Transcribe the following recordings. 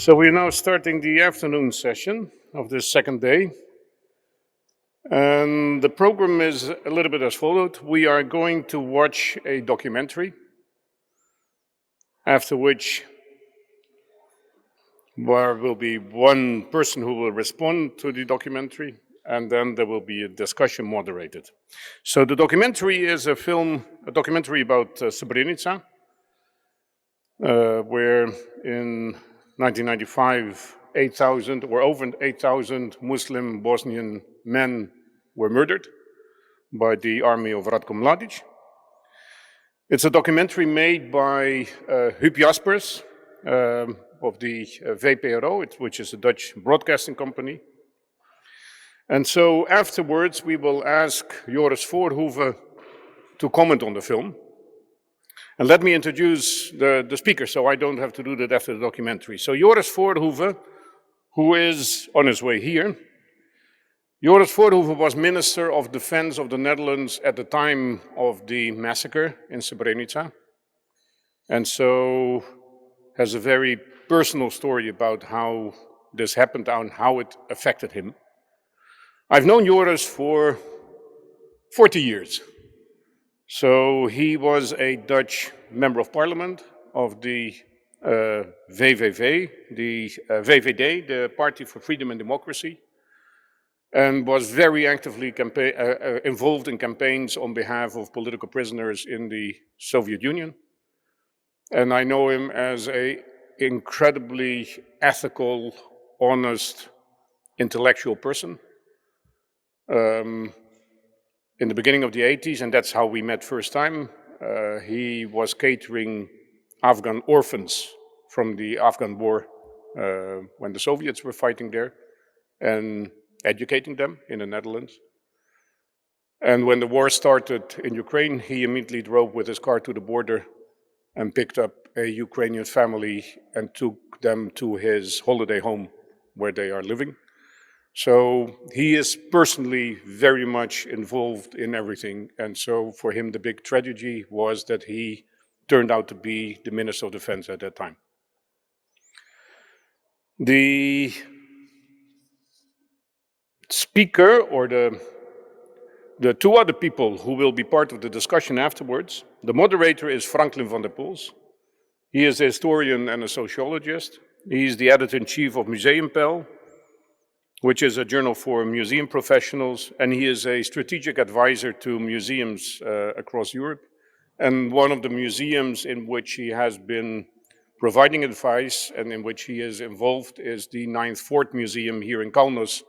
So we're now starting the afternoon session of this second day. And the program is a little bit as followed. We are going to watch a documentary, after which there will be one person who will respond to the documentary, and then there will be a discussion moderated. So the documentary is a documentary about Srebrenica, where in 1995, 8,000 or over 8,000 Muslim Bosnian men were murdered by the army of Ratko Mladic. It's a documentary made by Huub Jaspers of the VPRO, which is a Dutch broadcasting company. And so afterwards, we will ask Joris Voorhoeve to comment on the film. And let me introduce the speaker, so I don't have to do that after the documentary. So Joris Voorhoeve, who is on his way here. Joris Voorhoeve was Minister of Defense of the Netherlands at the time of the massacre in Srebrenica. And so has a very personal story about how this happened and how it affected him. I've known Joris for 40 years. So he was a Dutch member of parliament of the VVV, the VVD, the Party for Freedom and Democracy, and was very actively involved in campaigns on behalf of political prisoners in the Soviet Union. And I know him as an incredibly ethical, honest, intellectual person. In the beginning of the 80s, and that's how we met first time, he was catering Afghan orphans from the Afghan war when the Soviets were fighting there and educating them in the Netherlands. And when the war started in Ukraine, he immediately drove with his car to the border and picked up a Ukrainian family and took them to his holiday home where they are living. So he is personally very much involved in everything. And so for him, the big tragedy was that he turned out to be the Minister of Defense at that time. The speaker, or the two other people who will be part of the discussion afterwards, the moderator is Franklin van der Poels. He is a historian and a sociologist. He's the editor-in-chief of Museumpel, which is a journal for museum professionals, and he is a strategic advisor to museums across Europe. And one of the museums in which he has been providing advice and in which he is involved is the 9th Fort Museum here in Kaunas,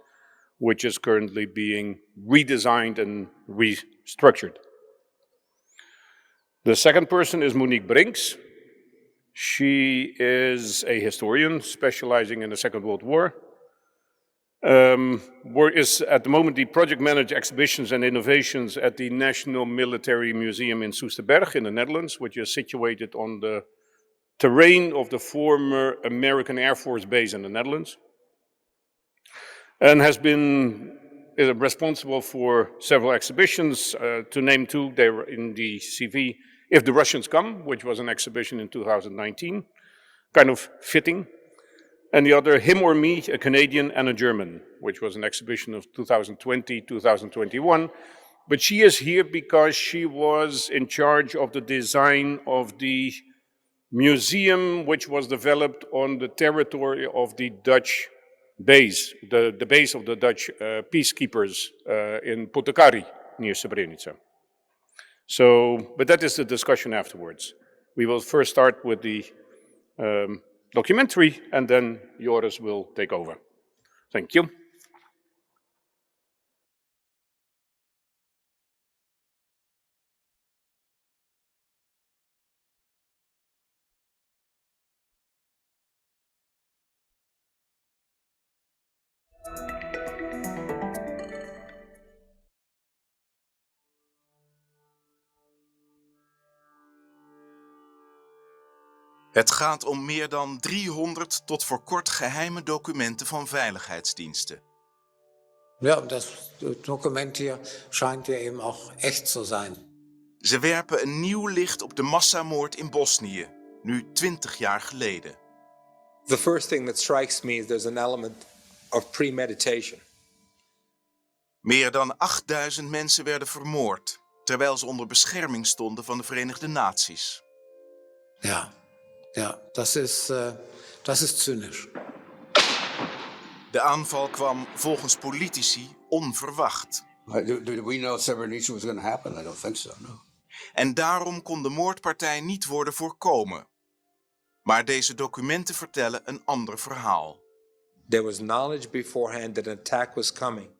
which is currently being redesigned and restructured. The second person is Monique Brinks. She is a historian specializing in the Second World War. Is at the moment the project manager exhibitions and innovations at the National Military Museum in Soesterberg in the Netherlands, which is situated on the terrain of the former American Air Force base in the Netherlands, and has been responsible for several exhibitions. To name two, they were in the CV, If the Russians Come, which was an exhibition in 2019, kind of fitting. And the other, Him or Me, a Canadian and a German, which was an exhibition of 2020, 2021. But she is here because she was in charge of the design of the museum, which was developed on the territory of the Dutch base, the base of the Dutch peacekeepers in Potokari, near Srebrenica. So, but that is the discussion afterwards. We will first start with the documentary, and then Joris will take over. Thank you. Het gaat om meer dan 300 tot voor kort geheime documenten van veiligheidsdiensten. Ja, das Dokument hier scheint ja eben auch echt zu sein. Ze werpen een nieuw licht op de massamoord in Bosnië, nu 20 jaar geleden. The first thing that strikes me is there's an element of premeditation. Meer dan 8000 mensen werden vermoord, terwijl ze onder bescherming stonden van de Verenigde Naties. Ja, das ist zynisch. De aanval kwam volgens politici onverwacht. Did we know Srebrenica was going to happen? I don't think so, no. En daarom kon de moordpartij niet worden voorkomen. Maar deze documenten vertellen een ander verhaal. There was knowledge beforehand that an attack was coming.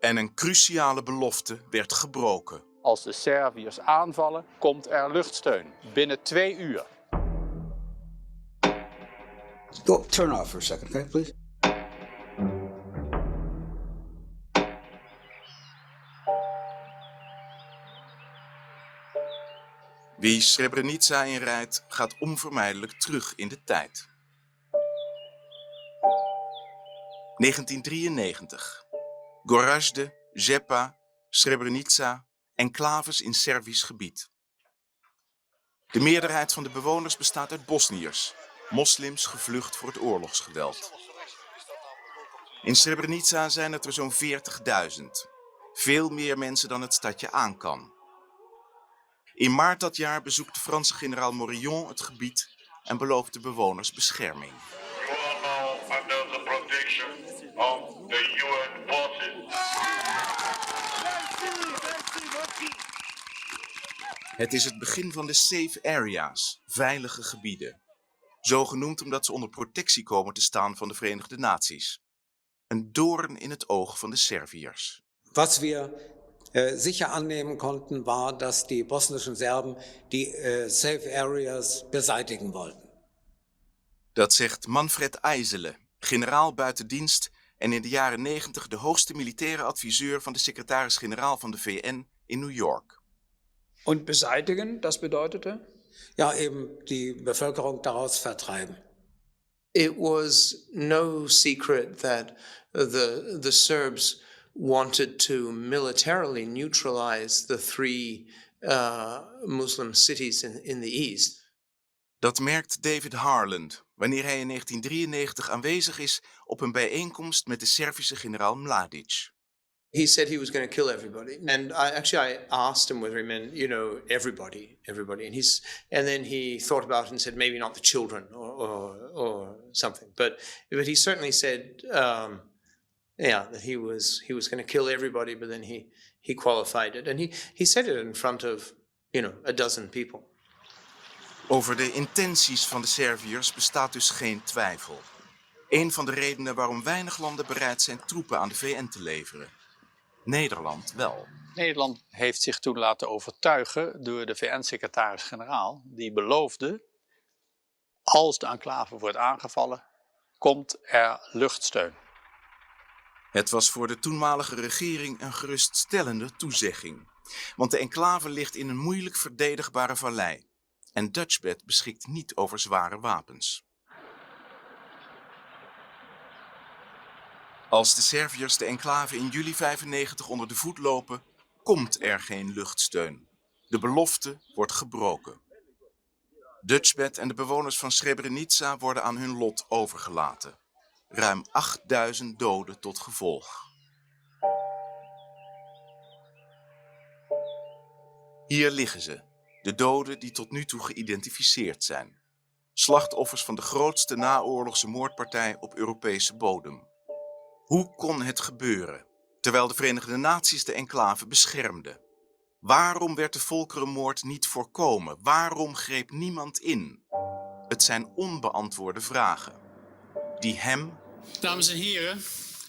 En een cruciale belofte werd gebroken. Als de Serviërs aanvallen, komt er luchtsteun. Binnen 2 uur. Go, turn off for a second, okay, please? Wie Srebrenica inrijdt, gaat onvermijdelijk terug in de tijd. 1993. Gorazde, Zepa, Srebrenica, enclaves in Servisch gebied. De meerderheid van de bewoners bestaat uit Bosniërs, moslims gevlucht voor het oorlogsgeweld. In Srebrenica zijn het er zo'n 40.000. Veel meer mensen dan het stadje aan kan. In maart dat jaar bezoekt de Franse generaal Morillon het gebied en belooft de bewoners bescherming. You are now under the protection of the UN forces. Het is het begin van de safe areas, veilige gebieden. Zo genoemd omdat ze onder protectie komen te staan van de Verenigde Naties. Een doorn in het oog van de Serviërs. Was wir sicher annehmen konnten, war, dass die bosnischen Serben die safe areas beseitigen wollten. Dat zegt Manfred Eisele, generaal buiten dienst en in de jaren 90 de hoogste militaire adviseur van de secretaris-generaal van de VN in New York. Und beseitigen, das bedeutete? Ja, eben die Bevölkerung daraus vertreiben. It was no secret that the Serbs wanted to militarily neutralize the 3 Muslim cities in the east. Dat merkt David Harland wanneer hij in 1993 aanwezig is op een bijeenkomst met de Servische generaal Mladic. He said he was going to kill everybody, and I asked him whether he meant, everybody, and then he thought about it and said maybe not the children or something, but he certainly said, that he was going to kill everybody, but then he qualified it, and he said it in front of, a dozen people. Over de intenties van de Serviërs bestaat dus geen twijfel. Een van de redenen waarom weinig landen bereid zijn troepen aan de VN te leveren. Nederland wel. Nederland heeft zich toen laten overtuigen door de VN-secretaris-generaal. Die beloofde, als de enclave wordt aangevallen, komt er luchtsteun. Het was voor de toenmalige regering een geruststellende toezegging. Want de enclave ligt in een moeilijk verdedigbare vallei. En Dutchbat beschikt niet over zware wapens. Als de Serviërs de enclave in juli 1995 onder de voet lopen, komt er geen luchtsteun. De belofte wordt gebroken. Dutchbat en de bewoners van Srebrenica worden aan hun lot overgelaten. Ruim 8000 doden tot gevolg. Hier liggen ze, de doden die tot nu toe geïdentificeerd zijn. Slachtoffers van de grootste naoorlogse moordpartij op Europese bodem. Hoe kon het gebeuren, terwijl de Verenigde Naties de enclave beschermden? Waarom werd de volkerenmoord niet voorkomen? Waarom greep niemand in? Het zijn onbeantwoorde vragen. Die hem... Dames en heren,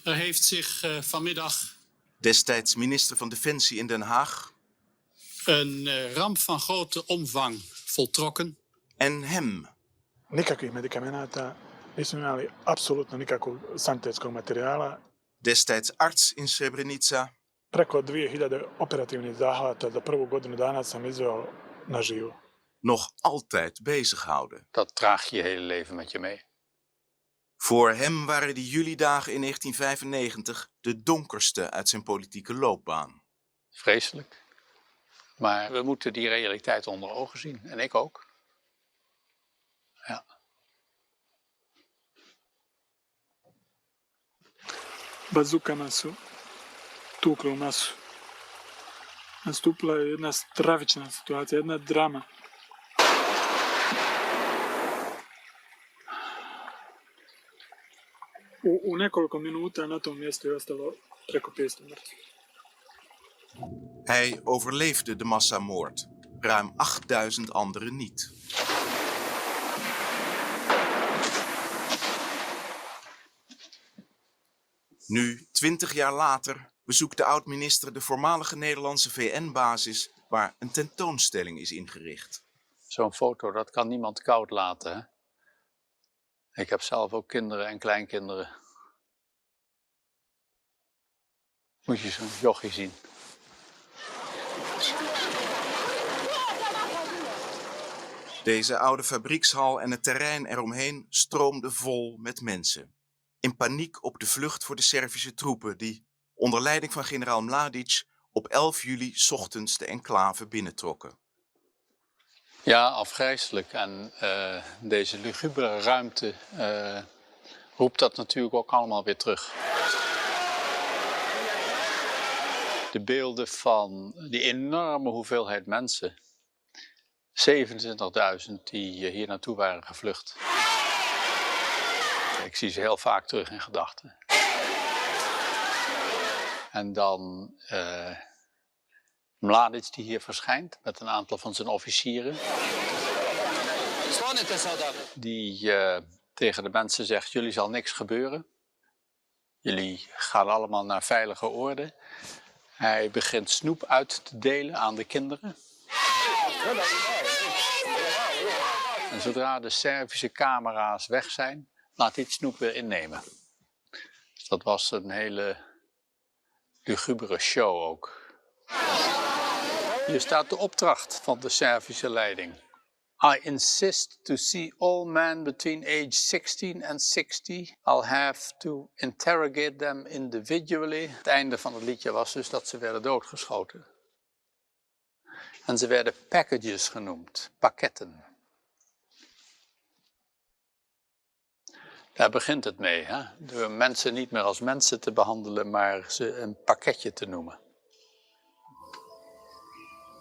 er heeft zich vanmiddag... destijds minister van Defensie in Den Haag... een ramp van grote omvang voltrokken. En hem... Nikakvih medikamenata, nismo imali apsolutno nikakvog sanitetskog materijala. Destijds arts in Srebrenica. Preko 2000 operativnih zahvata za prvu godinu dana sam izveo na živo. Nog altijd bezighouden. Dat draag je hele leven met je mee. Voor hem waren die julidagen in 1995 de donkerste uit zijn politieke loopbaan. Vreselijk. Maar we moeten die realiteit onder ogen zien. En ik ook. Ja. bazukama su tukli u masu. Nastupila je jedna stravična situacija, jedna drama. U nekoliko minuta na tom mjestu je ostalo preko 500 mrtvih. Hij overleefde de massamoord. Ruim 8000 anderen niet. Nu, 20 jaar later, bezoekt de oud-minister de voormalige Nederlandse VN-basis waar een tentoonstelling is ingericht. Zo'n foto, dat kan niemand koud laten. Hè? Ik heb zelf ook kinderen en kleinkinderen. Moet je zo'n jochie zien. Deze oude fabriekshal en het terrein eromheen stroomden vol met mensen. In paniek op de vlucht voor de Servische troepen die, onder leiding van generaal Mladic, op 11 juli 's ochtends de enclave binnentrokken. Ja, afgrijselijk. En deze lugubere ruimte roept dat natuurlijk ook allemaal weer terug. De beelden van die enorme hoeveelheid mensen. 27.000 die hier naartoe waren gevlucht. Ik zie ze heel vaak terug in gedachten. En dan Mladic die hier verschijnt met een aantal van zijn officieren. Die tegen de mensen zegt, jullie zal niks gebeuren. Jullie gaan allemaal naar veilige oorden. Hij begint snoep uit te delen aan de kinderen. En zodra de Servische camera's weg zijn, laat hij het snoep weer innemen. Dus dat was een hele lugubere show ook. Hier staat de opdracht van de Servische leiding. I insist to see all men between age 16 and 60. I'll have to interrogate them individually. Het einde van het liedje was dus dat ze werden doodgeschoten. En ze werden packages genoemd, pakketten. Daar begint het mee, hè? Door mensen niet meer als mensen te behandelen, maar ze een pakketje te noemen.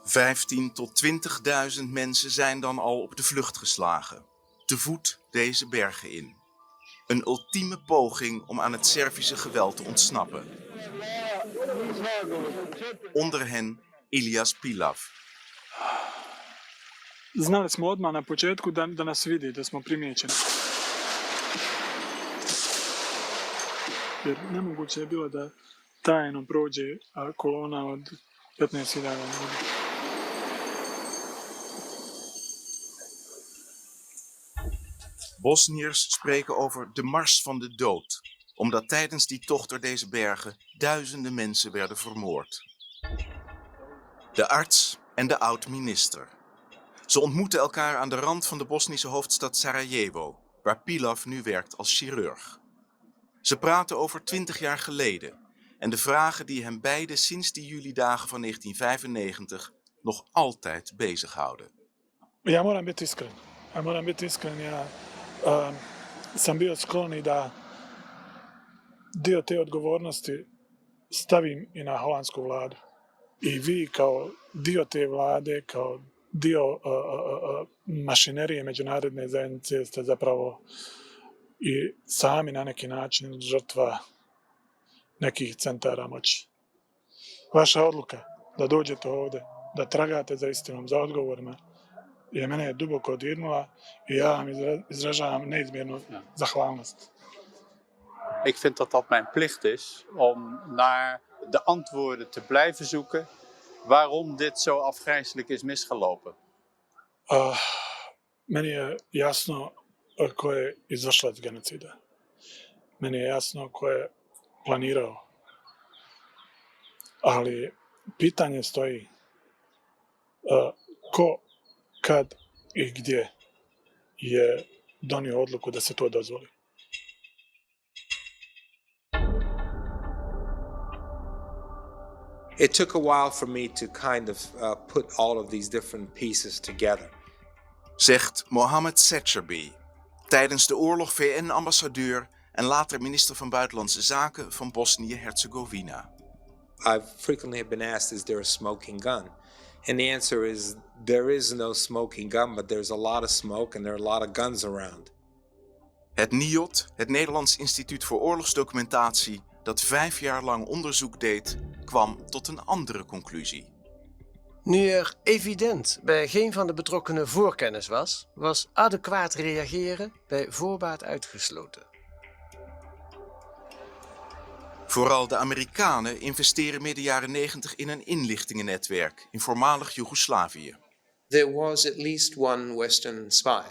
15.000 tot 20.000 mensen zijn dan al op de vlucht geslagen. Te voet deze bergen in. Een ultieme poging om aan het Servische geweld te ontsnappen. Onder hen Ilyas Pilav. Znali smo odmah na početku da nas vidi, da smo primijećeni. Jer nemoguće je bilo da tajno prođe kolona od 15.000 ljudi. Bosniërs spreken over de Mars van de Dood, omdat tijdens die tocht door deze bergen duizenden mensen werden vermoord. De arts en de oud-minister. Ze ontmoeten elkaar aan de rand van de Bosnische hoofdstad Sarajevo, waar Pilav nu werkt als chirurg. Ze praten over 20 jaar geleden en de vragen die hem beiden sinds die julidagen van 1995 nog altijd bezighouden. Ja moram biti iskren. Ja sam bio sklon i da dio te odgovornosti stavim i na holandsku vladu. I vi kao dio te vlade, kao dio mašinerije međunarodne zajednice ste zapravo i sami na neki način žrtva nekih centara moći. Vaša odluka da dođete ovdje, da tragate za istinom, za odgovorima, je mene duboko dirnula i ja vam izražavam neizmjernu zahvalnost. Ik vind dat dat mijn plicht is om naar de antwoorden te blijven zoeken waarom dit zo afgrijselijk is misgelopen. Meni je jasno ko je izvršilac genocida. Meni je jasno ko je planirao. Ali pitanje stoji ko, kad i gdje je donio odluku da se to dozvoli. It took a while for me to kind of put all of these different pieces together. Zegt Mohammed Secharbi, tijdens de oorlog VN-ambassadeur en later minister van Buitenlandse Zaken van Bosnië-Herzegovina. I've frequently been asked, is there a smoking gun? And the answer is, there is no smoking gun, but there's a lot of smoke and there are a lot of guns around. Het NIOD, het Nederlands Instituut voor Oorlogsdocumentatie, dat 5 jaar lang onderzoek deed, kwam tot een andere conclusie. Nu er evident bij geen van de betrokkenen voorkennis was, was adequaat reageren bij voorbaat uitgesloten. Vooral de Amerikanen investeren midden jaren 90 in een inlichtingennetwerk in voormalig Joegoslavië. There was at least one Western spy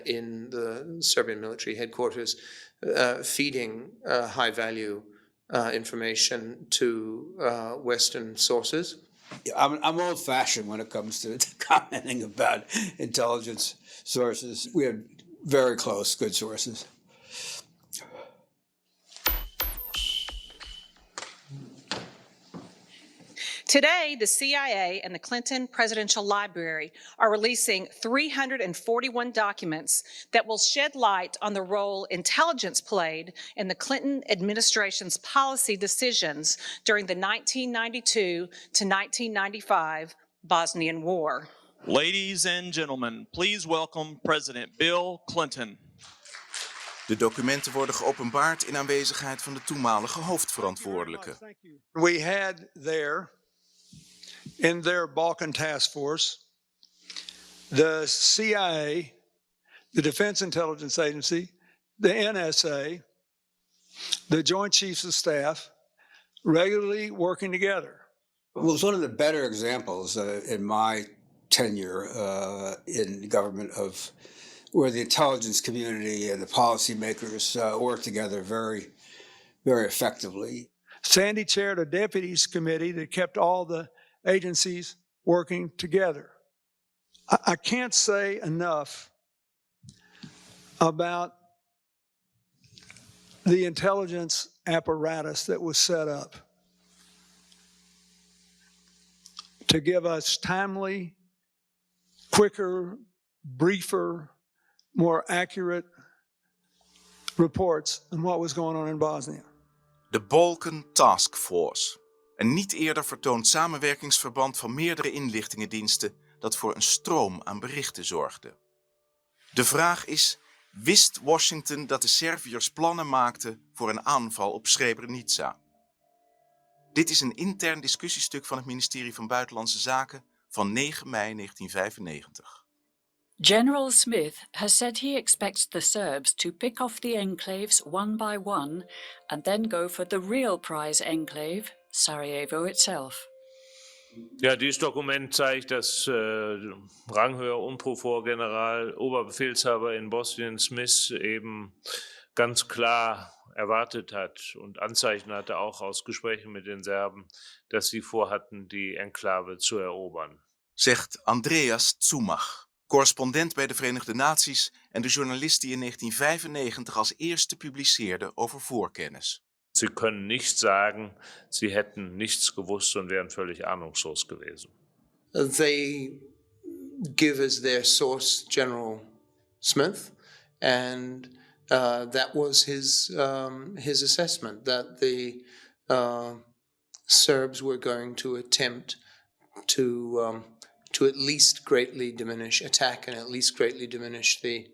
in the Serbian military headquarters feeding high-value information to Western sources. I'm old-fashioned when it comes to commenting about intelligence sources. We have very close, good sources. Today, the CIA and the Clinton Presidential Library are releasing 341 documents that will shed light on the role intelligence played in the Clinton administration's policy decisions during the 1992 to 1995 Bosnian War. Ladies and gentlemen, please welcome President Bill Clinton. De documenten worden geopenbaard in aanwezigheid van de toenmalige hoofdverantwoordelijke. We had there, in their Balkan Task Force, the CIA, the Defense Intelligence Agency, the NSA, the Joint Chiefs of Staff, regularly working together. Well, it was one of the better examples in my tenure in government of where the intelligence community and the policymakers work together very, very effectively. Sandy chaired a deputies committee that kept all the agencies working together. I can't say enough about the intelligence apparatus that was set up to give us timely, quicker, briefer, more accurate reports on what was going on in Bosnia. De Balkan Task Force. Een niet eerder vertoond samenwerkingsverband van meerdere inlichtingendiensten dat voor een stroom aan berichten zorgde. De vraag is, wist Washington dat de Serviërs plannen maakten voor een aanval op Srebrenica? Dit is een intern discussiestuk van het ministerie van Buitenlandse Zaken van 9 mei 1995. General Smith has said he expects the Serbs to pick off the enclaves one by one and then go for the real prize enclave, Sarajevo itself. Ja, dieses Dokument zeigt, dass Ranghöher UNPROFOR-General, Oberbefehlshaber in Bosnien Smith eben ganz klar erwartet hat und Anzeichen hatte auch aus Gesprächen mit den Serben, dass sie vorhatten, die Enklave zu erobern. Zegt Andreas Zumach, correspondent bij de Verenigde Naties en de journalist die in 1995 als eerste publiceerde over voorkennis. Sie können nicht sagen, sie hätten nichts gewusst und wären völlig ahnungslos gewesen. They give us their source, General Smith, and that was his assessment, that the Serbs were going to attempt to at least greatly attack and at least greatly diminish the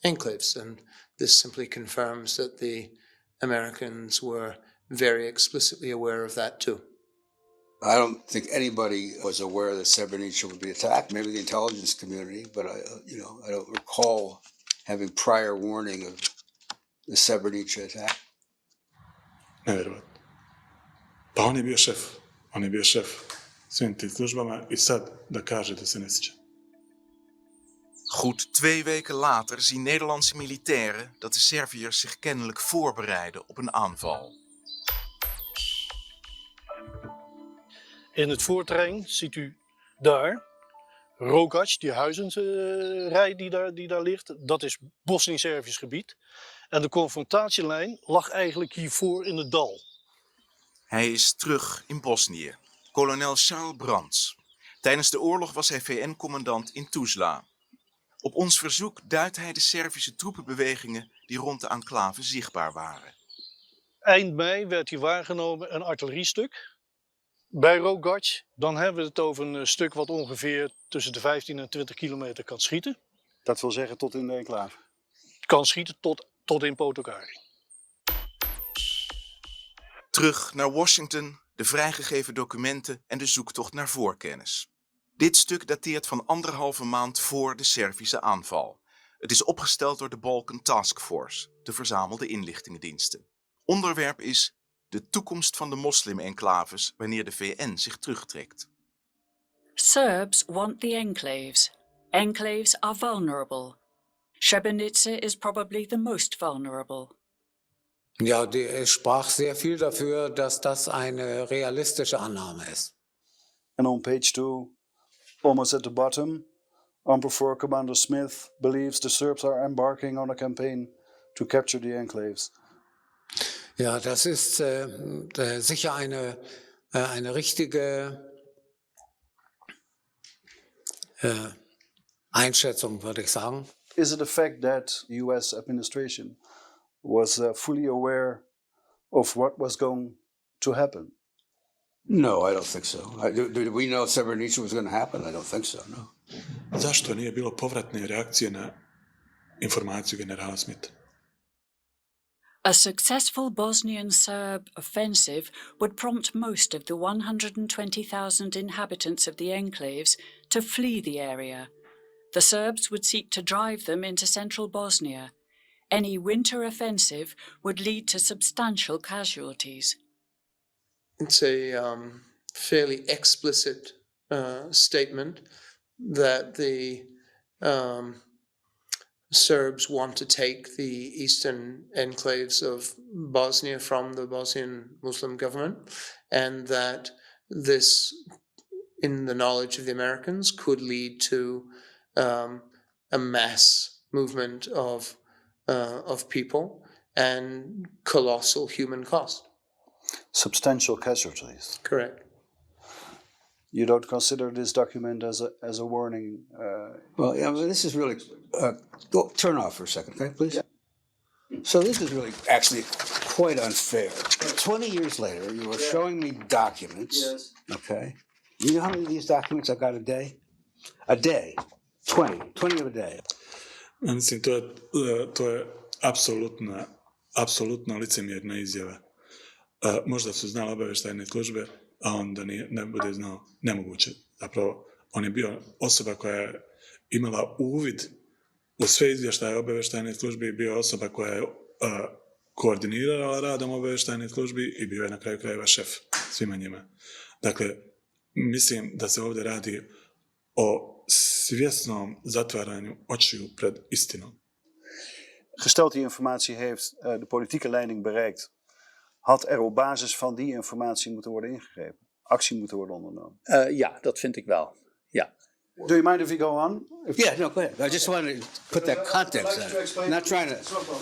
enclaves. And this simply confirms that the Americans were very explicitly aware of that too. I don't think anybody was aware that Srebrenica would be attacked. Maybe the intelligence community, but I don't recall having prior warning of the Srebrenica attack. Nevjerovatno. Pa on je bio šef svim tim službama i sad da kaže da se ne sjeća. Goed 2 weken later zien Nederlandse militairen dat de Serviërs zich kennelijk voorbereiden op een aanval. In het voorterrein ziet u daar Rogac, die huizenrij die daar ligt. Dat is Bosnisch-Servisch gebied. En de confrontatielijn lag eigenlijk hiervoor in het dal. Hij is terug in Bosnië. Kolonel Charles Brands. Tijdens de oorlog was hij VN-commandant in Tuzla. Op ons verzoek duidt hij de Servische troepenbewegingen die rond de enclave zichtbaar waren. Eind mei werd hier waargenomen een artilleriestuk bij Rogač. Dan hebben we het over een stuk wat ongeveer tussen de 15 en 20 kilometer kan schieten. Dat wil zeggen tot in de enclave? Kan schieten tot in Potokari. Terug naar Washington, de vrijgegeven documenten en de zoektocht naar voorkennis. Dit stuk dateert van 1,5 maand voor de Servische aanval. Het is opgesteld door de Balkan Task Force, de verzamelde inlichtingendiensten. Onderwerp is de toekomst van de moslim-enclaves wanneer de VN zich terugtrekt. Serbs want the enclaves. Enclaves are vulnerable. Srebrenica is probably the most vulnerable. Ja, er sprach sehr viel dafür, dass das eine realistische Annahme ist. And on page 2, almost at the bottom, Army Corps Commander Smith believes the Serbs are embarking on a campaign to capture the enclaves. Ja, das ist sicher eine richtige Einschätzung, würde ich sagen. Is it a fact that the US administration was fully aware of what was going to happen? No, I don't think so. Did we know Srebrenica was going to happen? I don't think so, no. Zašto nije bilo povratne reakcije na informaciju generala Smitha? A successful Bosnian Serb offensive would prompt most of the 120,000 inhabitants of the enclaves to flee the area. The Serbs would seek to drive them into central Bosnia. Any winter offensive would lead to substantial casualties. It's a fairly explicit statement that the Serbs want to take the eastern enclaves of Bosnia from the Bosnian Muslim government, and that this, in the knowledge of the Americans, could lead to a mass movement of people and colossal human cost. Substantial casualties. Correct. You don't consider this document as a warning? Well, yeah, this is really... turn off for a second, okay, please? Yeah. So this is really actually quite unfair. 20 years later, you were showing me documents, yes. Okay? You know how many of these documents I got a day? A day. 20 of a day. Mislim, to je apsolutna licemjerna izjava. Možda su znali obavještajne službe, a onda ne bude znao, nemoguće. Zapravo, on je bio osoba koja je imala uvid u sve izvještaje obavještajne službe i bio osoba koja je koordinirala radom obavještajnih službi i bio je na kraju krajeva šef svima njima. Dakle, mislim da se ovdje radi o svjesnom zatvaranju očiju pred istinom. Gesteld die informatie heeft de politieke leiding bereikt, had er op basis van die informatie moeten worden ingegrepen? Actie moeten worden ondernomen? Ja, dat vind ik wel. Ja. Do you mind if we go on? Yeah, no, go ahead. I just wanted to put that context in it. I'm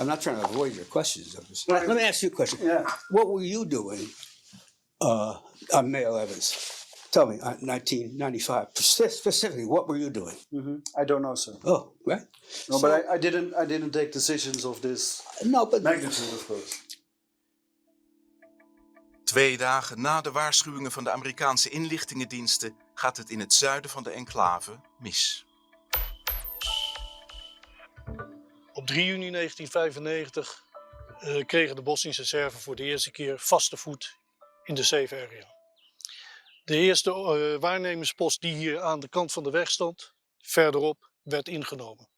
not trying to avoid your questions. Let me ask you a question. Yeah. What were you doing on May 11th? Tell me, 1995, specifically, what were you doing? Mm-hmm. I don't know, sir. Oh, right. No, so, but I didn't take decisions of this magnitude, of course. 2 dagen na de waarschuwingen van de Amerikaanse inlichtingendiensten gaat het in het zuiden van de enclave mis. Op 3 juni 1995 kregen de Bosnische Serven voor de eerste keer vaste voet in de safe area. De eerste waarnemingspost die hier aan de kant van de weg stond, verderop, werd ingenomen.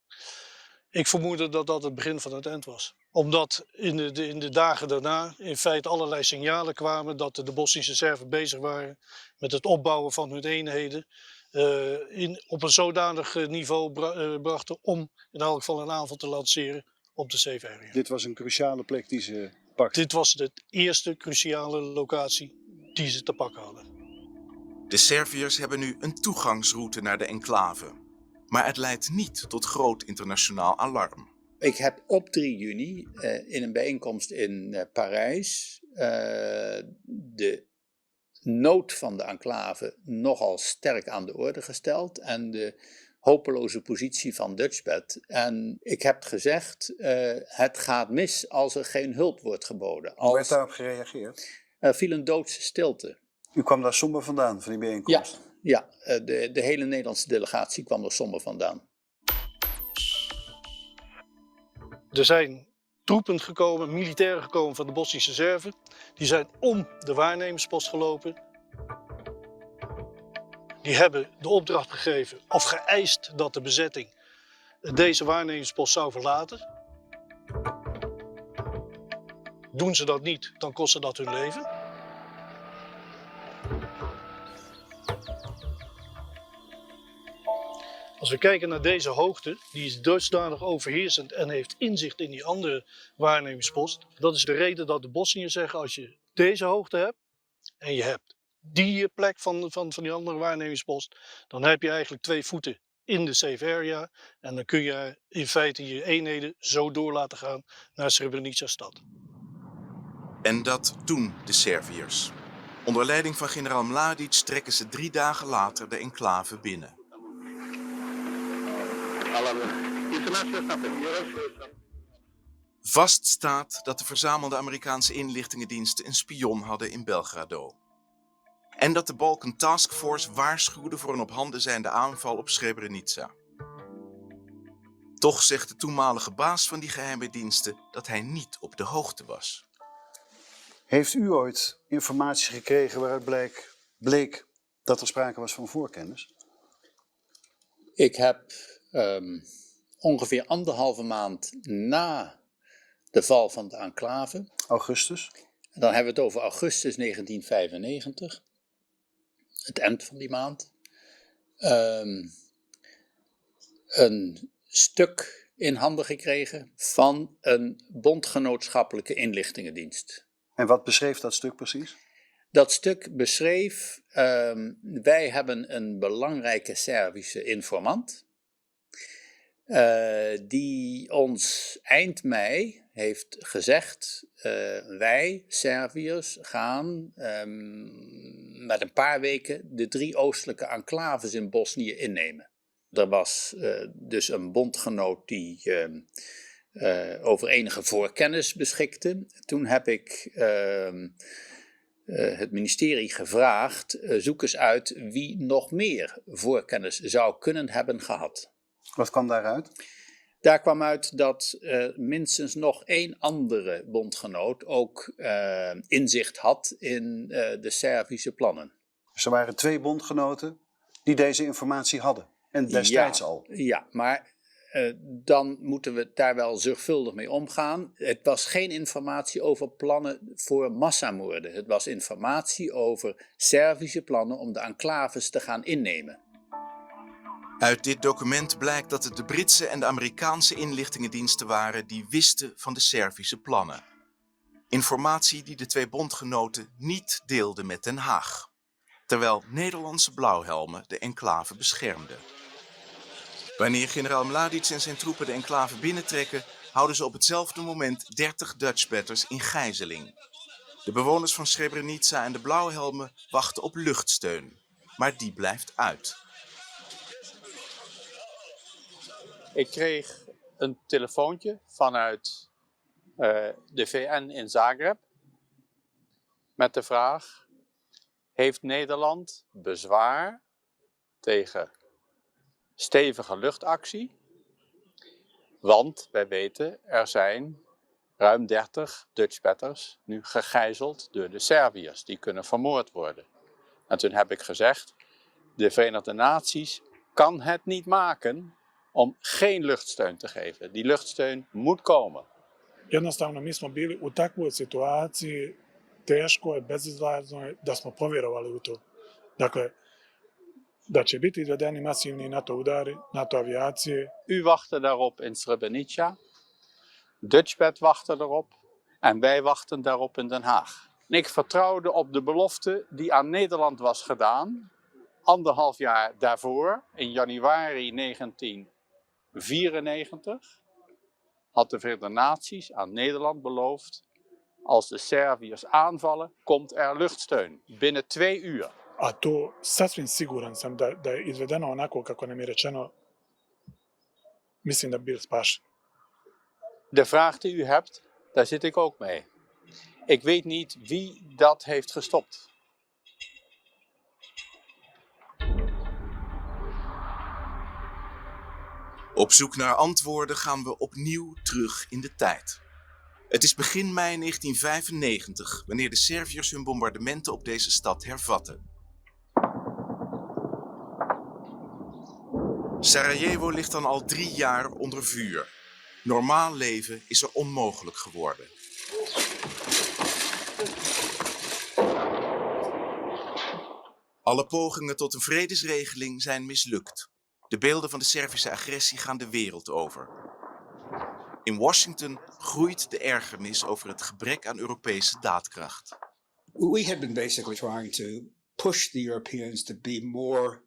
Ik vermoedde dat dat het begin van het eind was. Omdat in de dagen daarna in feite allerlei signalen kwamen dat de Bosnische Serven bezig waren met het opbouwen van hun eenheden. Op een zodanig niveau brachten om in elk geval een aanval te lanceren op de safe area. Dit was een cruciale plek die ze pakten? Dit was de eerste cruciale locatie die ze te pakken hadden. De Serviërs hebben nu een toegangsroute naar de enclave. Maar het leidt niet tot groot internationaal alarm. Ik heb op 3 juni in een bijeenkomst in Parijs de nood van de enclave nogal sterk aan de orde gesteld. En de hopeloze positie van Dutchbat. En ik heb gezegd, het gaat mis als er geen hulp wordt geboden. Hoe werd daarop gereageerd? Er viel een doodse stilte. U kwam daar somber vandaan, van die bijeenkomst? Ja, de hele Nederlandse delegatie kwam er somber vandaan. Er zijn troepen gekomen, militairen gekomen van de Bosnische Serven. Die zijn om de waarnemerspost gelopen. Die hebben de opdracht gegeven of geëist dat de bezetting deze waarnemerspost zou verlaten. Doen ze dat niet, dan kostte dat hun leven. Als we kijken naar deze hoogte, die is dusdanig overheersend en heeft inzicht in die andere waarnemingspost. Dat is de reden dat de Bosniërs zeggen, als je deze hoogte hebt en je hebt die plek van die andere waarnemingspost, dan heb je eigenlijk 2 voeten in de safe area en dan kun je in feite je eenheden zo door laten gaan naar Srebrenica-stad. En dat doen de Serviërs. Onder leiding van generaal Mladic trekken ze 3 dagen later de enclave binnen. Vast staat dat de verzamelde Amerikaanse inlichtingendiensten een spion hadden in Belgrado. En dat de Balkan Task Force waarschuwde voor een op handen zijnde aanval op Srebrenica. Toch zegt de toenmalige baas van die geheime diensten dat hij niet op de hoogte was. Heeft u ooit informatie gekregen waaruit bleek dat er sprake was van voorkennis? Ik heb ongeveer 1,5 maand na de val van de enclave. Augustus? Dan hebben we het over augustus 1995. Het eind van die maand. Een stuk in handen gekregen van een bondgenootschappelijke inlichtingendienst. En wat beschreef dat stuk precies? Dat stuk beschreef, wij hebben een belangrijke Servische informant. Die ons eind mei heeft gezegd, wij Serviërs gaan met een paar weken de 3 oostelijke enclaves in Bosnië innemen. Er was dus een bondgenoot die over enige voorkennis beschikte. Toen heb ik het ministerie gevraagd, zoek eens uit wie nog meer voorkennis zou kunnen hebben gehad. Wat kwam daaruit? Daar kwam uit dat minstens nog 1 andere bondgenoot ook inzicht had in de Servische plannen. Dus er waren 2 bondgenoten die deze informatie hadden. En destijds al. Ja, maar dan moeten we daar wel zorgvuldig mee omgaan. Het was geen informatie over plannen voor massamoorden. Het was informatie over Servische plannen om de enclaves te gaan innemen. Uit dit document blijkt dat het de Britse en de Amerikaanse inlichtingendiensten waren die wisten van de Servische plannen. Informatie die de 2 bondgenoten niet deelden met Den Haag, terwijl Nederlandse blauwhelmen de enclave beschermden. Wanneer generaal Mladic en zijn troepen de enclave binnentrekken, houden ze op hetzelfde moment 30 Dutchbatters in gijzeling. De bewoners van Srebrenica en de blauwhelmen wachten op luchtsteun, maar die blijft uit. Ik kreeg een telefoontje vanuit de VN in Zagreb met de vraag: heeft Nederland bezwaar tegen stevige luchtactie? Want wij weten, er zijn ruim 30 Dutchbatters nu gegijzeld door de Serviërs. Die kunnen vermoord worden. En toen heb ik gezegd, de Verenigde Naties kan het niet maken om geen luchtsteun te geven. Die luchtsteun moet komen. Jednostavno, mi smo bili u takvoj situaciji, teško je, bezizlazno je, da smo povjerovali u to. Dakle, da će biti izvedeni masivni NATO udari, NATO avijacije. U wachtte daarop in Srebrenica, Dutchbat wachtte erop en wij wachten daarop in Den Haag. En ik vertrouwde op de belofte die aan Nederland was gedaan, 1,5 jaar daarvoor, in januari 1994, had de Verenigde Naties aan Nederland beloofd: als de Serviërs aanvallen, komt er luchtsteun binnen 2 uur. A to sasvim siguran sam da je izvedeno onako kako nam je rečeno mislim da bi bil spašen. De vraag die u hebt, daar zit ik ook mee. Ik weet niet wie dat heeft gestopt. Op zoek naar antwoorden gaan we opnieuw terug in de tijd. Het is begin mei 1995, wanneer de Serviërs hun bombardementen op deze stad hervatten. Sarajevo ligt dan al 3 jaar onder vuur. Normaal leven is er onmogelijk geworden. Alle pogingen tot een vredesregeling zijn mislukt. De beelden van de Servische agressie gaan de wereld over. In Washington groeit de ergernis over het gebrek aan Europese daadkracht. We had been basically trying to push the Europeans to be more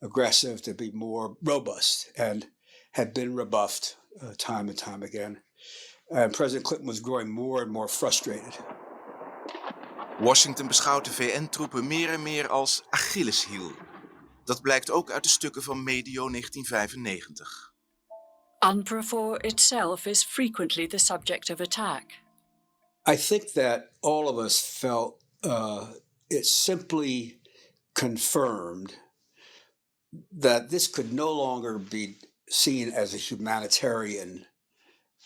aggressive, to be more robust, and had been rebuffed time and time again. And President Clinton was growing more and more frustrated. Washington beschouwt de VN-troepen meer en meer als Achilleshiel. Dat blijkt ook uit de stukken van medio 1995. UNPROFOR itself is frequently the subject of attack. I think that all of us felt it simply confirmed that this could no longer be seen as a humanitarian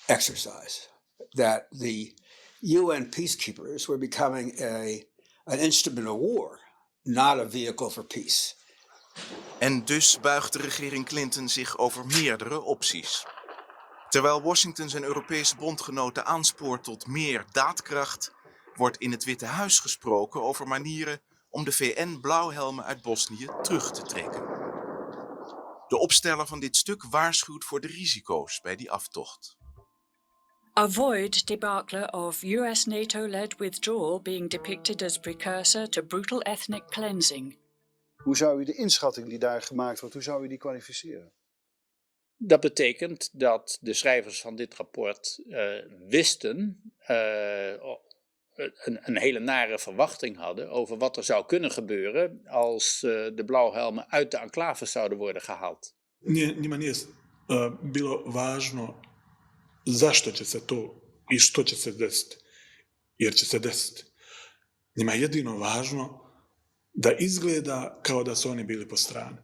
exercise, that the UN peacekeepers were becoming an instrument of war, not a vehicle for peace. En dus buigt de regering Clinton zich over meerdere opties. Terwijl Washington zijn Europese bondgenoten aanspoort tot meer daadkracht, wordt in het Witte Huis gesproken over manieren om de VN-blauwhelmen uit Bosnië terug te trekken. De opsteller van dit stuk waarschuwt voor de risico's bij die aftocht. Avoid debacle of US NATO-led withdrawal being depicted as precursor to brutal ethnic cleansing. Hoe zou u de inschatting die daar gemaakt wordt, hoe zou u die kwalificeren? Dat betekent dat de schrijvers van dit rapport wisten, een hele nare verwachting hadden over wat er zou kunnen gebeuren als de blauwhelmen uit de enclaves zouden worden gehaald. Njima nije bilo važno zašto će se to i što će se desiti, jer će se desiti. Njima je jedino važno da izgleda kao da su oni bili po strani.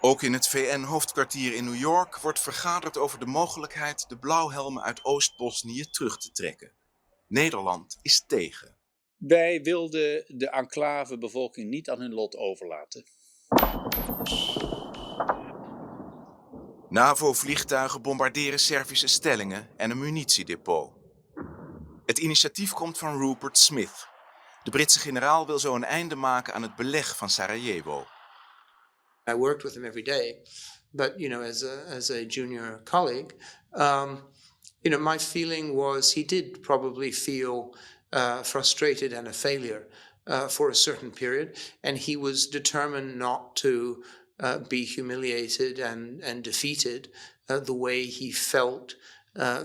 Ook in het VN-hoofdkwartier in New York wordt vergaderd over de mogelijkheid de blauwhelmen uit Oost-Bosnië terug te trekken. Nederland is tegen. Wij wilden de enclavebevolking niet aan hun lot overlaten. NAVO-vliegtuigen bombarderen Servische stellingen en een munitiedepot. Het initiatief komt van Rupert Smith. De Britse generaal wil zo een einde maken aan het beleg van Sarajevo. I worked with him every day, but as a junior colleague, my feeling was he did probably feel frustrated and a failure for a certain period, and he was determined not to be humiliated and defeated the way he felt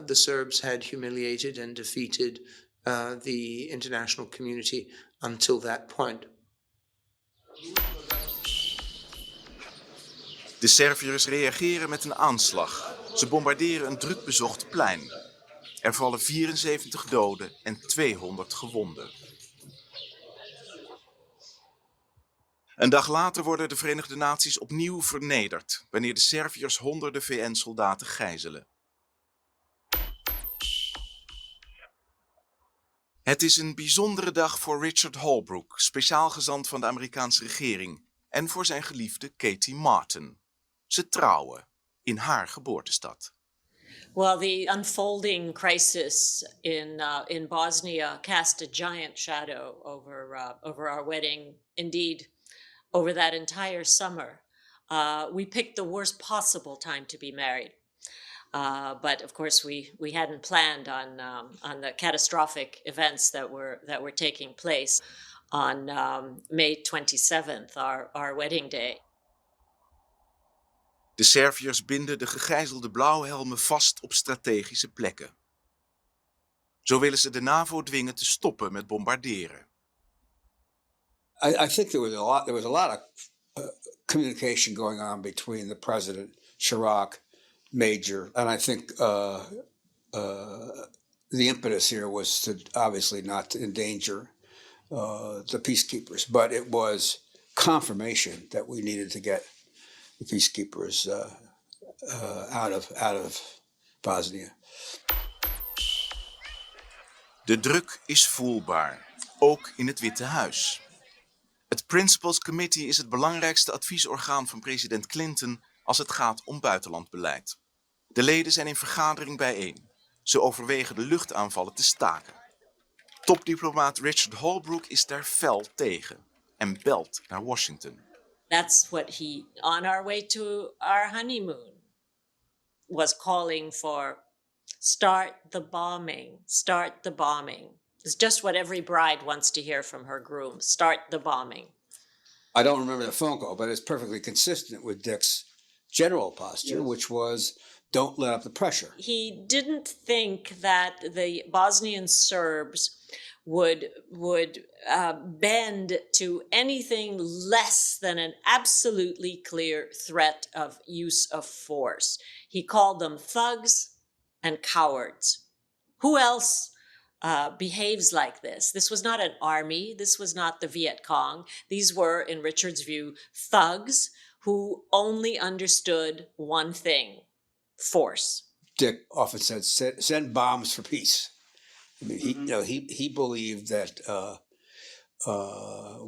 the Serbs had humiliated and defeated the international community until that point. De Serviërs reageren met een aanslag. Ze bombarderen een druk bezocht plein. Er vallen 74 doden en 200 gewonden. Een dag later worden de Verenigde Naties opnieuw vernederd, wanneer de Serviërs honderden VN-soldaten gijzelen. Het is een bijzondere dag voor Richard Holbrooke, speciaal gezant van de Amerikaanse regering, en voor zijn geliefde Katie Martin. Ze trouwen in haar geboortestad. Well, the unfolding crisis in Bosnia cast a giant shadow over our wedding. Indeed, over that entire summer, we picked the worst possible time to be married. But of course, we hadn't planned on the catastrophic events that were taking place on May 27th, our wedding day. De Serviërs binden de gegijzelde blauwhelmen vast op strategische plekken. Zo willen ze de NAVO dwingen te stoppen met bombarderen. I think there was a lot of communication going on between the president, Chirac, Major, and I think the impetus here was to obviously not to endanger the peacekeepers, but it was confirmation that we needed to get the peacekeepers out of Bosnia. De druk is voelbaar, ook in het Witte Huis. Het Principals Committee is het belangrijkste adviesorgaan van president Clinton als het gaat om buitenlandbeleid. De leden zijn in vergadering bijeen. Ze overwegen de luchtaanvallen te staken. Topdiplomaat Richard Holbrooke is daar fel tegen en belt naar Washington. That's what he, on our way to our honeymoon, was calling for. Start the bombing, start the bombing. It's just what every bride wants to hear from her groom. Start the bombing. I don't remember the phone call, but it's perfectly consistent with Dick's general posture, yes, which was don't let up the pressure. He didn't think that the Bosnian Serbs would bend to anything less than an absolutely clear threat of use of force. He called them thugs and cowards. Who else behaves like this? This was not an army. This was not the Viet Cong. These were, in Richard's view, thugs who only understood one thing: force. Dick often said, "Send bombs for peace." I mean, he believed that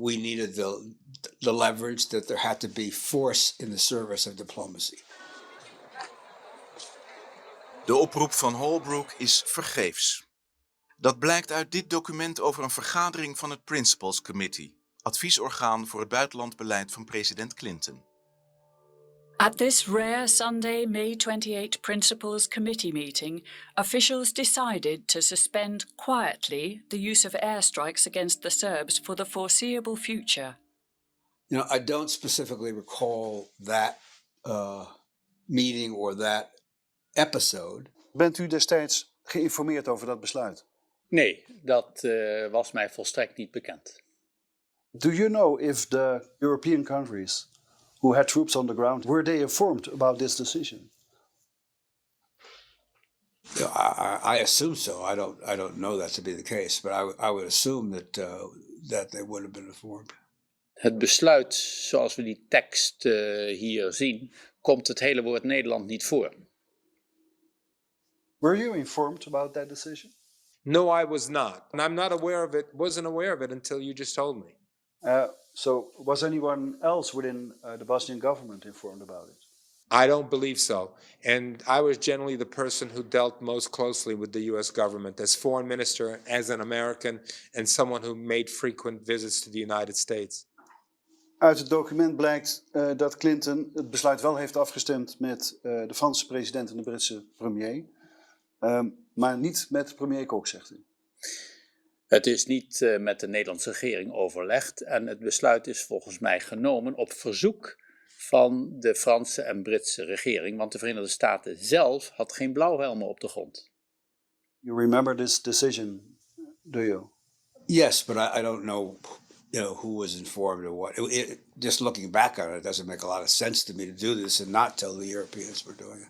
we needed the leverage, that there had to be force in the service of diplomacy. De oproep van Holbrooke is vergeefs. Dat blijkt uit dit document over een vergadering van het Principals Committee, adviesorgaan voor het buitenlandbeleid van president Clinton. At this rare Sunday, May 28 Principals Committee meeting, officials decided to suspend quietly the use of airstrikes against the Serbs for the foreseeable future. I don't specifically recall that meeting or that episode. Bent u destijds geïnformeerd over dat besluit? Nee, dat was mij volstrekt niet bekend. Do you know if the European countries who had troops on the ground, were they informed about this decision? I assume so. I don't know that to be the case, but I would assume that they would have been informed. Het besluit, zoals we die tekst hier zien, komt het hele woord Nederland niet voor. Were you informed about that decision? No, I was not. And I'm not aware of it, wasn't aware of it until you just told me. So was anyone else within the Bosnian government informed about it? I don't believe so. And I was generally the person who dealt most closely with the US government as foreign minister, as an American, and someone who made frequent visits to the United States. Uit het document blijkt dat Clinton het besluit wel heeft afgestemd met de Franse president en de Britse premier. Maar niet met premier Kok, zegt u. Het is niet met de Nederlandse regering overlegd en het besluit is volgens mij genomen op verzoek van de Franse en Britse regering, want de Verenigde Staten zelf had geen blauwhelmen op de grond. You remember this decision, do you? Yes, but I don't know, who was informed or what. Just looking back on it doesn't make a lot of sense to me to do this and not tell the Europeans we're doing it.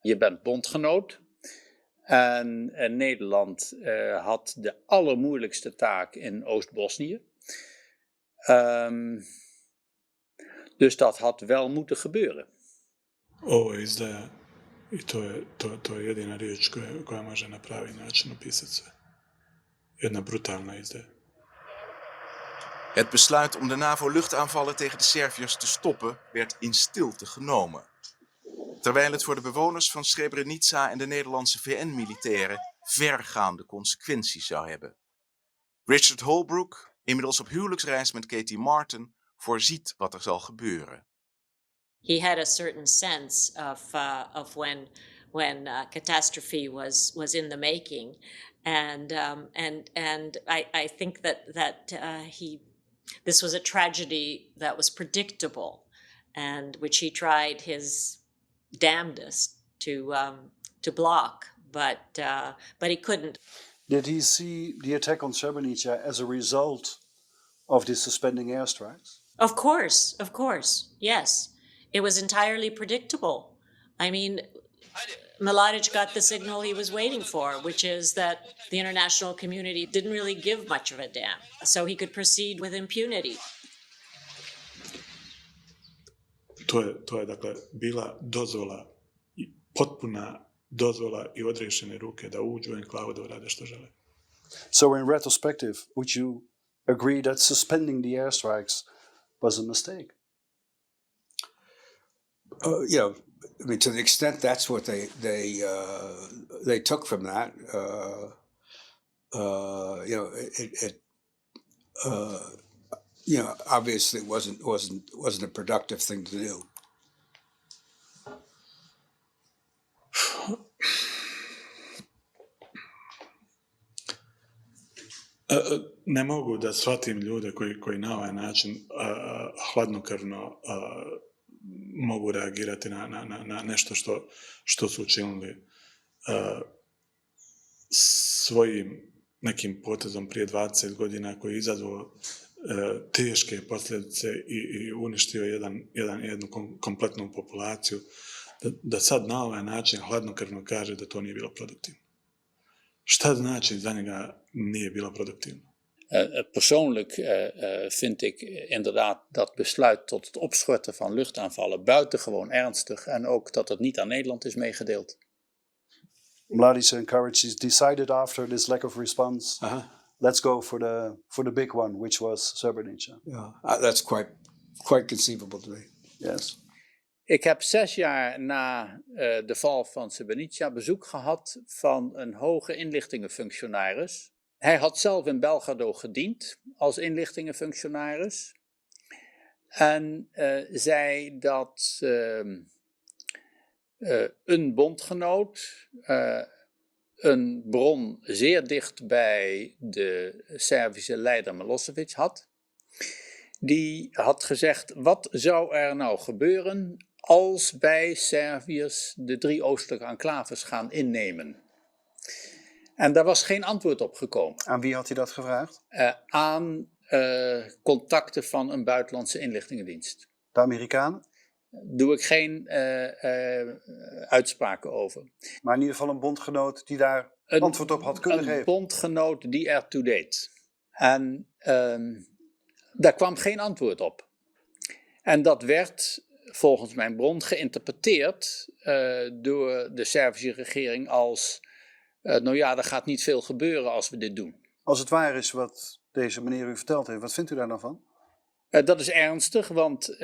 Je bent bondgenoot. En Nederland had de allermoeilijkste taak in Oost-Bosnië. Dus dat had wel moeten gebeuren. Ovo je izdaja i to je jedina riječ koja može na pravi način opisati sve. Jedna brutalna izdaja. Het besluit om de NAVO-luchtaanvallen tegen de Serviërs te stoppen werd in stilte genomen. Terwijl het voor de bewoners van Srebrenica en de Nederlandse VN-militairen vergaande consequenties zou hebben. Richard Holbrooke, inmiddels op huwelijksreis met Katie Martin, voorziet wat er zal gebeuren. He had a certain sense of when catastrophe was in the making, and I think that this was a tragedy that was predictable, and which he tried his damnedest to block, but he couldn't. Did he see the attack on Srebrenica as a result of this suspending airstrikes? Of course, yes. It was entirely predictable. I mean, Mladic got the signal he was waiting for, which is that the international community didn't really give much of a damn, so he could proceed with impunity. To je dakle bila dozvola, potpuna dozvola i odriješene ruke da uđu u enklavu da urade što žele. So in retrospective, would you agree that suspending the airstrikes was a mistake? I mean, to the extent that's what they took from that, obviously wasn't a productive thing to do. Ne mogu da shvatim ljude koji na ovaj način hladnokrvno mogu reagirati na nešto što su učinili svojim nekim potezom prije 20 godina koji je izazvao teške posljedice i uništio jednu kompletnu populaciju, da sad na ovaj način hladnokrvno kaže da to nije bilo produktivno. Šta znači za njega nije bilo produktivno? Persoonlijk vind ik inderdaad dat besluit tot het opschorten van luchtaanvallen buitengewoon ernstig en ook dat het niet aan Nederland is meegedeeld. Mladic encourages, decided after this lack of response, let's go for the big one, which was Srebrenica. That's quite conceivable to me. Yes. Ik heb 6 jaar na de val van Srebrenica bezoek gehad van een hoge inlichtingenfunctionaris. Hij had zelf in Belgrado gediend als inlichtingenfunctionaris. En zei dat een bondgenoot een bron zeer dicht bij de Servische leider Milosevic had. Die had gezegd, wat zou er nou gebeuren als wij Serviërs de 3 oostelijke enclaves gaan innemen? En daar was geen antwoord op gekomen. Aan wie had hij dat gevraagd? Aan contacten van een buitenlandse inlichtingendienst. De Amerikanen? Doe ik geen uitspraken over. Maar in ieder geval een bondgenoot die daar antwoord op had kunnen geven. Een bondgenoot die ertoe deed. En daar kwam geen antwoord op. En dat werd volgens mijn bron geïnterpreteerd door de Servische regering als... nou ja, er gaat niet veel gebeuren als we dit doen. Als het waar is wat deze meneer u verteld heeft, wat vindt u daar dan van? Dat is ernstig, want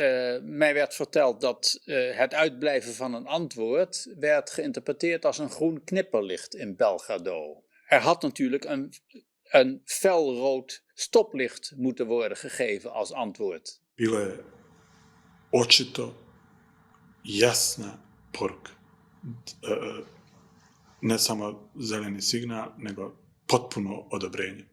mij werd verteld dat het uitblijven van een antwoord werd geïnterpreteerd als een groen knipperlicht in Belgrado. Er had natuurlijk een felrood stoplicht moeten worden gegeven als antwoord. Bilo je očito jasna poruka. Ne samo zeleni signal, nego potpuno odobrenje.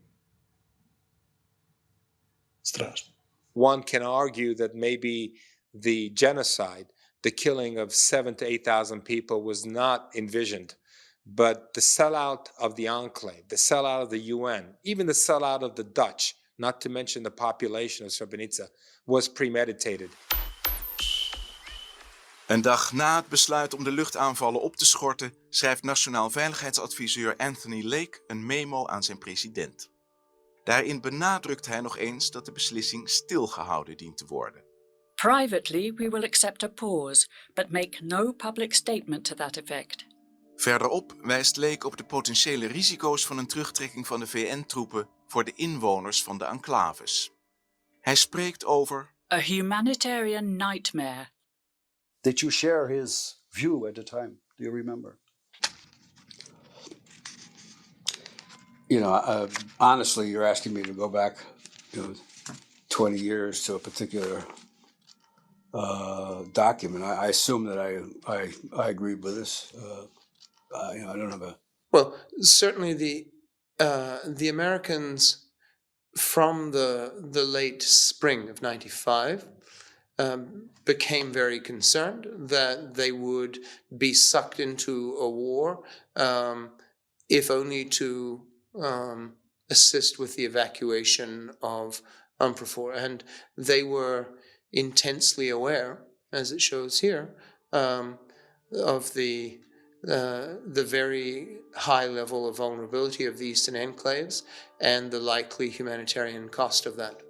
Strašno. One can argue that maybe the genocide, the killing of 7,000 to 8,000 people was not envisioned, but the sellout of the enclave, the sellout of the UN, even the sellout of the Dutch, not to mention the population of Srebrenica, was premeditated. Een dag na het besluit om de luchtaanvallen op te schorten, schrijft Nationaal Veiligheidsadviseur Anthony Lake een memo aan zijn president. Daarin benadrukt hij nog eens dat de beslissing stilgehouden dient te worden. Privately, we will accept a pause, but make no public statement to that effect. Verderop wijst Lake op de potentiële risico's van een terugtrekking van de VN-troepen voor de inwoners van de enclaves. Hij spreekt over a humanitarian nightmare. Did you share his view at the time? Do you remember? Honestly, you're asking me to go back 20 years to a particular document. I assume that I agreed with this. I don't have a... Well, certainly the Americans from the late spring of 95 became very concerned that they would be sucked into a war, if only to assist with the evacuation of UNPROFOR, and they were intensely aware, as it shows here, of the very high level of vulnerability of the eastern enclaves and the likely humanitarian cost of that.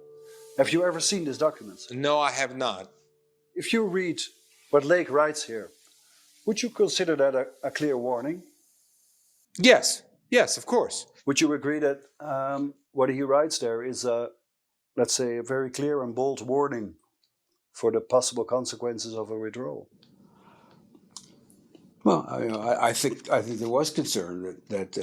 Have you ever seen this document? No, I have not. If you read what Lake writes here, would you consider that a clear warning? Yes, of course. Would you agree that what he writes there is, let's say, a very clear and bold warning for the possible consequences of a withdrawal? Well, I think there was concern that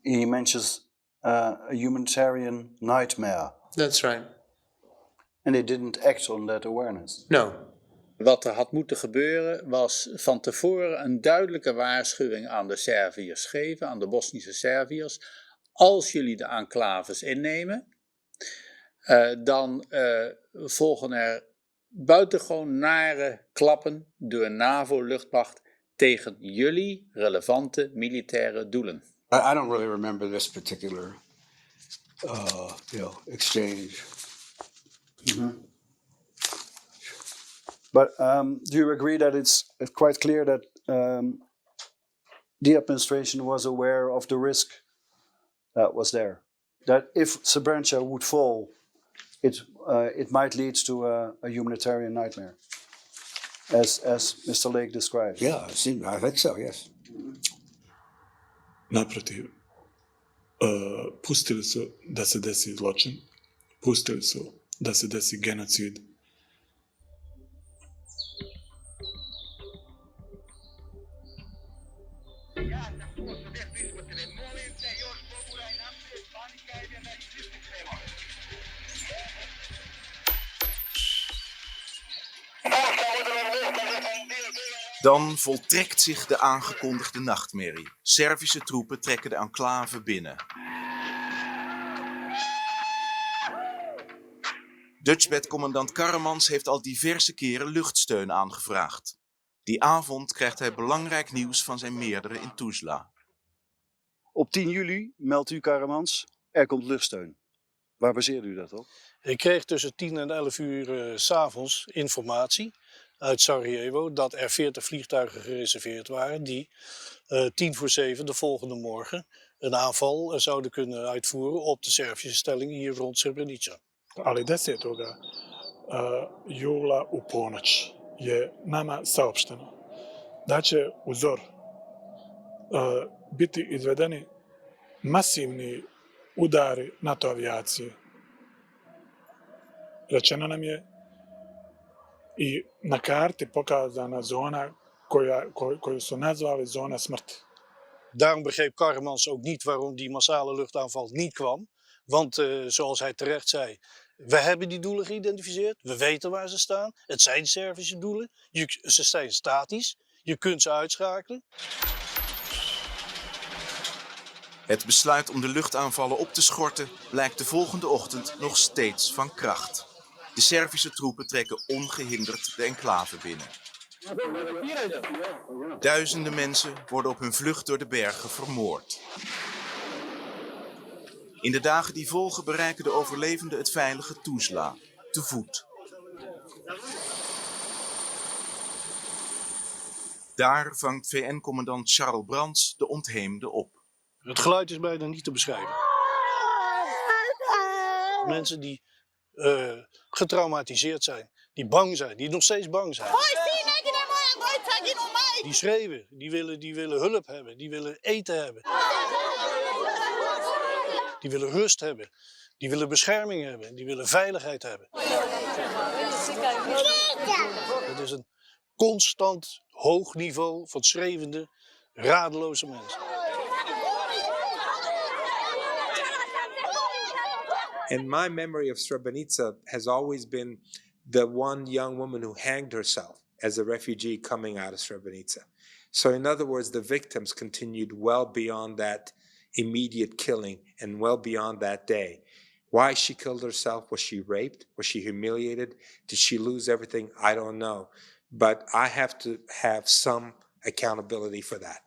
he mentions a humanitarian nightmare. That's right. And they didn't act on that awareness. No. Wat er had moeten gebeuren was van tevoren een duidelijke waarschuwing aan de Serviërs geven, aan de Bosnische Serviërs. Als jullie de enclaves innemen, dan volgen er buitengewoon nare klappen door NAVO-luchtmacht tegen jullie relevante militaire doelen. I don't really remember this particular exchange. Mm-hmm. But do you agree that it's quite clear that the administration was aware of the risk that was there? That if Srebrenica would fall, it might lead to a humanitarian nightmare, as Mr. Lake described. Yeah, I think so, yes. Naprotiv, pustili su da se desi zločin, pustili su da se desi genocid. Dan voltrekt zich de aangekondigde nachtmerrie. Servische troepen trekken de enclave binnen. Dutchbed-commandant Karremans heeft al diverse keren luchtsteun aangevraagd. Die avond krijgt hij belangrijk nieuws van zijn meerdere in Tuzla. Op 10 juli meldt u, Karremans, er komt luchtsteun. Waar baseert u dat op? Ik kreeg tussen 10 en 11 uur 's avonds informatie uit Sarajevo dat er 40 vliegtuigen gereserveerd waren die 6:50 de volgende morgen een aanval zouden kunnen uitvoeren op de Servische stellingen hier rond Srebrenica. Ali 10. Jula u ponoć je nama saopšteno da će u ZOR biti izvedeni masivni udari NATO avijacije. Rečeno nam je i na karti pokazana zona koju su nazvali zona smrti. Daarom begreep Karremans ook niet waarom die massale luchtaanval niet kwam. Want zoals hij terecht zei, we hebben die doelen geïdentificeerd. We weten waar ze staan. Het zijn Servische doelen. Ze zijn statisch. Je kunt ze uitschakelen. Het besluit om de luchtaanvallen op te schorten blijkt de volgende ochtend nog steeds van kracht. De Servische troepen trekken ongehinderd de enclave binnen. Duizenden mensen worden op hun vlucht door de bergen vermoord. In de dagen die volgen bereiken de overlevenden het veilige Tuzla, te voet. Daar vangt VN-commandant Charles Brands de ontheemden op. Het geluid is bijna niet te beschrijven. Mensen die getraumatiseerd zijn, die bang zijn, die nog steeds bang zijn. Die schreeuwen, die willen hulp hebben, die willen eten hebben. Die willen rust hebben, die willen bescherming hebben, die willen veiligheid hebben. Het is een constant hoog niveau van schreeuwende, radeloze mensen. And my memory of Srebrenica has always been the one young woman who hanged herself as a refugee coming out of Srebrenica. So in other words, the victims continued well beyond that immediate killing and well beyond that day. Why she killed herself? Was she raped? Was she humiliated? Did she lose everything? I don't know. But I have to have some accountability for that.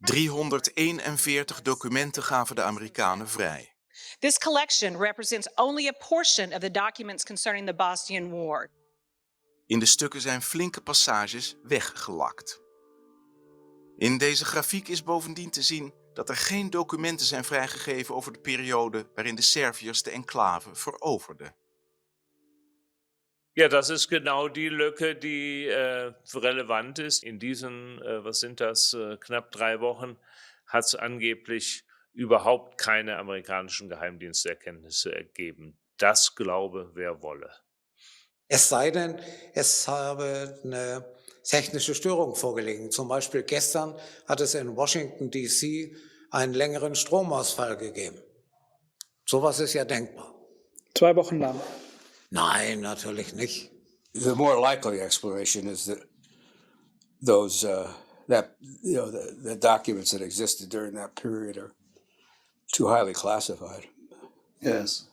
341 documenten gaven de Amerikanen vrij. This collection represents only a portion of the documents concerning the Bosnian War. In de stukken zijn flinke passages weggelakt. In deze grafiek is bovendien te zien dat er geen documenten zijn vrijgegeven over de periode waarin de Serviërs de enclave veroverden. Ja, das ist genau die Lücke, die relevant ist. In diesen, was sind das, knapp 3 Wochen hat es angeblich überhaupt keine amerikanischen Geheimdiensterkenntnisse ergeben. Das glaube wer wolle. Es sei denn, es habe eine technische Störung vorgelegen. Zum Beispiel gestern hat es in Washington D.C. einen längeren Stromausfall gegeben. Sowas ist ja denkbar. 2 Wochen lang. Nein, natürlich nicht. The more likely explanation is that those the documents that existed during that period are too highly classified. Yes.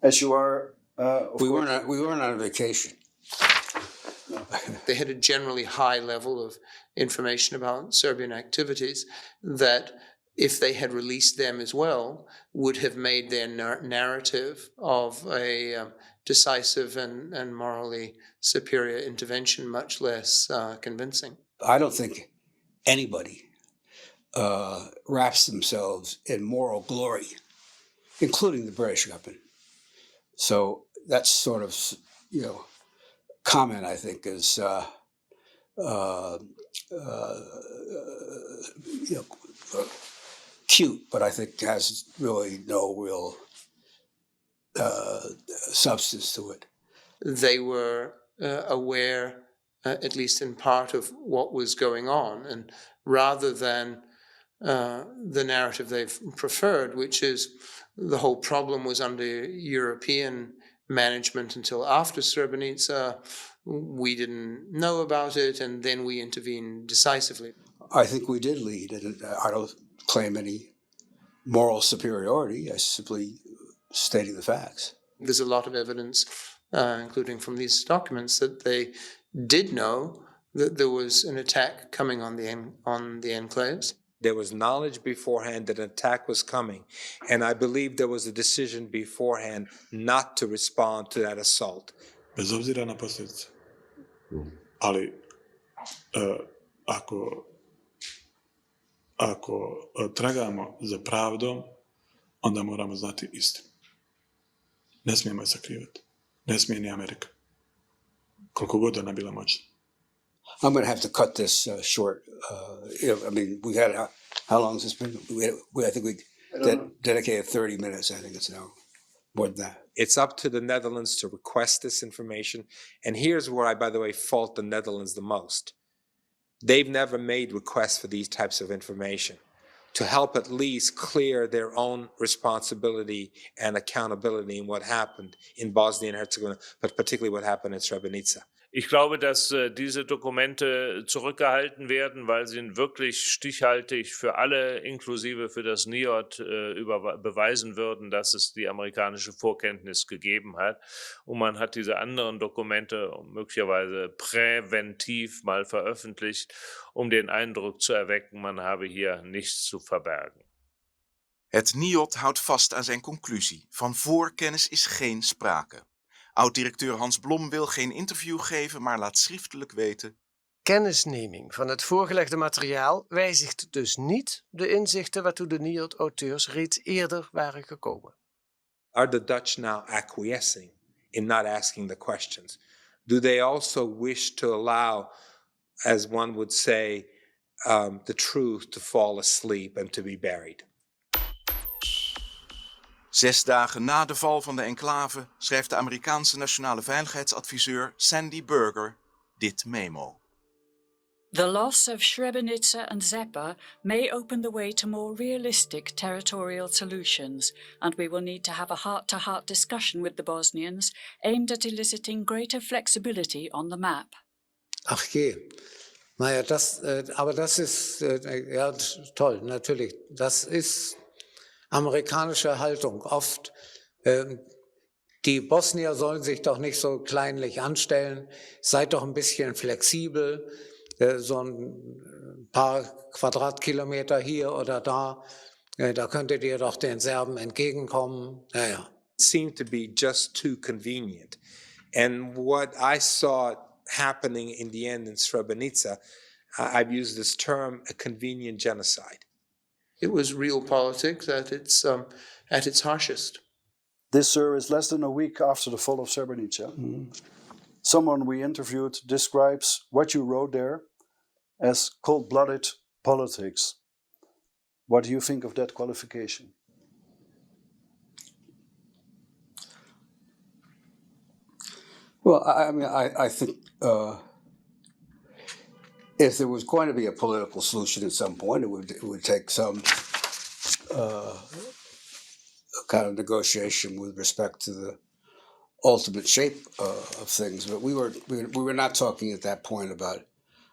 As you are, we weren't on vacation. They had a generally high level of information about Serbian activities that, if they had released them as well, would have made their narrative of a decisive and morally superior intervention much less convincing. I don't think anybody wraps themselves in moral glory, including the British government. So that sort of, comment, I think, is cute, but I think has really no real substance to it. They were aware, at least in part, of what was going on, and rather than the narrative they've preferred, which is the whole problem was under European management until after Srebrenica, we didn't know about it, and then we intervened decisively. I think we did lead, and I don't claim any moral superiority. I simply stating the facts. There's a lot of evidence, including from these documents, that they did know that there was an attack coming on the enclaves. There was knowledge beforehand that an attack was coming, and I believe there was a decision beforehand not to respond to that assault. Bez obzira na posljedice. Ali ako tragamo za pravdom, onda moramo znati istinu. Ne smijemo je sakrivati. Ne smije ni Amerika. Koliko god ona bila moćna. I'm going to have to cut this short. We had, how long has this been? I think we dedicated 30 minutes. I think it's now more than that. It's up to the Netherlands to request this information. And here's where I, by the way, fault the Netherlands the most. They've never made requests for these types of information to help at least clear their own responsibility and accountability in what happened in Bosnia and Herzegovina, but particularly what happened in Srebrenica. Ich glaube, dass diese Dokumente zurückgehalten werden, weil sie wirklich stichhaltig für alle, inklusive für das NIOD, beweisen würden, dass es die amerikanische Vorkenntnis gegeben hat. Und man hat diese anderen Dokumente möglicherweise präventiv mal veröffentlicht, um den Eindruck zu erwecken, man habe hier nichts zu verbergen. Het NIOD houdt vast aan zijn conclusie. Van voorkennis is geen sprake. Oud-directeur Hans Blom wil geen interview geven, maar laat schriftelijk weten: Kennisneming van het voorgelegde materiaal wijzigt dus niet de inzichten waartoe de NIOD-auteurs reeds eerder waren gekomen. Are the Dutch now acquiescing in not asking the questions? Do they also wish to allow, as one would say, the truth to fall asleep and to be buried? 6 dagen na de val van de enclave schrijft de Amerikaanse nationale veiligheidsadviseur Sandy Berger dit memo. The loss of Srebrenica and Zepa may open the way to more realistic territorial solutions, and we will need to have a heart-to-heart discussion with the Bosnians aimed at eliciting greater flexibility on the map. Ach je. Naja, aber das ist, ja, toll, natürlich. Das ist amerikanische Haltung oft. Die Bosnier sollen sich doch nicht so kleinlich anstellen. Seid doch ein bisschen flexibel. so ein paar Quadratkilometer hier oder da, da könntet ihr doch den Serben entgegenkommen. Ja. Seemed to be just too convenient. And what I saw happening in the end in Srebrenica, I've used this term, a convenient genocide. It was real politics at its harshest. This, sir, is less than a week after the fall of Srebrenica. Someone we interviewed describes what you wrote there as cold-blooded politics. What do you think of that qualification? Well, I mean, I think if there was going to be a political solution at some point, it would take some kind of negotiation with respect to the ultimate shape of things. But we were not talking at that point about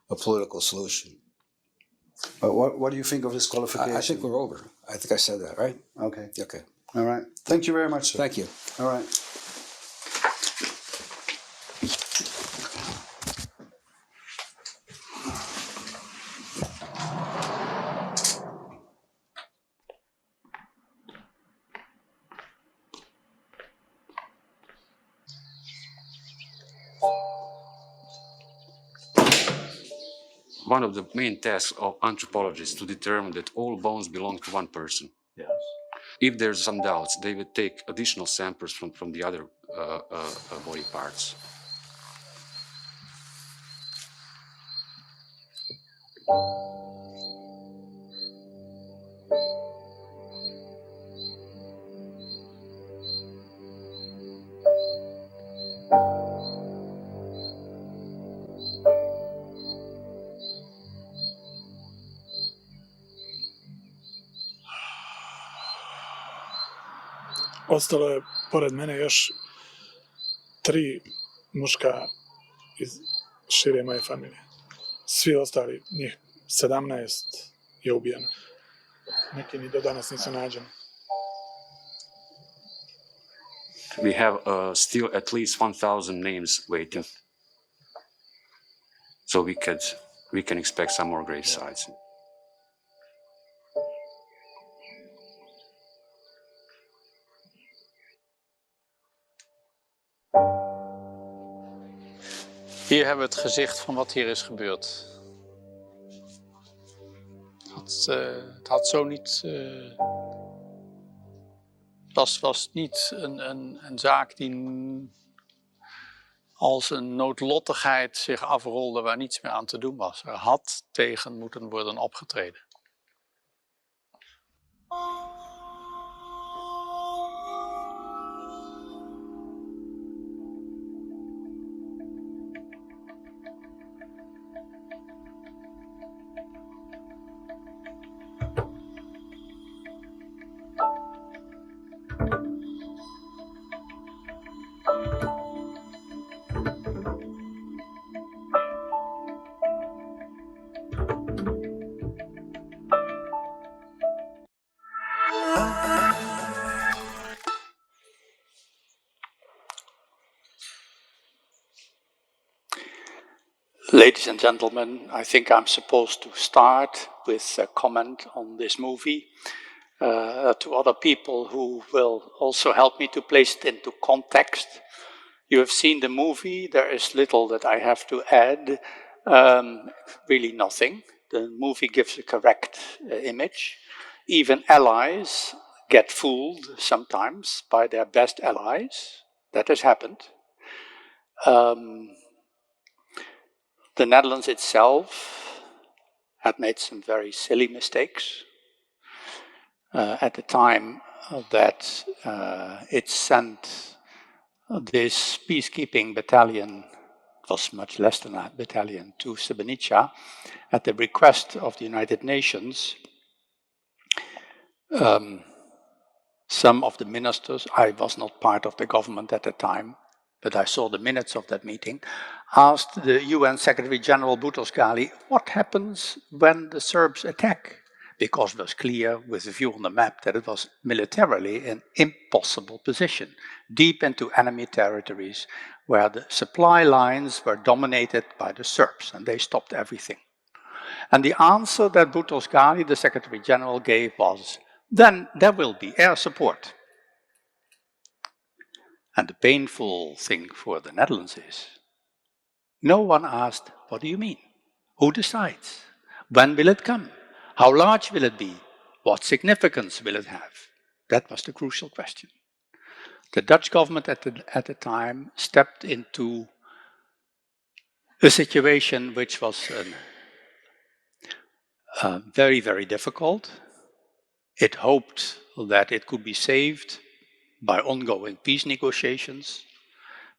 a political solution. But what do you think of this qualification? I think we're over. I think I said that, right? Okay. Okay. All right. Thank you very much, sir. Thank you. All right. One of the main tasks of anthropologists is to determine that all bones belong to one person. Yes. If there's some doubts, they would take additional samples from the other body parts. Ostalo je pored mene još 3 muška iz šire moje familije. Svi ostali, njih 17 je ubijeno. Neki ni do danas nisu nađeni. We have still at least 1,000 names waiting. So we can expect some more grave sites. Hier hebben we het gezicht van wat hier is gebeurd. Het had zo niet. Het was niet een zaak die als een noodlottigheid zich afrolde waar niets meer aan te doen was. Er had tegen moeten worden opgetreden. Ladies and gentlemen, I think I'm supposed to start with a comment on this movie to other people who will also help me to place it into context. You have seen the movie. There is little that I have to add, really nothing. The movie gives a correct image. Even allies get fooled sometimes by their best allies. That has happened. The Netherlands itself had made some very silly mistakes at the time that it sent this peacekeeping battalion, it was much less than a battalion, to Srebrenica at the request of the United Nations. Some of the ministers, I was not part of the government at the time, but I saw the minutes of that meeting, asked the UN Secretary General Boutros-Ghali, what happens when the Serbs attack? because it was clear with a view on the map that it was militarily an impossible position, deep into enemy territories where the supply lines were dominated by the Serbs, and they stopped everything. And the answer that Boutros Ghali, the Secretary General, gave was, then there will be air support. And the painful thing for the Netherlands is, no one asked, what do you mean? Who decides? When will it come? How large will it be? What significance will it have? That was the crucial question. The Dutch government at the time stepped into a situation which was very, very difficult. It hoped that it could be saved by ongoing peace negotiations,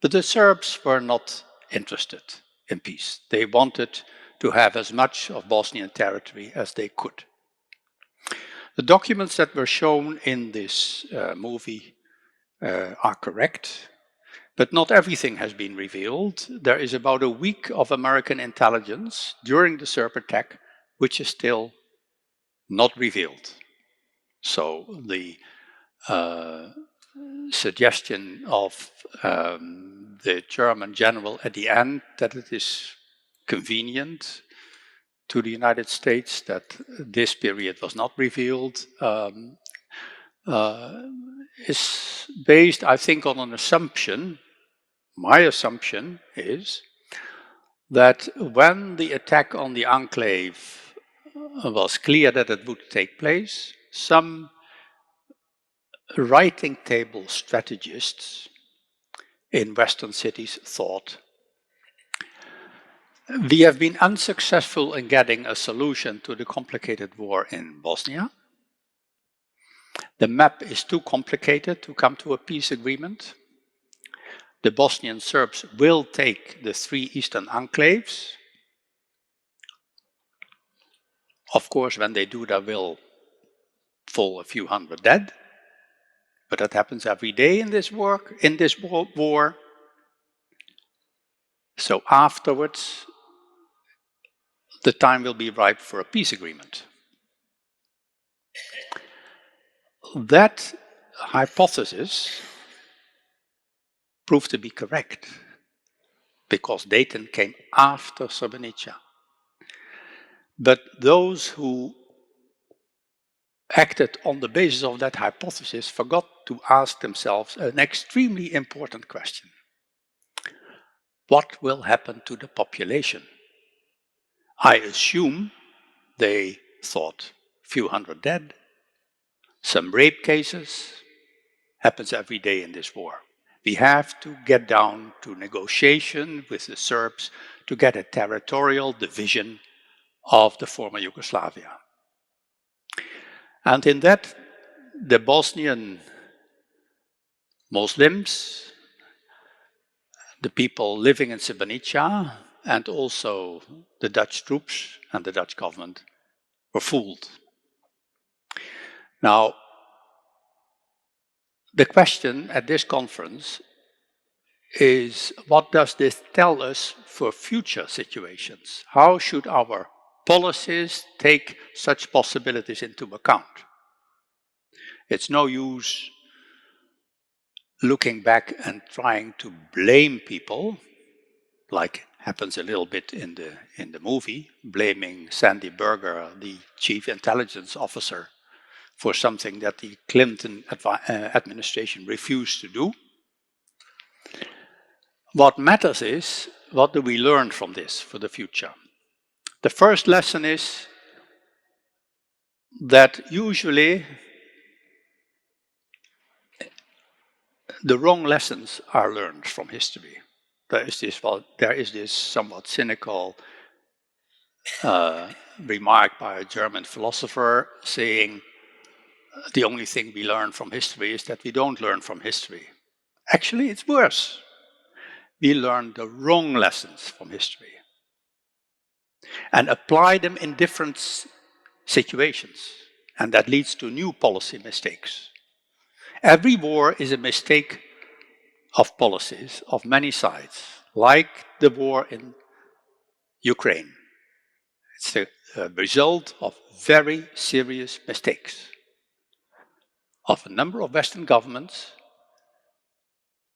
but the Serbs were not interested in peace. They wanted to have as much of Bosnian territory as they could. The documents that were shown in this movie are correct, but not everything has been revealed. There is about a week of American intelligence during the Serb attack, which is still not revealed. So the suggestion of the German general at the end that it is convenient to the United States that this period was not revealed is based, I think, on an assumption. My assumption is that when the attack on the enclave was clear that it would take place, some writing table strategists in Western cities thought, we have been unsuccessful in getting a solution to the complicated war in Bosnia. The map is too complicated to come to a peace agreement. The Bosnian Serbs will take the 3 eastern enclaves. Of course, when they do, there will fall a few hundred dead. But that happens every day in this war. So afterwards, the time will be ripe for a peace agreement. That hypothesis proved to be correct, because Dayton came after Srebrenica. But those who acted on the basis of that hypothesis forgot to ask themselves an extremely important question. What will happen to the population? I assume they thought a few hundred dead, some rape cases, happens every day in this war. We have to get down to negotiation with the Serbs to get a territorial division of the former Yugoslavia. And in that, the Bosnian Muslims, the people living in Srebrenica, and also the Dutch troops and the Dutch government were fooled. Now, the question at this conference is, what does this tell us for future situations? How should our policies take such possibilities into account? It's no use looking back and trying to blame people, like happens a little bit in the movie, blaming Sandy Berger, the chief intelligence officer, for something that the Clinton administration refused to do. What matters is, what do we learn from this for the future? The first lesson is that usually the wrong lessons are learned from history. There is this somewhat cynical remark by a German philosopher saying, the only thing we learn from history is that we don't learn from history. Actually, it's worse. We learn the wrong lessons from history and apply them in different situations. And that leads to new policy mistakes. Every war is a mistake of policies of many sides, like the war in Ukraine. It's a result of very serious mistakes of a number of Western governments,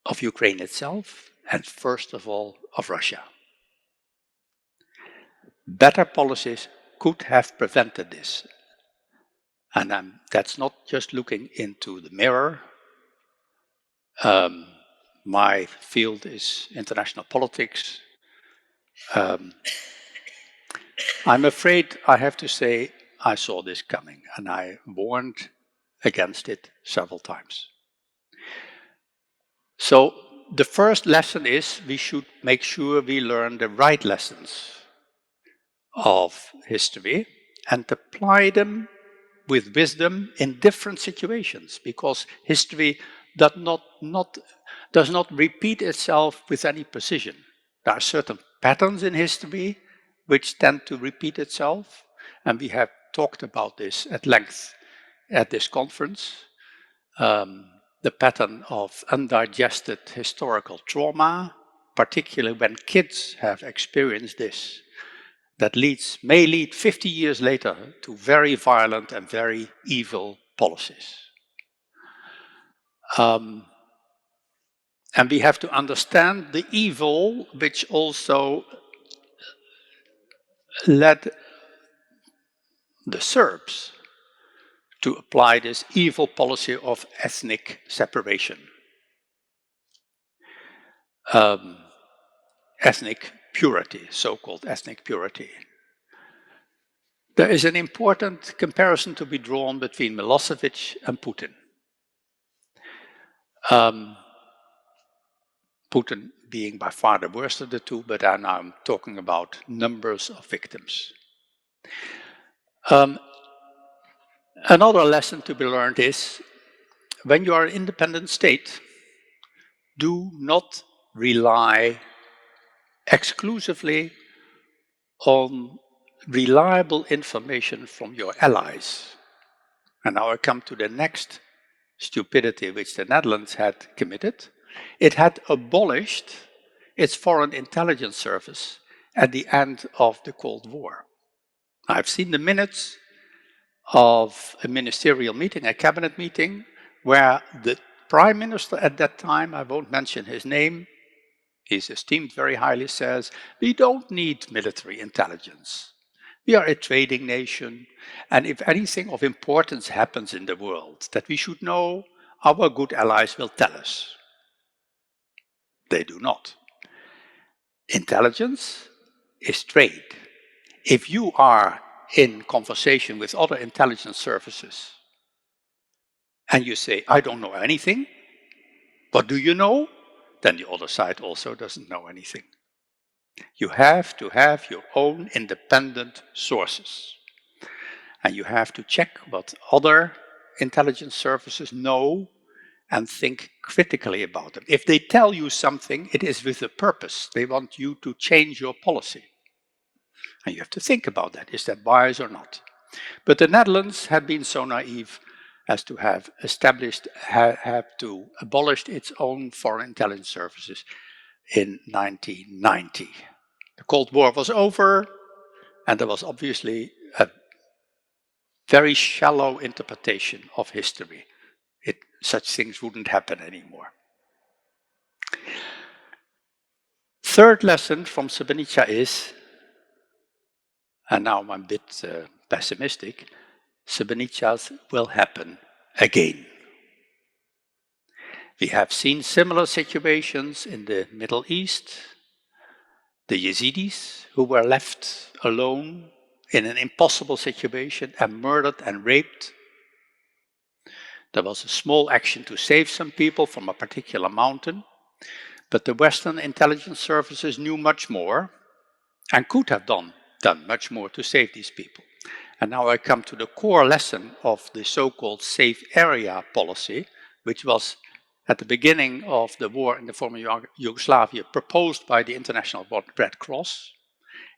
of Ukraine itself, and first of all of Russia. Better policies could have prevented this. And that's not just looking into the mirror. My field is international politics. I'm afraid I have to say I saw this coming, and I warned against it several times. So the first lesson is we should make sure we learn the right lessons of history and apply them with wisdom in different situations, because history does not repeat itself with any precision. There are certain patterns in history which tend to repeat itself, and we have talked about this at length at this conference. The pattern of undigested historical trauma, particularly when kids have experienced this, that may lead 50 years later to very violent and very evil policies. And we have to understand the evil which also led the Serbs to apply this evil policy of ethnic separation. Ethnic purity, so-called ethnic purity. There is an important comparison to be drawn between Milosevic and Putin. Putin being by far the worst of the two, but I'm talking about numbers of victims. Another lesson to be learned is, when you are an independent state, do not rely exclusively on reliable information from your allies. And now I come to the next stupidity which the Netherlands had committed. It had abolished its foreign intelligence service at the end of the Cold War. I've seen the minutes of a ministerial meeting, a cabinet meeting, where the prime minister at that time, I won't mention his name, he's esteemed very highly, says, we don't need military intelligence. We are a trading nation, and if anything of importance happens in the world that we should know, our good allies will tell us. They do not. Intelligence is trade. If you are in conversation with other intelligence services and you say, I don't know anything, what do you know? Then the other side also doesn't know anything. You have to have your own independent sources. And you have to check what other intelligence services know and think critically about them. If they tell you something, it is with a purpose. They want you to change your policy. And you have to think about that. Is that wise or not? But the Netherlands had been so naive as to have abolished its own foreign intelligence services in 1990. The Cold War was over, and there was obviously a very shallow interpretation of history. Such things wouldn't happen anymore. Third lesson from Srebrenica is, and now I'm a bit pessimistic, Srebrenica will happen again. We have seen similar situations in the Middle East. The Yazidis, who were left alone in an impossible situation and murdered and raped. There was a small action to save some people from a particular mountain, but the Western intelligence services knew much more and could have done much more to save these people. And now I come to the core lesson of the so-called safe area policy, which was at the beginning of the war in the former Yugoslavia proposed by the International Red Cross.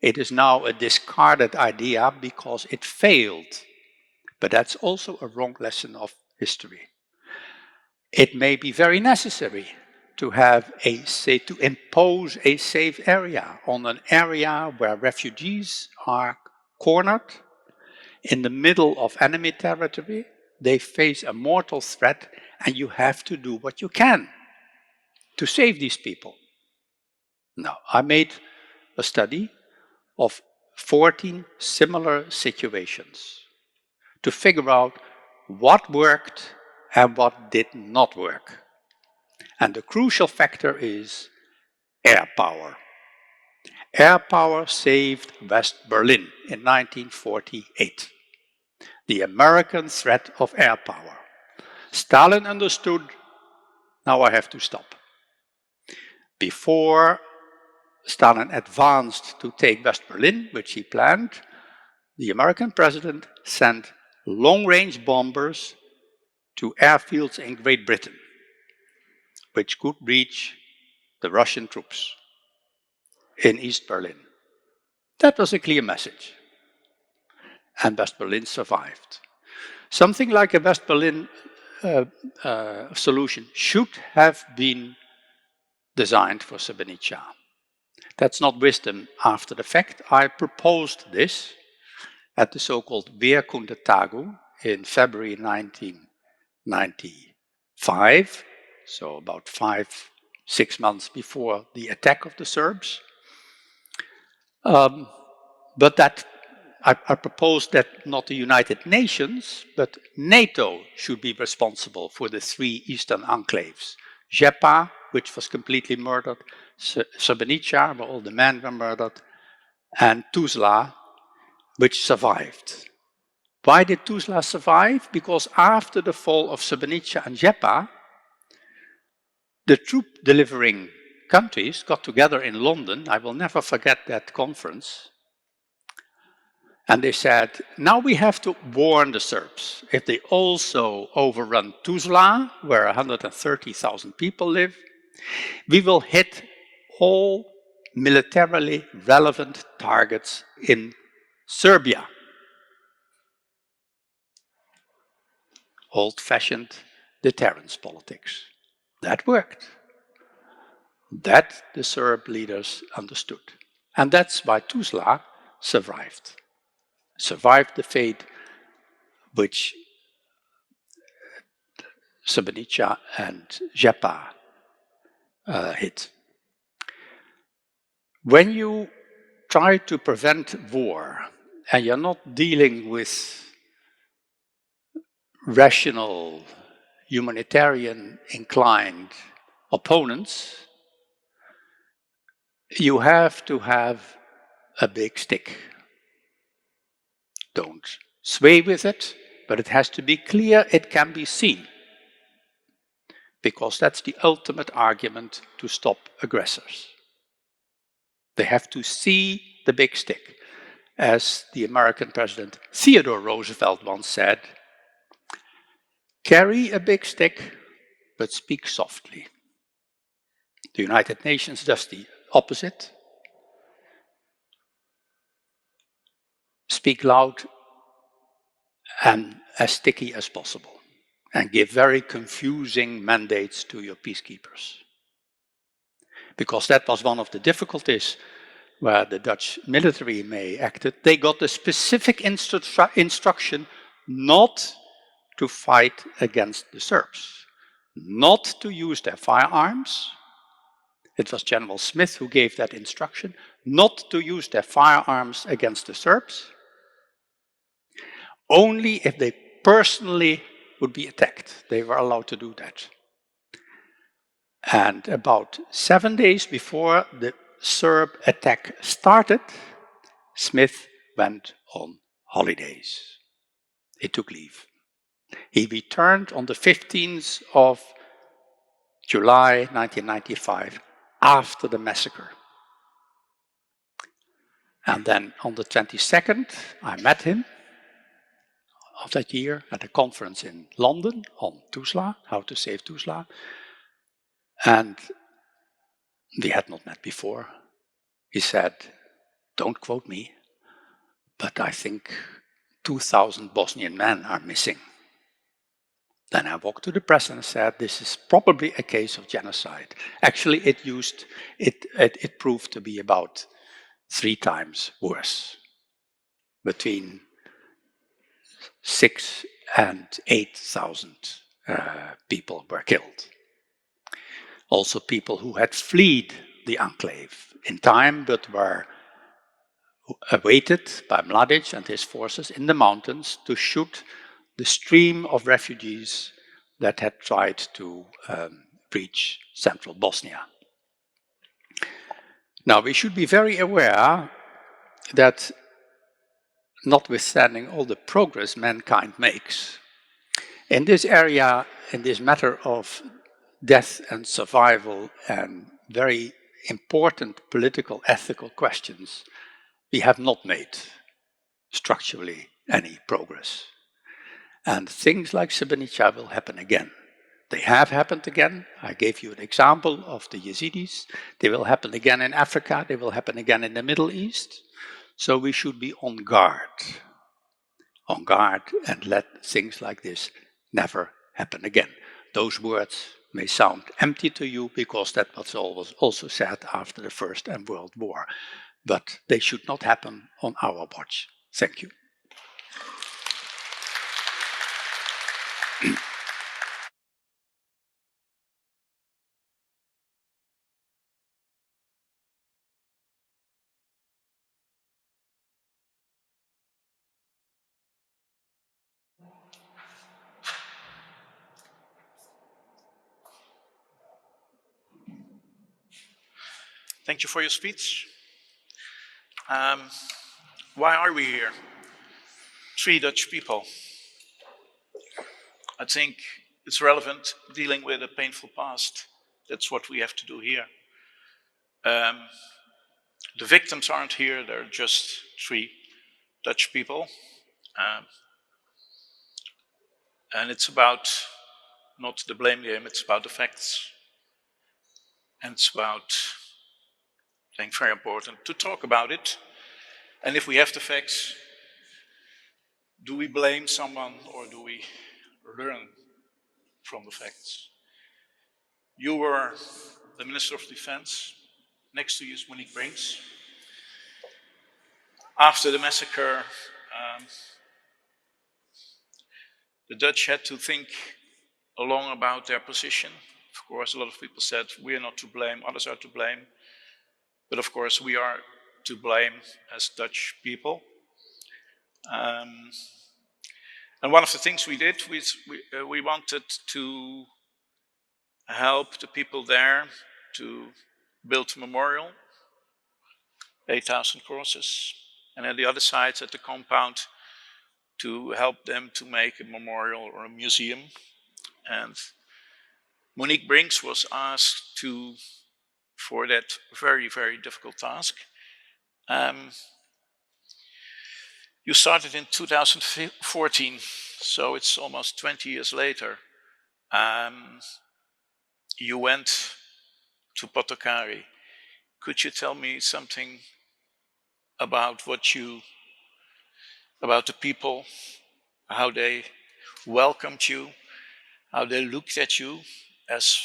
It is now a discarded idea because it failed. But that's also a wrong lesson of history. It may be very necessary to impose a safe area on an area where refugees are cornered in the middle of enemy territory. They face a mortal threat, and you have to do what you can to save these people. Now, I made a study of 14 similar situations to figure out what worked and what did not work. And the crucial factor is air power. Air power saved West Berlin in 1948. The American threat of air power. Stalin understood, now I have to stop. Before Stalin advanced to take West Berlin, which he planned, the American president sent long-range bombers to airfields in Great Britain, which could reach the Russian troops in East Berlin. That was a clear message. And West Berlin survived. Something like a West Berlin solution should have been designed for Srebrenica. That's not wisdom after the fact. I proposed this at the so-called Wehrkundetagung in February 1995, so about 5-6 months before the attack of the Serbs. But that I proposed that not the United Nations, but NATO should be responsible for the 3 eastern enclaves. Jepa, which was completely murdered, Srebrenica, where all the men were murdered, and Tuzla, which survived. Why did Tuzla survive? Because after the fall of Srebrenica and Jepa, the troop-delivering countries got together in London. I will never forget that conference. And they said, now we have to warn the Serbs. If they also overrun Tuzla, where 130,000 people live, we will hit all militarily relevant targets in Serbia. Old-fashioned deterrence politics. That worked. That the Serb leaders understood. And that's why Tuzla survived. Survived the fate which Srebrenica and Jepa hit. When you try to prevent war and you're not dealing with rational, humanitarian inclined opponents, you have to have a big stick. Don't sway with it, but it has to be clear, it can be seen. Because that's the ultimate argument to stop aggressors. They have to see the big stick. As the American President Theodore Roosevelt once said, carry a big stick, but speak softly. The United Nations does the opposite. Speak loud and as sticky as possible. And give very confusing mandates to your peacekeepers. Because that was one of the difficulties where the Dutch military may acted. They got the specific instruction not to fight against the Serbs, not to use their firearms. It was General Smith who gave that instruction, not to use their firearms against the Serbs, only if they personally would be attacked. They were allowed to do that. And about 7 days before the Serb attack started, Smith went on holidays. He took leave. He returned on the 15th of July 1995, after the massacre. And then on the 22nd, I met him of that year at a conference in London on Tuzla, how to save Tuzla. And we had not met before. He said, don't quote me, but I think 2,000 Bosnian men are missing. Then I walked to the press and said, this is probably a case of genocide. Actually, it proved to be about 3 times worse. between 6,000 and 8,000 people were killed. Also people who had fled the enclave in time but were awaited by Mladic and his forces in the mountains to shoot the stream of refugees that had tried to reach central Bosnia. Now, we should be very aware that notwithstanding all the progress mankind makes, in this area, in this matter of death and survival and very important political, ethical questions, we have not made structurally any progress. And things like Srebrenica will happen again. They have happened again. I gave you an example of the Yazidis. They will happen again in Africa. They will happen again in the Middle East. So we should be on guard and let things like this never happen again. Those words may sound empty to you because that was also said after the First World War, but they should not happen on our watch. Thank you. Thank you for your speech. Why are we here? 3 Dutch people. I think it's relevant dealing with a painful past. That's what we have to do here. The victims aren't here, they're just 3 Dutch people. And it's about not the blame game, it's about the facts. And it's about, I think, very important to talk about it. And if we have the facts, do we blame someone or do we learn from the facts? You were the Minister of Defense. Next to you is Monique Brinks. After the massacre, the Dutch had to think long about their position. Of course, a lot of people said, we are not to blame, others are to blame. But of course, we are to blame as Dutch people. And one of the things we did was we wanted to help the people there to build a memorial, 8,000 crosses, and on the other side at the compound to help them to make a memorial or a museum. And Monique Brinks was asked for that very, very difficult task. You started in 2014, so it's almost 20 years later. You went to Potokari. Could you tell me something about about the people, how they welcomed you, how they looked at you as,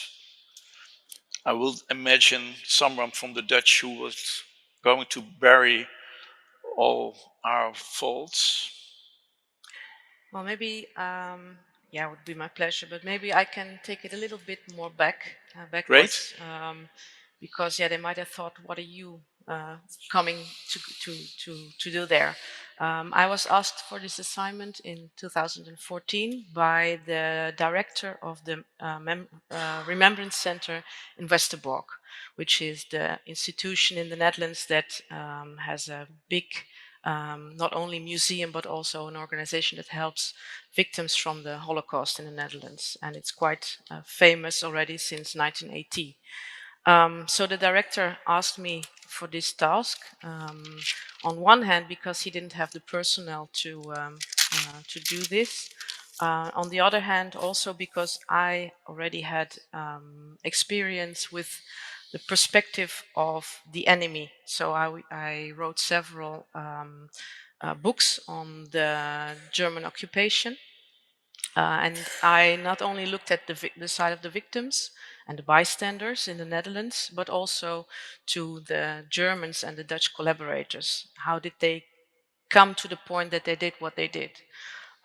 I will imagine, someone from the Dutch who was going to bury all our faults? Well, maybe, yeah, it would be my pleasure, but maybe I can take it a little bit more backwards. Because, yeah, they might have thought, what are you coming to do there? I was asked for this assignment in 2014 by the director of the Remembrance Center in Westerbork, which is the institution in the Netherlands that has a big not only museum, but also an organization that helps victims from the Holocaust in the Netherlands. And it's quite famous already since 1980. So the director asked me for this task, on one hand, because he didn't have the personnel to do this. On the other hand, also because I already had experience with the perspective of the enemy. So I wrote several books on the German occupation. And I not only looked at the side of the victims and the bystanders in the Netherlands, but also to the Germans and the Dutch collaborators. How did they come to the point that they did what they did.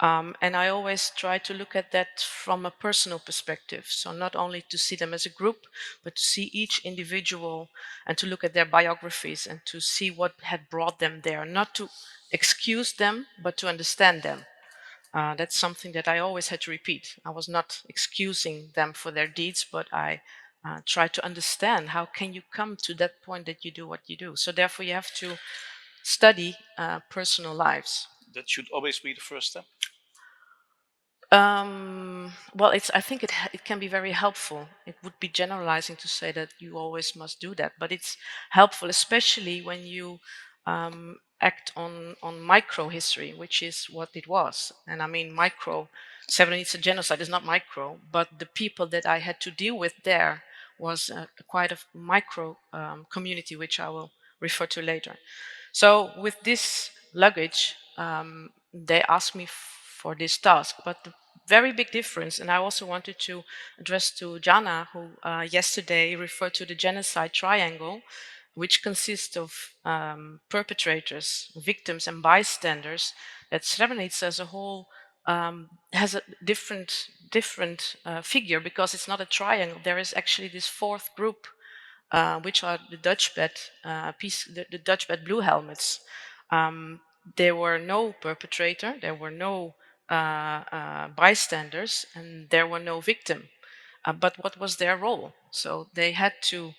And I always try to look at that from a personal perspective. So not only to see them as a group, but to see each individual and to look at their biographies and to see what had brought them there. Not to excuse them, but to understand them. That's something that I always had to repeat. I was not excusing them for their deeds, but I tried to understand how can you come to that point that you do what you do. So therefore you have to study personal lives. That should always be the first step. Well, I think it can be very helpful. It would be generalizing to say that you always must do that, but it's helpful, especially when you act on micro history, which is what it was. And I mean, Srebrenica genocide is not micro, but the people that I had to deal with there was quite a micro community, which I will refer to later. So with this luggage, they asked me for this task, but the very big difference, and I also wanted to address to Jana, who yesterday referred to the genocide triangle, which consists of perpetrators, victims, and bystanders, that Srebrenica as a whole has a different figure, because it's not a triangle. There is actually this fourth group, which are the the Dutch bed blue helmets. There were no perpetrator, there were no bystanders, and there were no victim. But what was their role? So they had to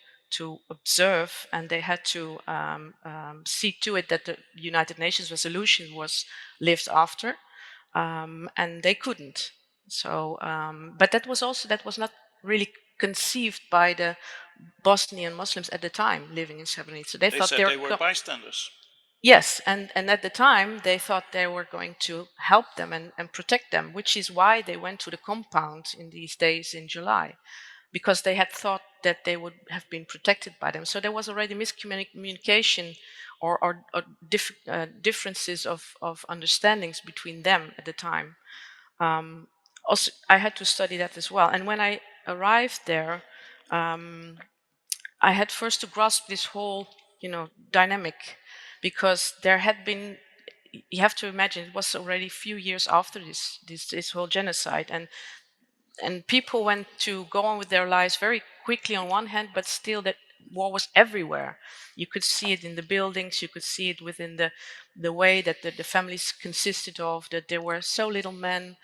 observe, and they had to see to it that the United Nations resolution was lived after, and they couldn't. So, but that was not really conceived by the Bosnian Muslims at the time living in Srebrenica. They thought they were bystanders. Yes, and at the time they thought they were going to help them and protect them, which is why they went to the compound in these days in July, because they had thought that they would have been protected by them. So there was already miscommunication or differences of understandings between them at the time. Also, I had to study that as well. And when I arrived there, I had first to grasp this whole, dynamic, because there had been, you have to imagine, it was already a few years after this whole genocide, and people went to go on with their lives very quickly on one hand, but still that war was everywhere. You could see it in the buildings, you could see it within the way that the families consisted of, that there were so little men,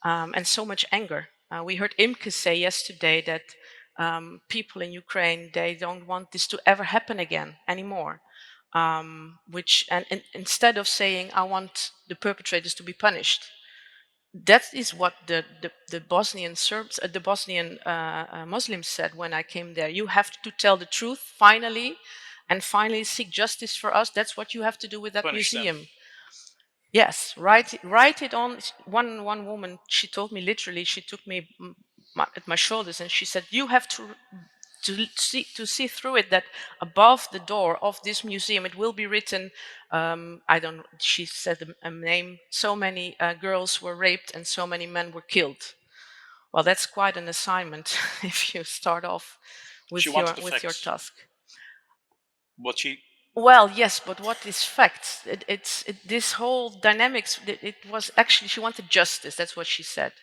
and so much anger. We heard Imke say yesterday that people in Ukraine, they don't want this to ever happen again anymore. And instead of saying, I want the perpetrators to be punished, that is what the Bosnian Serbs, the Bosnian Muslims said when I came there. You have to tell the truth finally, and finally seek justice for us. That's what you have to do with that Punish museum. them. Yes, write it on. One woman, she told me literally, she took me at my shoulders and she said, you have to see through it, that above the door of this museum it will be written, she said a name, so many girls were raped and so many men were killed. Well, that's quite an assignment if you start off with your task. Well, yes, but what is fact? This whole dynamics, it was actually, she wanted justice, that's what she said.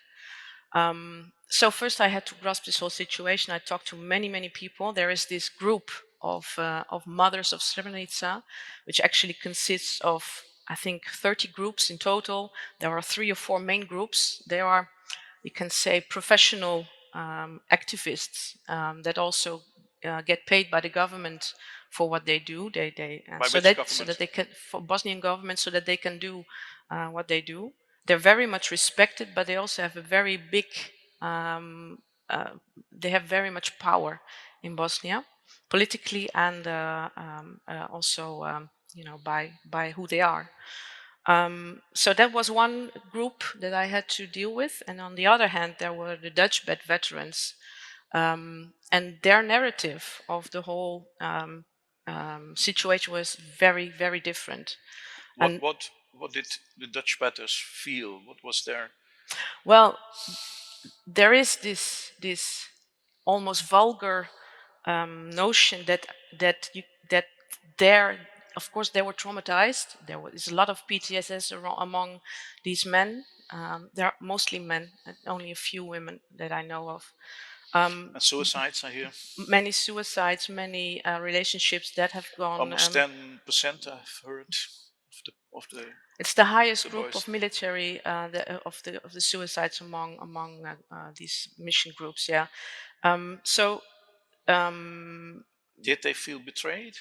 So first I had to grasp this whole situation. I talked to many people. There is this group of mothers of Srebrenica, which actually consists of, I think, 30 groups in total. There are 3 or 4 main groups. They are, you can say, professional activists that also get paid by the government for what they do. So that they can, for Bosnian government, so that they can do what they do. They're very much respected, but they also have a very big, they have very much power in Bosnia, politically and also, by who they are. So that was one group that I had to deal with. And on the other hand, there were the Dutch bed veterans, and their narrative of the whole situation was very different. What did the Dutch betters feel? What was their... Well, there is this almost vulgar notion that their of course, they were traumatized. There is a lot of PTSS among these men. There are mostly men, and only a few women that I know of. And suicides, I hear. Many suicides, many relationships that have gone. Almost 10%, I've heard, of the. It's the highest group boys. of military of the suicides among these mission groups. Yeah. Did they feel betrayed?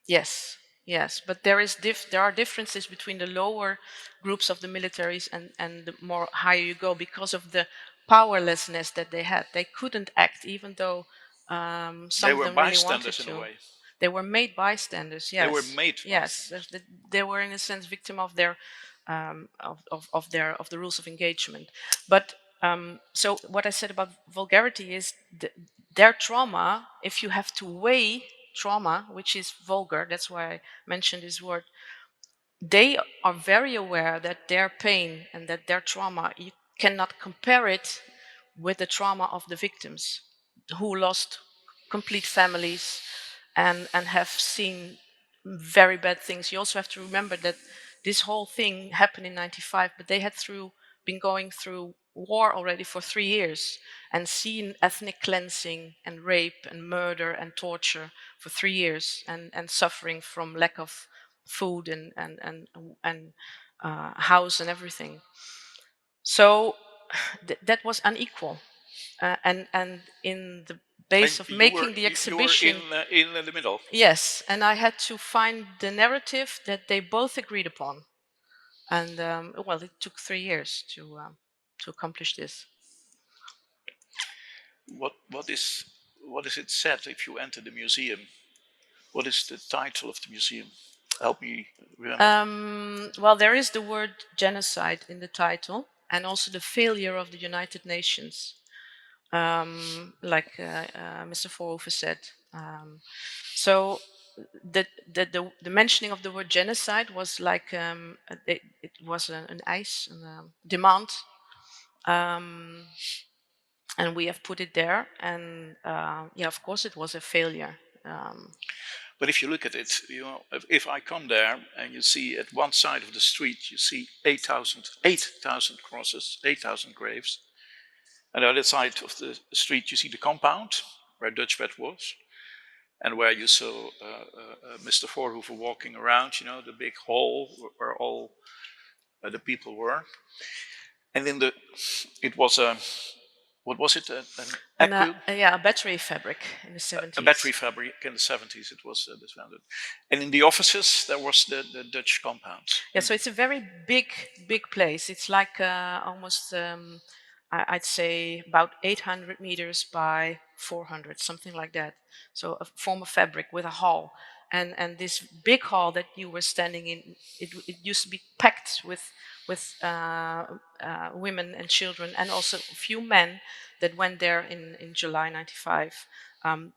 Yes, yes, but there are differences between the lower groups of the militaries and the more higher you go because of the powerlessness that they had. They couldn't act, even though some They of were them really wanted bystanders in a to. way. They were made bystanders. Yes, They were made yes. bystanders. They were in a sense victim of their of the rules of engagement. But so what I said about vulgarity is their trauma. If you have to weigh trauma, which is vulgar, that's why I mentioned this word, they are very aware that their pain and that their trauma, you cannot compare it with the trauma of the victims who lost complete families and have seen very bad things. You also have to remember that this whole thing happened in 95, but they had been going through war already for 3 years and seen ethnic cleansing and rape and murder and torture for 3 years and suffering from lack of food and house and everything. So that was unequal. And in the base of making the exhibition, You were in the middle. yes, and I had to find the narrative that they both agreed upon, and well, it took 3 years to accomplish this. What is it said if you enter the museum? What is the title of the museum? Help me remember. Well, there is the word genocide in the title, and also the failure of the United Nations, like Mr. Voorhoeven said. So the mentioning of the word genocide was like it was an eis, a demand, and we have put it there. And yeah, of course, it was a failure. But if you look at it, you know, if I come there and you see at one side of the street, you see 8,000 crosses, 8,000 graves. And the other side of the street, you see the compound where Dutchbed was, and where you saw Mr. Voorhoeven walking around, you know, the big hall where all the people were. And in it was a, what was it? Yeah, a battery fabric in the 70s. A battery fabric in the 70s, it was disbanded. And in the offices, there was the Dutch compound. Yeah, so it's a very big place. It's like almost, I'd say, about 800 meters by 400, something like that. So a form of fabric with a hall. And this big hall that you were standing in, it used to be packed with women and children, and also a few men that went there in July 95.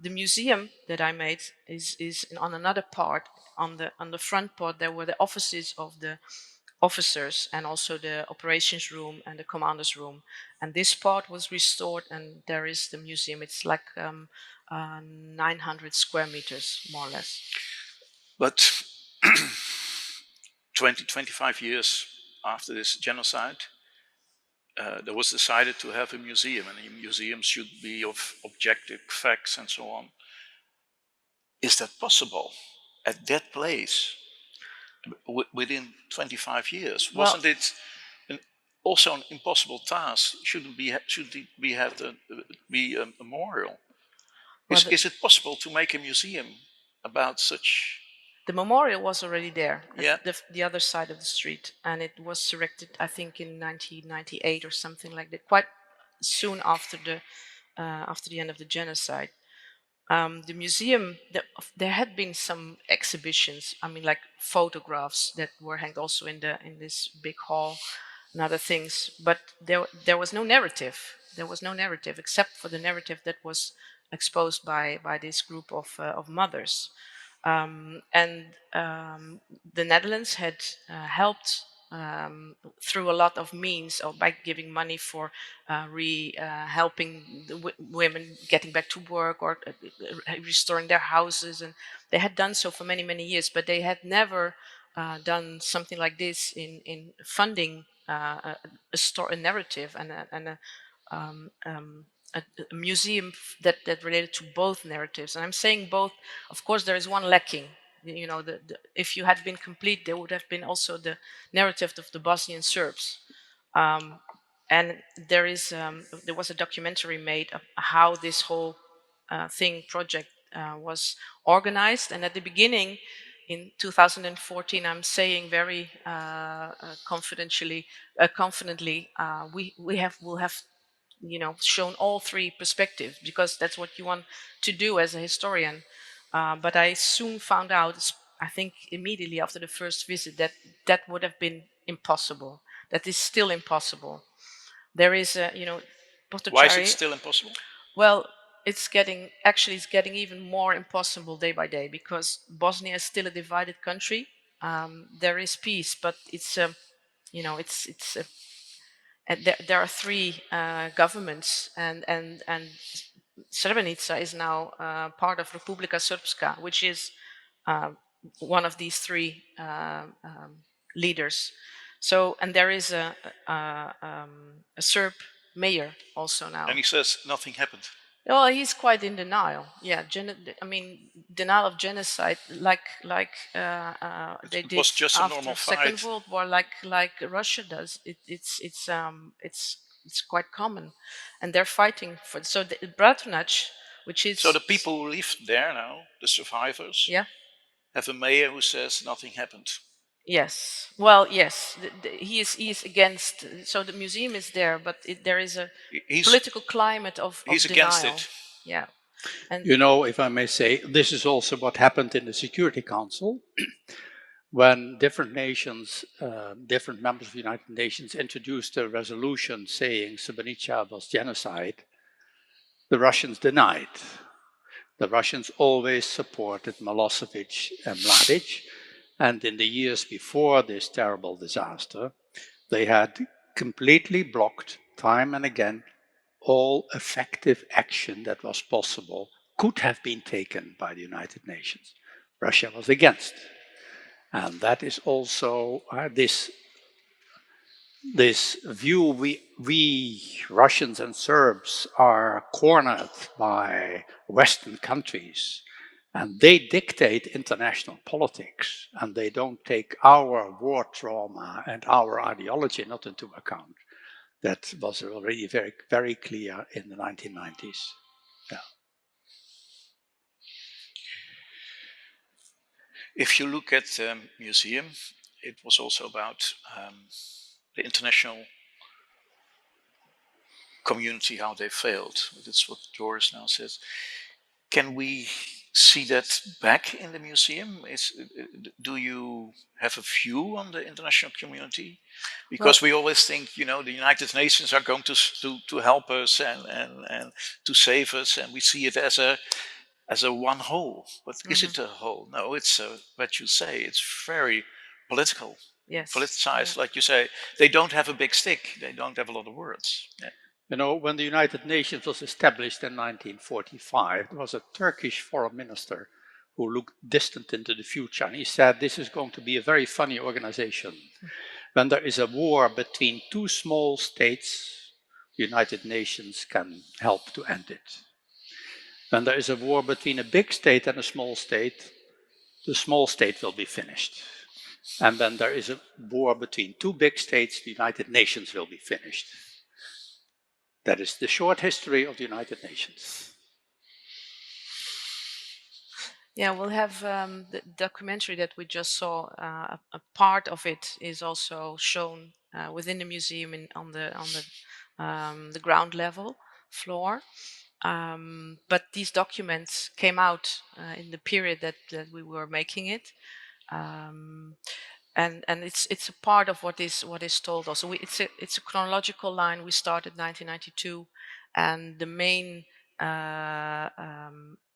The museum that I made is on another part. On the front part, there were the offices of the officers and also the operations room and the commander's room. And this part was restored, and there is the museum. It's like 900 square meters, more or less. But 25 years after this genocide, there was decided to have a museum, and a museum should be of objective facts and so on. Is that possible at that place within 25 years? Well, wasn't it also an impossible task? Should it be a memorial? Well, Is it possible to make a museum about such? The memorial was already there Yeah. at the other side of the street, and it was erected, I think, in 1998 or something like that, quite soon after the end of the genocide. The museum, there had been some exhibitions, I mean, like photographs that were hanged also in this big hall and other things, but there was no narrative. There was no narrative except for the narrative that was exposed by this group of mothers. The Netherlands had helped through a lot of means, or by giving money for helping the women getting back to work, or restoring their houses, and they had done so for many, many years, but they had never done something like this in funding a narrative and a museum that related to both narratives. And I'm saying both. Of course, there is one lacking. You know, if you had been complete, there would have been also the narrative of the Bosnian Serbs. And there was a documentary made of how this whole project was organized. And at the beginning, in 2014, I'm saying very confidently, we'll have shown all three perspectives, because that's what you want to do as a historian. But I soon found out, I think immediately after the first visit, that would have been impossible. That is still impossible. There is Why is it still impossible? Well, it's getting even more impossible day by day, because Bosnia is still a divided country. There is peace, but it's and there are three governments, and Srebrenica is now part of Republika Srpska, which is one of these three leaders. So, and there is a Serb mayor also now. And he says nothing happened. Well, he's quite in denial. Yeah, denial of genocide, like they did was just a after normal the Second fight. World War, like Russia does. It's quite common, and they're fighting for. So the Bratunac, which is So the people who live there now, the survivors, have a mayor who says nothing happened. Yes. Well, yes. He is against. So the museum is there, but there is a political climate of he's denial. against it. Yeah. And You know, if I may say, this is also what happened in the Security Council when different nations, different members of the United Nations introduced a resolution saying Srebrenica was genocide. The Russians denied. The Russians always supported Milosevic and Mladic, and in the years before this terrible disaster, they had completely blocked, time and again, all effective action that was possible, could have been taken by the United Nations. Russia was against. And that is also this view we Russians and Serbs are cornered by Western countries, and they dictate international politics, and they don't take our war trauma and our ideology not into account. That was already very, very clear in the 1990s. Yeah. If you look at the museum, it was also about the international community, how they failed. That's what Doris now says. Can we see that back in the museum? Do you have a view on the international community? Because we always think, the United Nations are going to help us and to save us, and we see it as a one whole. But is it a whole? No, it's what you say. It's very political. Yes. Politicized, like you say. They don't have a big stick. They don't have a lot of words. Yeah. You know, when the United Nations was established in 1945, there was a Turkish foreign minister who looked distant into the future, and he said, this is going to be a very funny organization. When there is a war between two small states, the United Nations can help to end it. When there is a war between a big state and a small state, the small state will be finished. And when there is a war between two big states, the United Nations will be finished. That is the short history of the United Nations. Yeah, we'll have the documentary that we just saw. A part of it is also shown within the museum on the ground level floor. But these documents came out in the period that we were making it. And it's a part of what is told also. It's a chronological line. We started 1992, and the main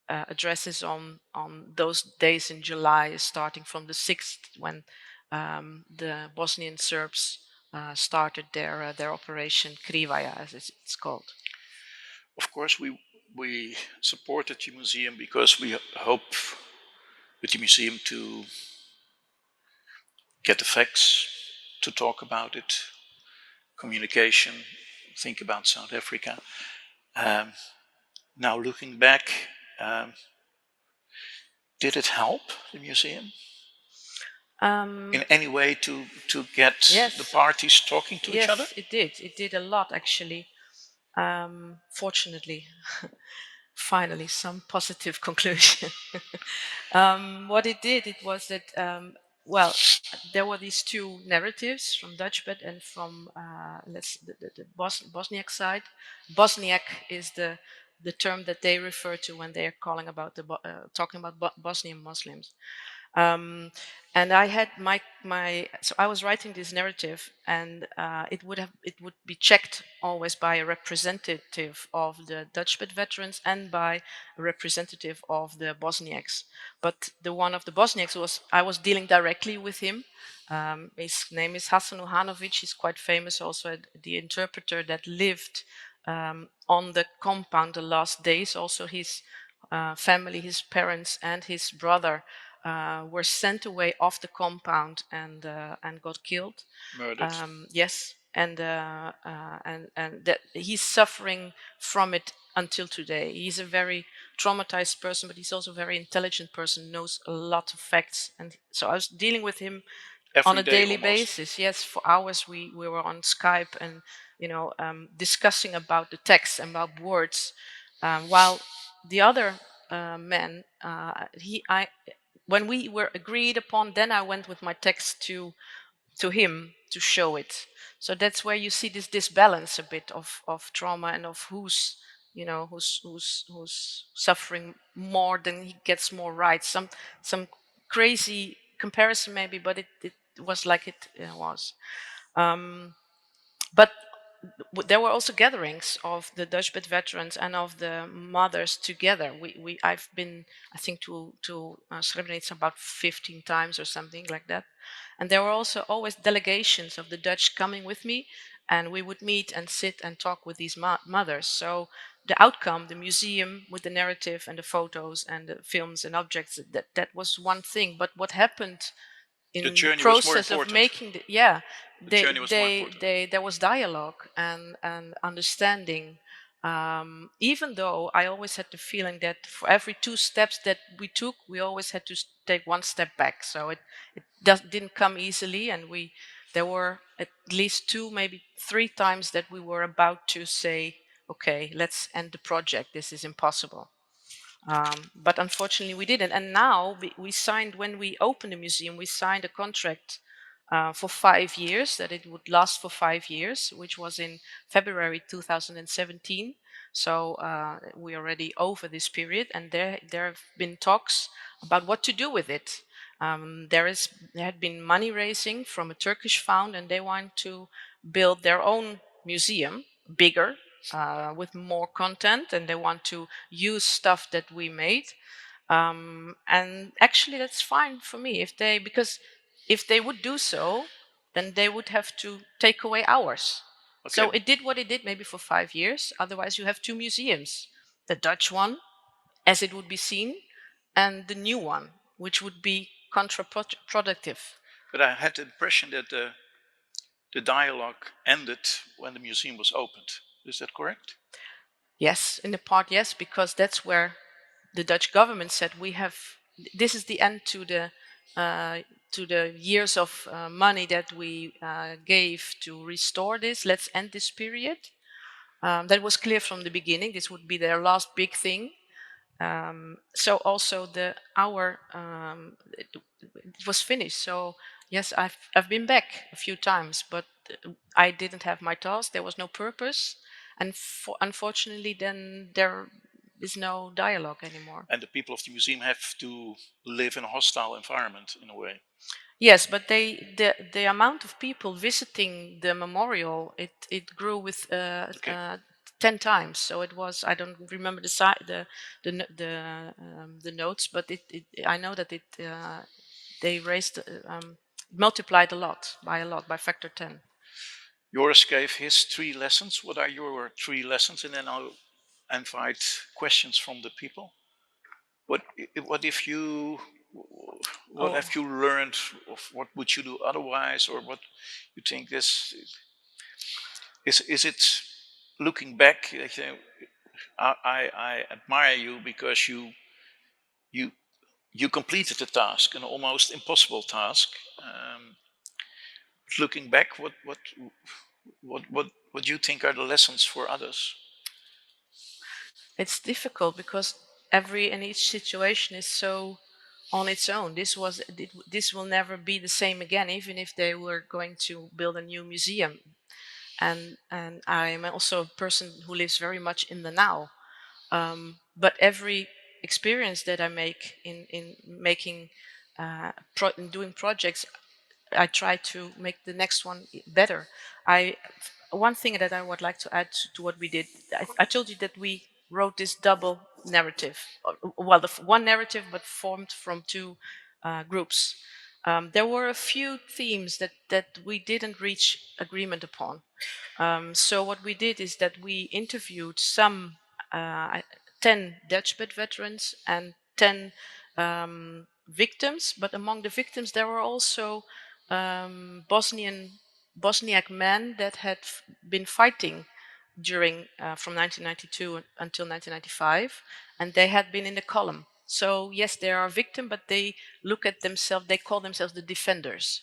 addresses on those days in July, starting from the 6th, when the Bosnian Serbs started their operation Krivaja, as it's called. Of course, we supported the museum because we hope with the museum to get the facts, to talk about it, communication, think about South Africa. Now looking back, did it help the museum in any way to get the parties talking to each other? Yes, it did. It did a lot, actually. Fortunately, finally, some positive conclusion. What it did, it was that, well, there were these two narratives from Dutchbat and from the Bosniak side. Bosniak is the term that they refer to when they are calling about talking about Bosnian Muslims. And I had so I was writing this narrative, and it would be checked always by a representative of the Dutchbat veterans and by a representative of the Bosniaks. But the one of the Bosniaks I was dealing directly with him. His name is Hasan Uhanovic. He's quite famous, also the interpreter that lived on the compound the last days. Also his family, his parents and his brother were sent away off the compound and got killed. Murdered. Yes, and that he's suffering from it until today. He's a very traumatized person, but he's also a very intelligent person, knows a lot of facts. And so I was dealing with him on a daily basis. Yes, for hours we were on Skype and discussing about the text and about words, while the other man, when we were agreed upon, then I went with my text to him to show it. So that's where you see this balance a bit of trauma and of who's suffering more than he gets more right. Some crazy comparison maybe, but it was like it was. But there were also gatherings of the Dutchbat veterans and of the mothers together. I've been, I think, to Srebrenica about 15 times or something like that. And there were also always delegations of the Dutch coming with me, and we would meet and sit and talk with these mothers. So the outcome, the museum with the narrative and the photos and the films and objects, that was one thing. But what happened in the process of making there was dialogue and understanding, even though I always had the feeling that for every 2 steps that we took, we always had to take 1 step back. So it didn't come easily, and there were at least 2, maybe 3 times that we were about to say, okay, let's end the project, this is impossible. But unfortunately we didn't. And now we signed, when we opened the museum, we signed a contract for 5 years, that it would last for 5 years, which was in February 2017. So we're already over this period, and there have been talks about what to do with it. There had been money raising from a Turkish fund, and they want to build their own museum, bigger, with more content, and they want to use stuff that we made. And actually that's fine for me, because if they would do so, then they would have to take away ours. Okay. So it did what it did maybe for 5 years. Otherwise you have 2 museums, the Dutch one, as it would be seen, and the new one, which would be counterproductive. But I had the impression that the dialogue ended when the museum was opened. Is that correct? Yes, in a part, yes, because that's where the Dutch government said this is the end to the years of money that we gave to restore this. Let's end this period. That was clear from the beginning. This would be their last big thing. So also it was finished. So yes, I've been back a few times, but I didn't have my task. There was no purpose, and unfortunately, then there is no dialogue anymore. And the people of the museum have to live in a hostile environment in a way. Yes, but the amount of people visiting the memorial, it grew with 10 times. So it was, I don't remember the notes, but I know that they raised multiplied a lot, by factor 10. Joris gave his 3 lessons. What are your 3 lessons? And then I'll invite questions from the people. What if you what have you learned of what would you do otherwise, or what you think this is it looking back? I admire you because you completed the task, an almost impossible task. Looking back, what do you think are the lessons for others? It's difficult because each situation is so on its own. This will never be the same again, even if they were going to build a new museum. And I am also a person who lives very much in the now. But every experience that I make in making in doing projects, I try to make the next one better. One thing that I would like to add to what we did, I told you that we wrote this double narrative. Well, one narrative, but formed from 2 groups. There were a few themes that we didn't reach agreement upon. So what we did is that we interviewed 10 Dutch bed veterans and 10 victims, but among the victims there were also Bosniak men that had been fighting during from 1992 until 1995, and they had been in the column. So yes, they are a victim, but they look at themselves, they call themselves the defenders,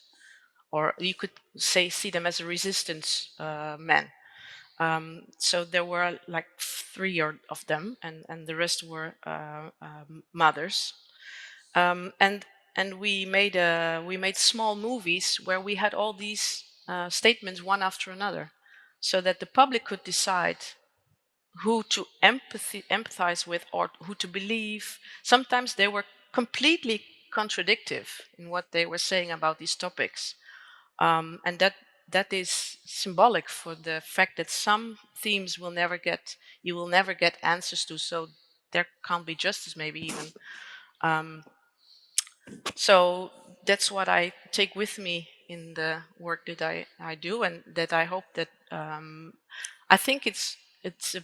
or you could see them as a resistance men. So there were like 3 of them, and the rest were mothers. And we made small movies where we had all these statements one after another, so that the public could decide who to empathize with or who to believe. Sometimes they were completely contradictory in what they were saying about these topics, and that is symbolic for the fact that some themes you will never get answers to, so there can't be justice, maybe even. So that's what I take with me in the work that I do, and that I hope that I think it's a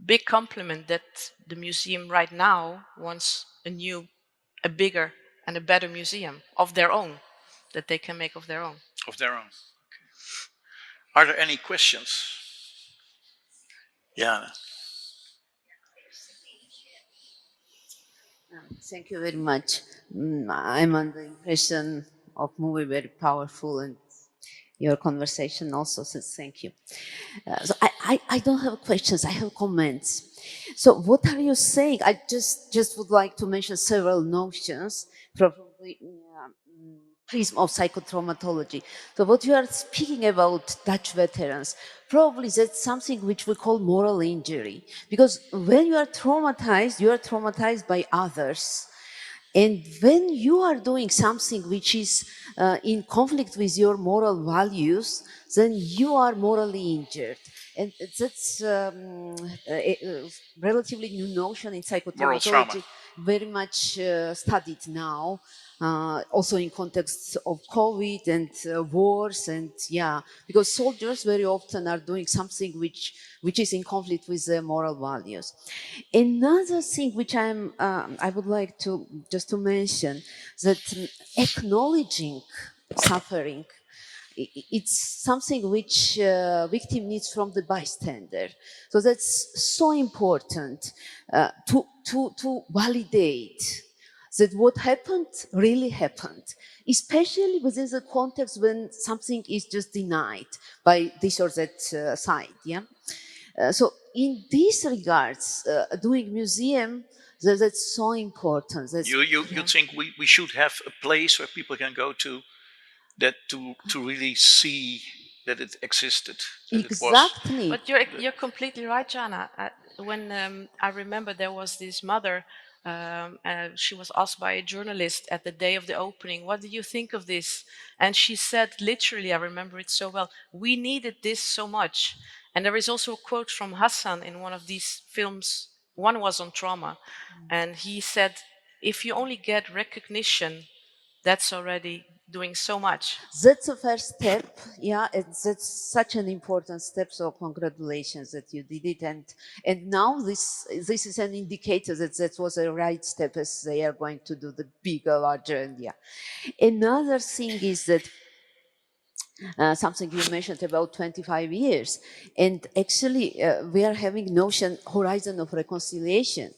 big compliment that the museum right now wants a bigger and a better museum of their own, that they can make of their own. Of their own. Okay. Are there any questions? Yeah. Thank you very much. I'm under the impression of movie very powerful, and your conversation also says thank you. So I don't have questions, I have comments. So what are you saying? I just would like to mention several notions from the prism of psychotraumatology. So what you are speaking about Dutch veterans, probably that's something which we call moral injury. Because when you are traumatized by others. And when you are doing something which is in conflict with your moral values, then you are morally injured. And that's a relatively new notion in psychotraumatology, very much studied now, also in context of COVID and wars, and yeah, because soldiers very often are doing something which is in conflict with their moral values. Another thing which I would like to just to mention, that acknowledging suffering, it's something which victim needs from the bystander. So that's so important to validate that what happened really happened, especially within the context when something is just denied by this or that side. Yeah. So in these regards, doing museum, that's so important. You think we should have a place where people can go to that to really see that it existed. That exactly. But you're completely right, Jana. When I remember there was this mother, she was asked by a journalist at the day of the opening, "What do you think of this?" And she said, literally, I remember it so well, "We needed this so much." And there is also a quote from Hassan in one of these films. One was on trauma, and he said, "If you only get recognition that's already doing so much. That's the first step, yeah, that's such an important step, so congratulations that you did it, and now this is an indicator that was a right step, as they are going to do the bigger, larger, and yeah. Another thing is that something you mentioned about 25 years, and actually we are having notion horizon of reconciliation.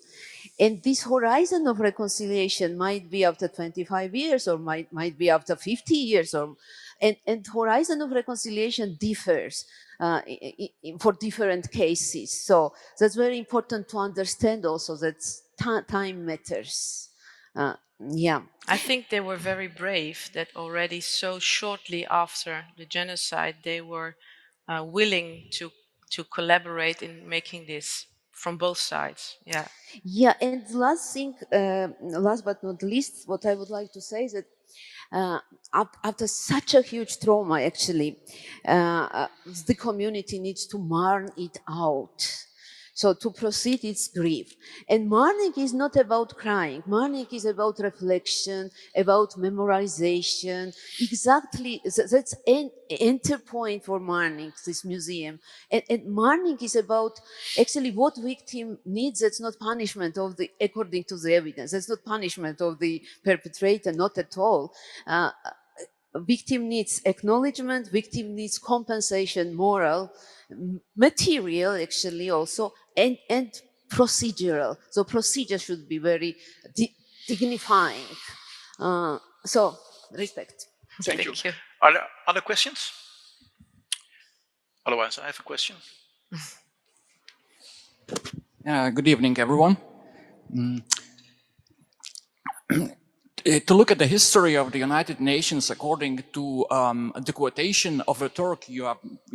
And this horizon of reconciliation might be after 25 years or might be after 50 years, and horizon of reconciliation differs for different cases. So that's very important to understand also that time matters. Yeah. I think they were very brave that already so shortly after the genocide, they were willing to collaborate in making this from both sides. Yeah. Yeah, and last thing, last but not least, what I would like to say is that after such a huge trauma, actually, the community needs to mourn it out. So to proceed, it's grief. And mourning is not about crying. Mourning is about reflection, about memorization. Exactly, that's an enter point for mourning, this museum. And mourning is about actually what victim needs. That's not punishment of the, according to the evidence. That's not punishment of the perpetrator, not at all. Victim needs acknowledgement, victim needs compensation, moral, material actually also, and procedural. So procedure should be very dignifying. So respect. Thank you. Are there other questions? Otherwise, I have a question. Good evening, everyone. To look at the history of the United Nations according to the quotation of a Turk you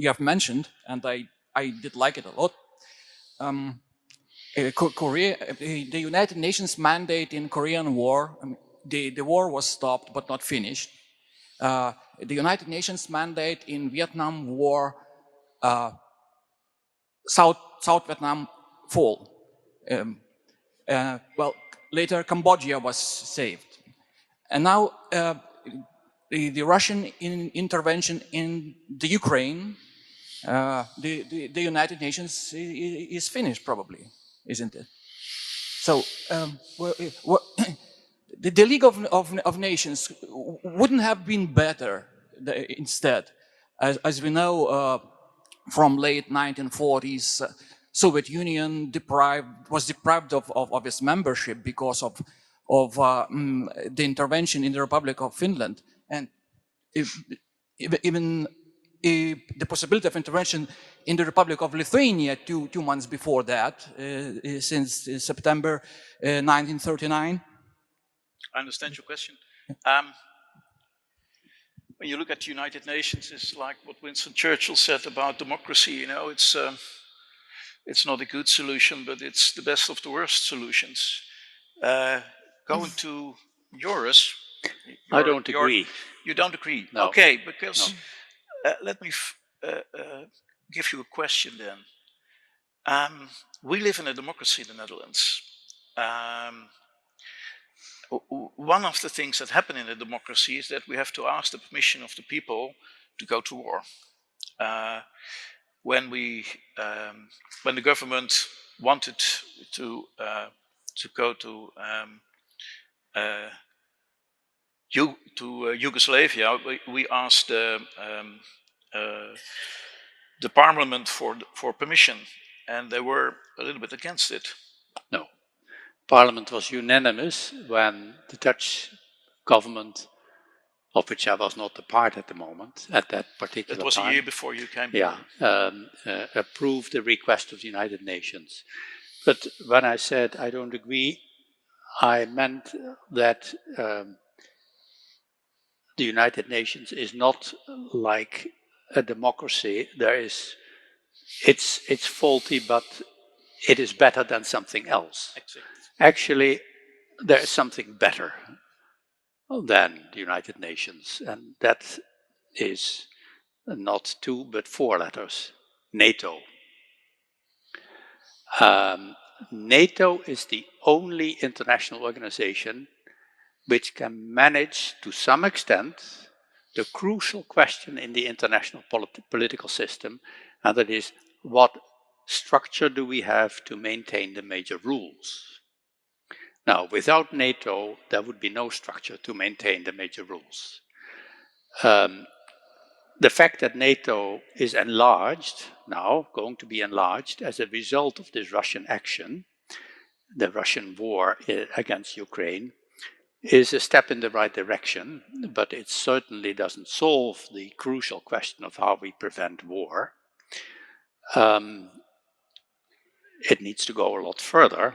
have mentioned, and I did like it a lot. Korea, the United Nations mandate in Korean War, the war was stopped but not finished. The United Nations mandate in Vietnam War, South Vietnam fall. Well, later Cambodia was saved. And now the Russian intervention in the Ukraine, the United Nations is finished probably, isn't it? So the League of Nations wouldn't have been better instead. As we know from late 1940s, Soviet Union was deprived of its membership because of the intervention in the Republic of Finland, and even the possibility of intervention in the Republic of Lithuania 2 months before that, since September 1939. I understand your question. When you look at the United Nations, it's like what Winston Churchill said about democracy. You know, it's not a good solution, but it's the best of the worst solutions. Going to yours, I don't agree. You don't agree? No. Okay, because let me give you a question then. We live in a democracy in the Netherlands. One of the things that happen in a democracy is that we have to ask the permission of the people to go to war. When the government wanted to go to Yugoslavia, we asked the parliament for permission, and they were a little bit against it. No. Parliament was unanimous when the Dutch government, of which I was not a part at the moment, at that particular time. It was a year before you came. Yeah, approved the request of the United Nations. But when I said I don't agree, I meant that the United Nations is not like a democracy. It's faulty, but it is better than something else. Exactly. Actually, there is something better than the United Nations, and that is not 2 but 4 letters, NATO. NATO is the only international organization which can manage to some extent the crucial question in the international political system, and that is, what structure do we have to maintain the major rules? Now, without NATO, there would be no structure to maintain the major rules. The fact that NATO is enlarged now, going to be enlarged as a result of this Russian action, the Russian war against Ukraine, is a step in the right direction, but it certainly doesn't solve the crucial question of how we prevent war. It needs to go a lot further.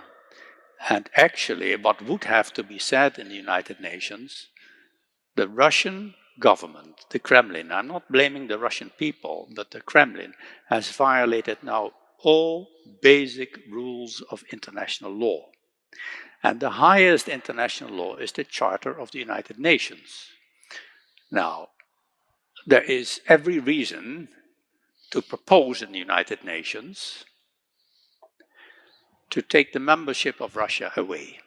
And actually, what would have to be said in the United Nations, the Russian government, the Kremlin, I'm not blaming the Russian people, but the Kremlin has violated now all basic rules of international law. And the highest international law is the Charter of the United Nations. Now, there is every reason to propose in the United Nations to take the membership of Russia away.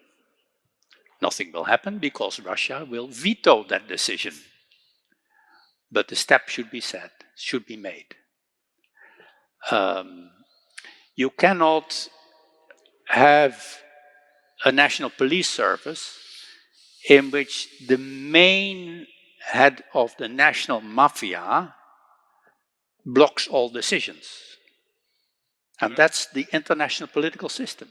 Nothing will happen because Russia will veto that decision. But the step should be said, should be made. You cannot have a national police service in which the main head of the national mafia blocks all decisions. And that's the international political system.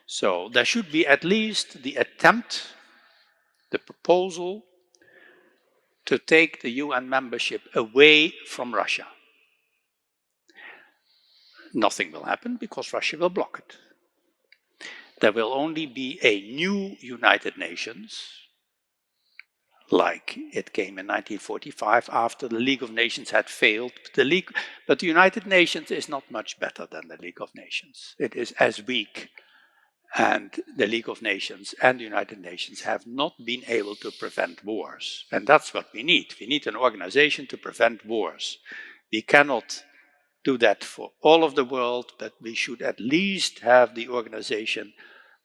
So there should be at least the attempt, the proposal, to take the UN membership away from Russia. Nothing will happen because Russia will block it. There will only be a new United Nations, like it came in 1945 after the League of Nations had failed. But the United Nations is not much better than the League of Nations. It is as weak, and the League of Nations and the United Nations have not been able to prevent wars. And that's what we need. We need an organization to prevent wars. We cannot do that for all of the world, but we should at least have the organization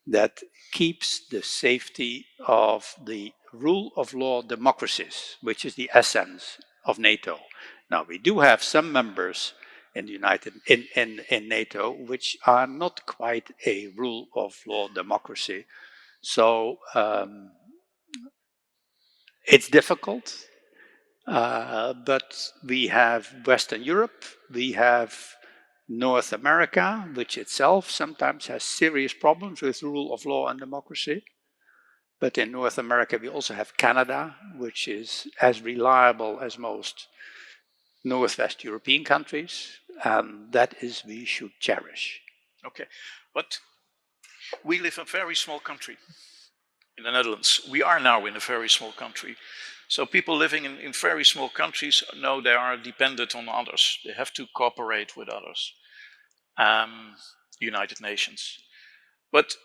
that keeps the safety of the rule of law democracies, which is the essence of NATO. Now, we do have some members in in NATO which are not quite a rule of law democracy. So it's difficult, but we have Western Europe, we have North America, which itself sometimes has serious problems with rule of law and democracy. But in North America, we also have Canada, which is as reliable as most Northwest European countries, and that is we should cherish. Okay, but we live in a very small country in the Netherlands. We are now in a very small country. So people living in very small countries know they are dependent on others. They have to cooperate with others. United Nations. But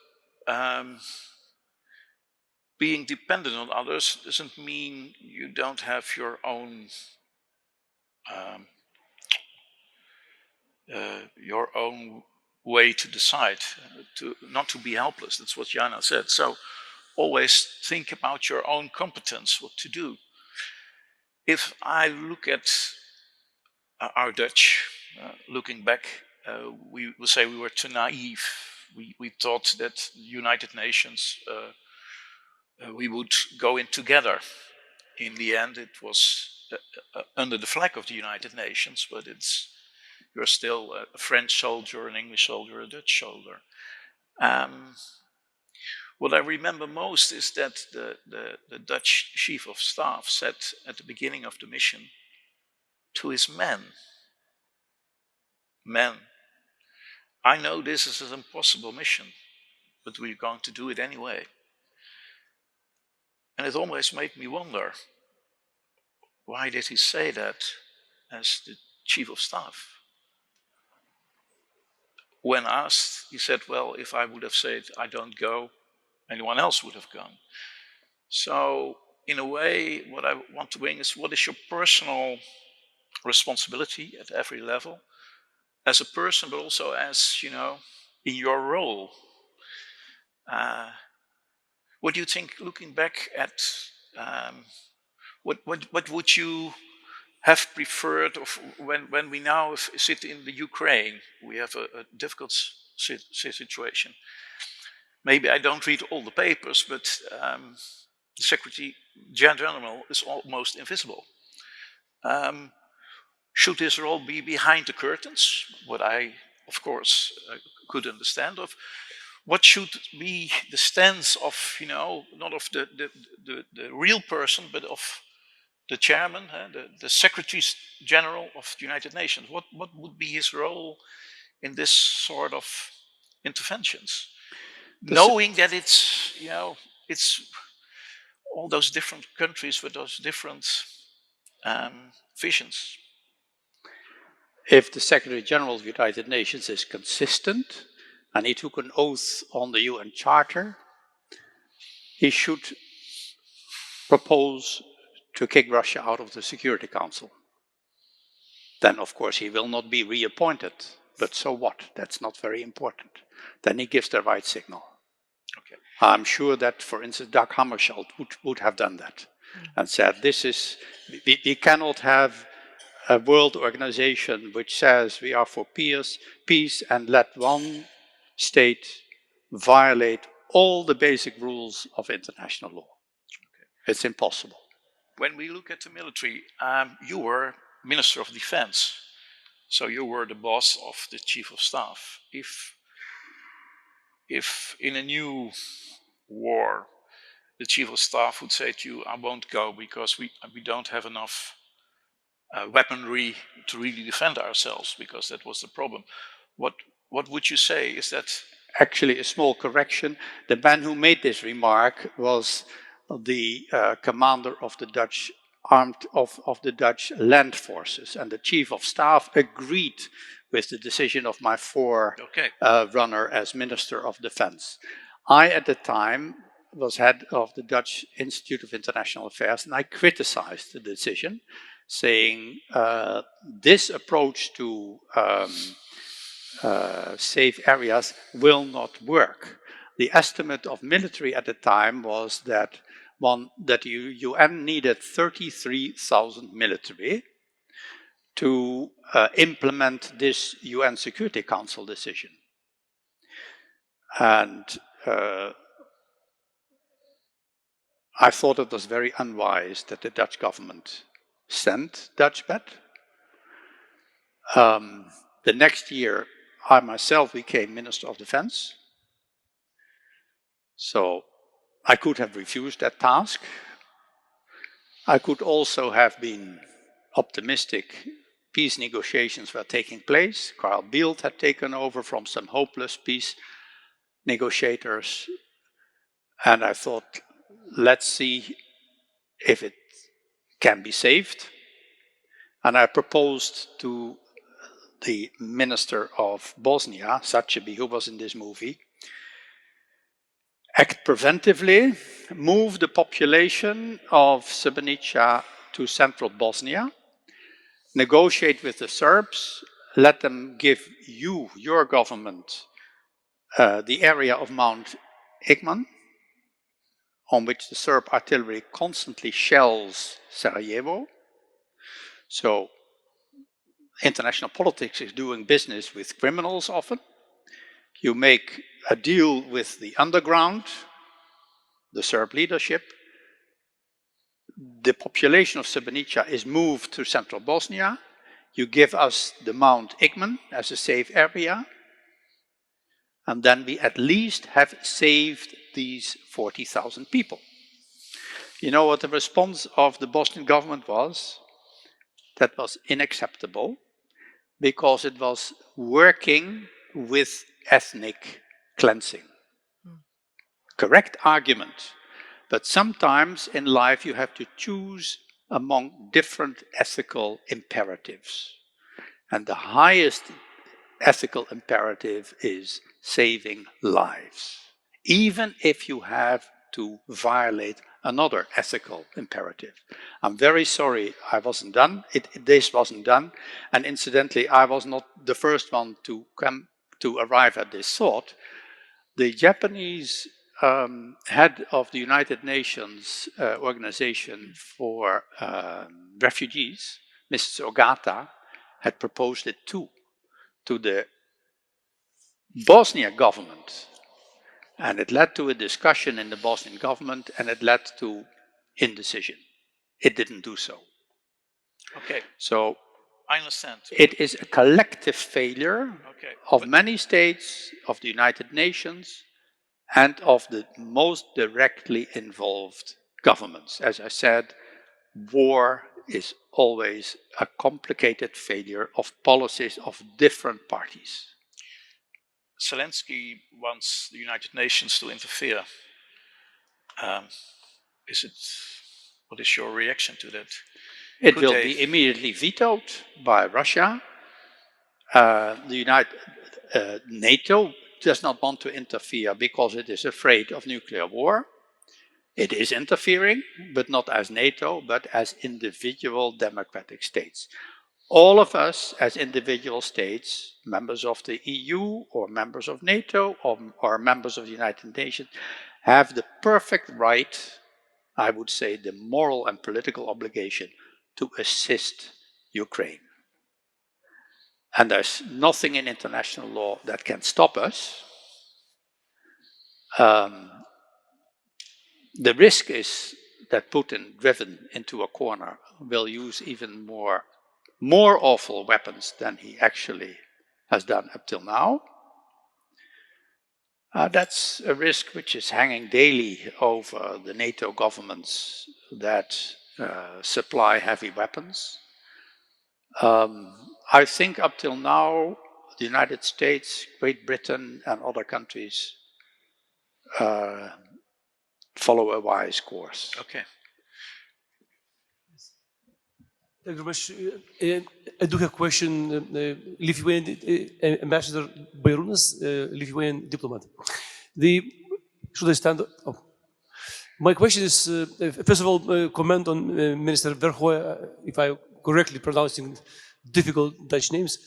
being dependent on others doesn't mean you don't have your own way to decide, not to be helpless. That's what Jana said. So always think about your own competence, what to do. If I look at our Dutch, looking back, we will say we were too naive. We thought that the United Nations, we would go in together. In the end, it was under the flag of the United Nations, but you're still a French soldier, an English soldier, a Dutch soldier. What I remember most is that the Dutch chief of staff said at the beginning of the mission to his men, I know this is an impossible mission, but we're going to do it anyway. And it always made me wonder, why did he say that as the chief of staff? When asked, he said, well, if I would have said I don't go, anyone else would have gone. So in a way, what I want to bring is, what is your personal responsibility at every level? As a person, but also as, in your role. What do you think, looking back at what would you have preferred of when we now sit in the Ukraine? We have a difficult situation. Maybe I don't read all the papers, but the Secretary General is almost invisible. Should his role be behind the curtains? What I, of course, could understand of. What should be the stance of, not of the real person, but of the chairman, the Secretary General of the United Nations? What would be his role in this sort of interventions? Knowing that it's, it's all those different countries with those different visions. If the Secretary General of the United Nations is consistent and he took an oath on the UN Charter, he should propose to kick Russia out of the Security Council. Then, of course, he will not be reappointed. But so what? That's not very important. Then he gives the right signal. Okay. I'm sure that, for instance, Dag Hammarskjöld would have done that and said, we cannot have a world organization which says we are for peace and let one state violate all the basic rules of international law. Okay. It's impossible. When we look at the military, you were Minister of Defense, so you were the boss of the Chief of Staff. If in a new war, the Chief of Staff would say to you, I won't go because we don't have enough weaponry to really defend ourselves, because that was the problem. What would you say? Is that actually a small correction? The man who made this remark was the commander of the Dutch of the Dutch land forces, and the Chief of Staff agreed with the decision of my forerunner as Minister of Defense. I, at the time, was head of the Dutch Institute of International Affairs, and I criticized the decision, saying this approach to safe areas will not work. The estimate of military at the time was that the UN needed 33,000 military to implement this UN Security Council decision. And I thought it was very unwise that the Dutch government sent Dutchbat. The next year, I myself became Minister of Defense. So I could have refused that task. I could also have been optimistic. Peace negotiations were taking place. Carl Bildt had taken over from some hopeless peace negotiators. And I thought, let's see if it can be saved. And I proposed to the Minister of Bosnia, Sačebi, who was in this movie, act preventively, move the population of Srebrenica to central Bosnia, negotiate with the Serbs, let them give your government, the area of Mount Igman, on which the Serb artillery constantly shells Sarajevo. So international politics is doing business with criminals often. You make a deal with the underground, the Serb leadership. The population of Srebrenica is moved to central Bosnia. You give us the Mount Igman as a safe area. And then we at least have saved these 40,000 people. You know what the response of the Bosnian government was? That was unacceptable, because it was working with ethnic cleansing. Correct argument, but sometimes in life you have to choose among different ethical imperatives. And the highest ethical imperative is saving lives, even if you have to violate another ethical imperative. I'm very sorry I wasn't done. This wasn't done. And incidentally, I was not the first one to arrive at this thought. The Japanese head of the United Nations Organization for Refugees, Mrs. Ogata, had proposed it too, to the Bosnian government. And it led to a discussion in the Bosnian government, and it led to indecision. It didn't do so. Okay. So I understand. it is a collective failure Okay. of many states, of the United Nations, and of the most directly involved governments. As I said, war is always a complicated failure of policies of different parties. Zelensky wants the United Nations to interfere. What is your reaction to that? It will be immediately vetoed by Russia. NATO does not want to interfere because it is afraid of nuclear war. It is interfering, but not as NATO, but as individual democratic states. All of us as individual states, members of the EU or members of NATO or members of the United Nations, have the perfect right, I would say the moral and political obligation, to assist Ukraine. And there's nothing in international law that can stop us. The risk is that Putin, driven into a corner, will use even more awful weapons than he actually has done up till now. That's a risk which is hanging daily over the NATO governments that supply heavy weapons. I think up till now, the United States, Great Britain, and other countries follow a wise course. Okay. Thank you very much. I do have a question. Lithuanian Ambassador Bairunas, Lithuanian diplomat. Should I stand up? Oh. My question is, first of all, comment on Minister Verhooy, if I'm correctly pronouncing difficult Dutch names,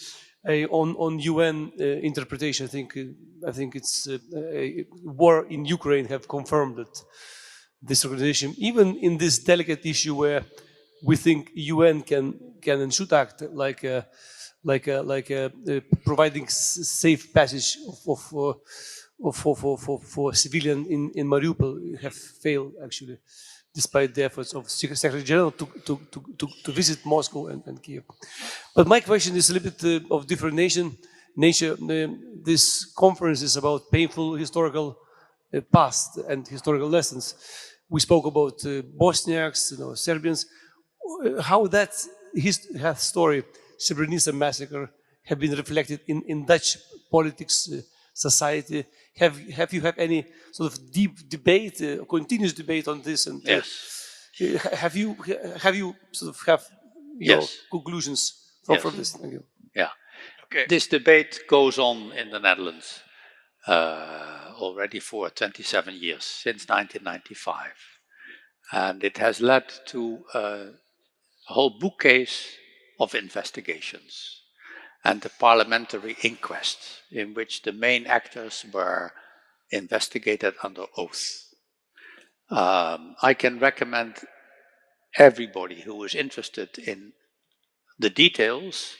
on UN interpretation. I think it's war in Ukraine have confirmed that this organization, even in this delicate issue where we think UN can and should act like providing safe passage for civilian in Mariupol, have failed actually, despite the efforts of Secretary General to visit Moscow and Kiev. But my question is a little bit of different nature. This conference is about painful historical past and historical lessons. We spoke about Bosniaks, Serbians. How that story, Srebrenica massacre, have been reflected in Dutch politics, society. Have you had any sort of deep debate, continuous debate on this? And yes. Have you sort of have your conclusions from this? Thank you. Yeah. Okay. This debate goes on in the Netherlands already for 27 years, since 1995. And it has led to a whole bookcase of investigations and the parliamentary inquest in which the main actors were investigated under oath. I can recommend everybody who is interested in the details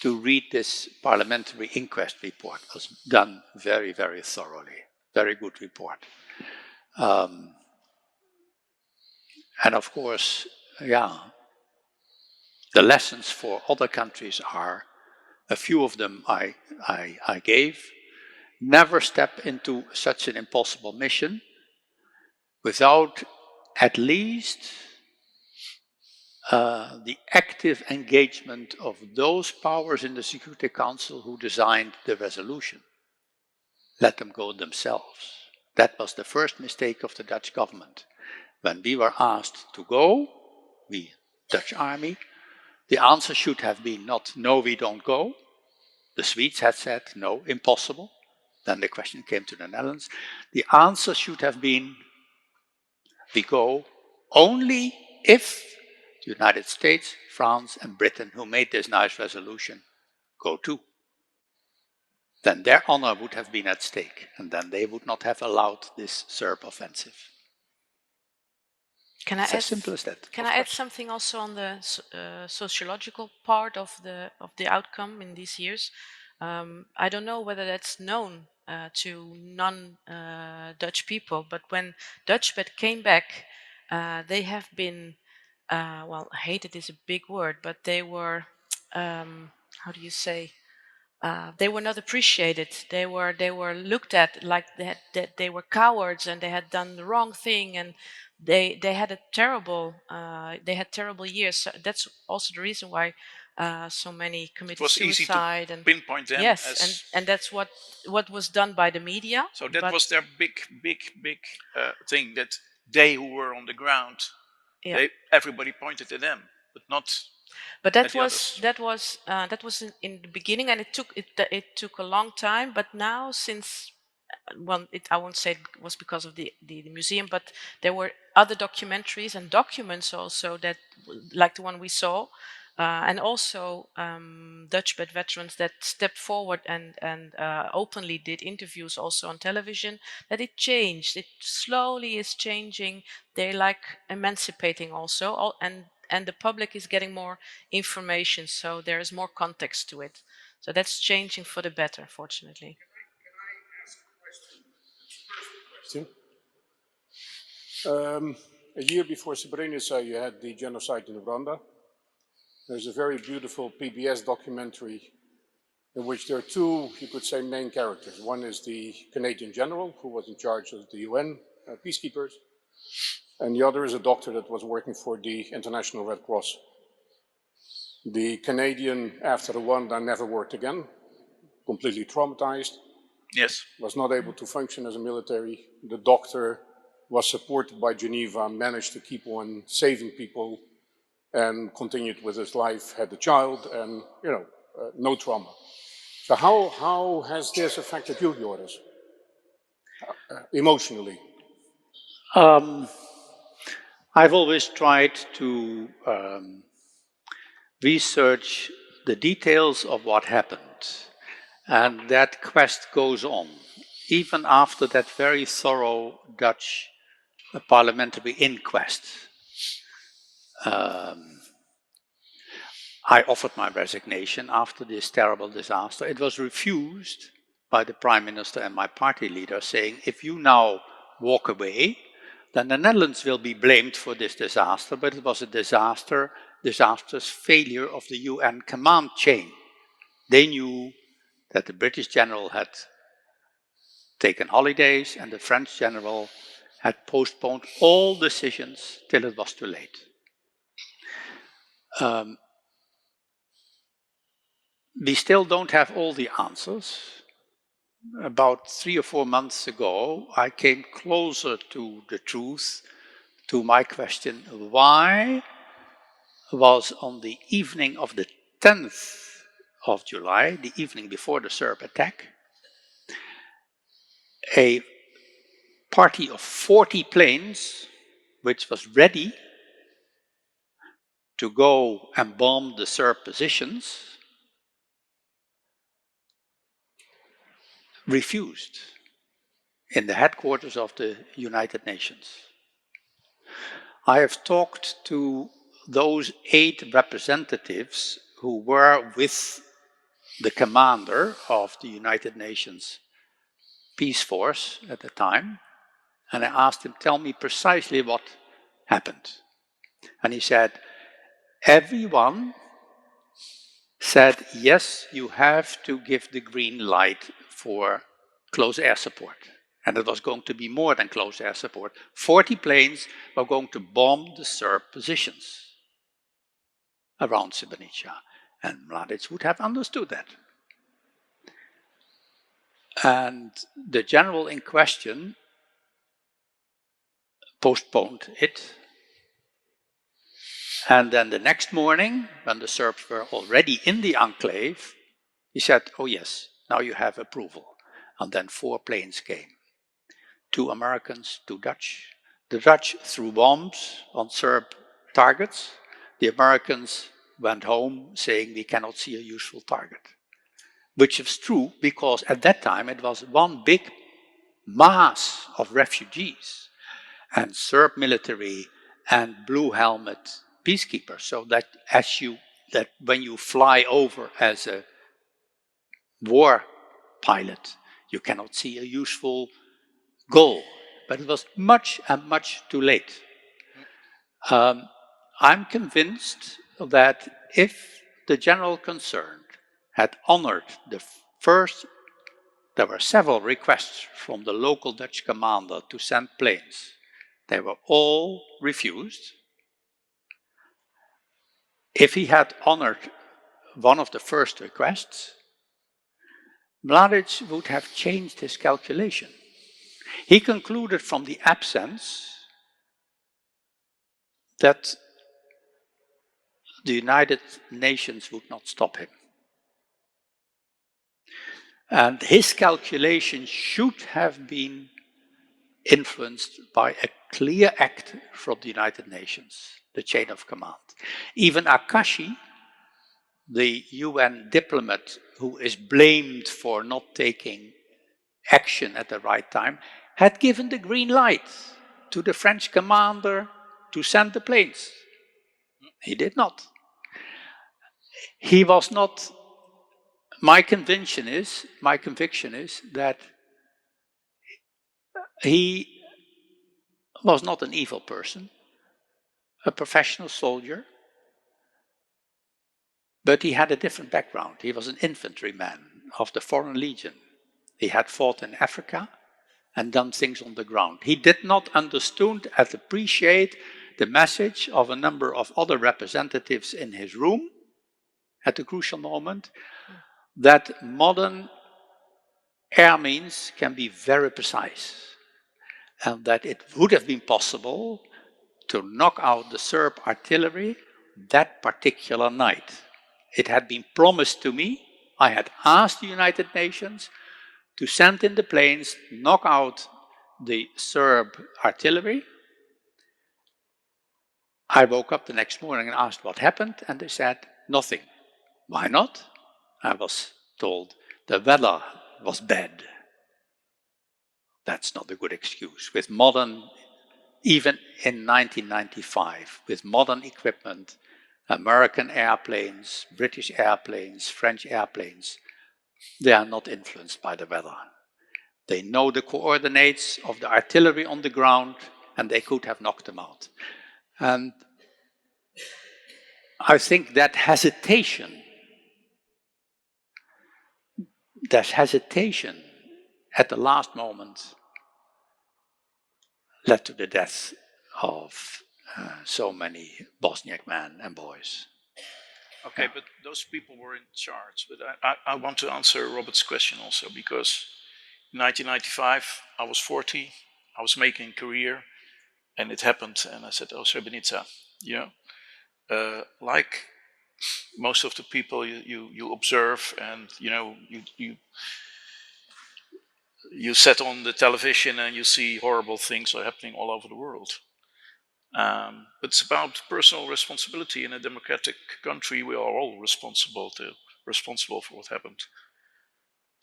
to read this parliamentary inquest report. It was done very, very thoroughly. Very good report. And of course, the lessons for other countries are, a few of them I gave. Never step into such an impossible mission without at least the active engagement of those powers in the Security Council who designed the resolution. Let them go themselves. That was the first mistake of the Dutch government. When we were asked to go, we, Dutch army, the answer should have been not, no, we don't go. The Swedes had said, no, impossible. Then the question came to the Netherlands. The answer should have been, we go only if the United States, France, and Britain, who made this nice resolution, go too. then their honor would have been at stake, and then they would not have allowed this Serb offensive. Can It's I as simple as that. Can I add something also on the sociological part of the outcome in these years? I don't know whether that's known to non-Dutch people, but when Dutchbat came back, they have been well, hated is a big word, but they were how do you say? They were not appreciated. They were looked at like that they were cowards and they had done the wrong thing, and they had terrible years. So that's also the reason why so many committed It was suicide. easy to And pinpoint them yes, as. and that's what was done by the media. So that was their big thing, that they who were on the ground, Yeah. everybody pointed at them, but not. But at the others. that was in the beginning, and it took a long time. But now, since well, I won't say it was because of the museum, but there were other documentaries and documents also that, like the one we saw, and also Dutchbat veterans that stepped forward and openly did interviews also on television. That it changed. It slowly is changing. They're like emancipating also, and the public is getting more information, so there is more context to it. So that's changing for the better, fortunately. A year before Srebrenica, you had the genocide in Rwanda. There's a very beautiful PBS documentary in which there are two, you could say, main characters. One is the Canadian general who was in charge of the UN peacekeepers, and the other is a doctor that was working for the International Red Cross. The Canadian, after Rwanda, never worked again, completely traumatized. Yes. Was not able to function as a military. The doctor was supported by Geneva, managed to keep on saving people and continued with his life, had a child, and, no trauma. So how has this affected you, Joris, emotionally? I've always tried to research the details of what happened. And that quest goes on, even after that very thorough Dutch parliamentary inquest. I offered my resignation after this terrible disaster. It was refused by the Prime Minister and my party leader, saying, if you now walk away, then the Netherlands will be blamed for this disaster, but it was a disastrous failure of the UN command chain. They knew that the British general had taken holidays and the French general had postponed all decisions till it was too late. We still don't have all the answers. About 3 or 4 months ago, I came closer to the truth, to my question, why was on the evening of the 10th of July, the evening before the Serb attack, a party of 40 planes, which was ready to go and bomb the Serb positions, refused in the headquarters of the United Nations. I have talked to those 8 representatives who were with the commander of the United Nations Peace Force at the time, and I asked him, tell me precisely what happened. And he said, everyone said, yes, you have to give the green light for close air support. And it was going to be more than close air support. 40 planes were going to bomb the Serb positions around Srebrenica. And Mladic would have understood that. And the general in question postponed it. And then the next morning, when the Serbs were already in the enclave, he said, oh yes, now you have approval. And then 4 planes came. 2 Americans, 2 Dutch. The Dutch threw bombs on Serb targets. The Americans went home saying we cannot see a useful target. which is true because at that time it was one big mass of refugees and Serb military and blue helmet peacekeepers. So that when you fly over as a war pilot, you cannot see a useful goal. But it was much and much too late. I'm convinced that if the general concerned had honored the first, there were several requests from the local Dutch commander to send planes. They were all refused. If he had honored one of the first requests, Mladic would have changed his calculation. He concluded from the absence that the United Nations would not stop him. And his calculation should have been influenced by a clear act from the United Nations, the chain of command. Even Akashi, the UN diplomat who is blamed for not taking action at the right time, had given the green light to the French commander to send the planes. He did not. He was not. My conviction is that he was not an evil person, a professional soldier, but he had a different background. He was an infantryman of the Foreign Legion. He had fought in Africa and done things on the ground. He did not understand and appreciate the message of a number of other representatives in his room at the crucial moment that modern air means can be very precise and that it would have been possible to knock out the Serb artillery that particular night. It had been promised to me. I had asked the United Nations to send in the planes, knock out the Serb artillery. I woke up the next morning and asked what happened, and they said nothing. Why not? I was told the weather was bad. That's not a good excuse. With modern, even in 1995, with modern equipment, American airplanes, British airplanes, French airplanes, they are not influenced by the weather. They know the coordinates of the artillery on the ground, and they could have knocked them out. And I think that hesitation at the last moment led to the death of so many Bosniak men and boys. Okay, yeah. But those people were in charge. But I want to answer Robert's question also, because in 1995, I was 40, I was making a career, and it happened, and I said, oh, Srebrenica, you know, like most of the people you observe, and you set on the television and you see horrible things are happening all over the world. But it's about personal responsibility. In a democratic country, we are all responsible for what happened.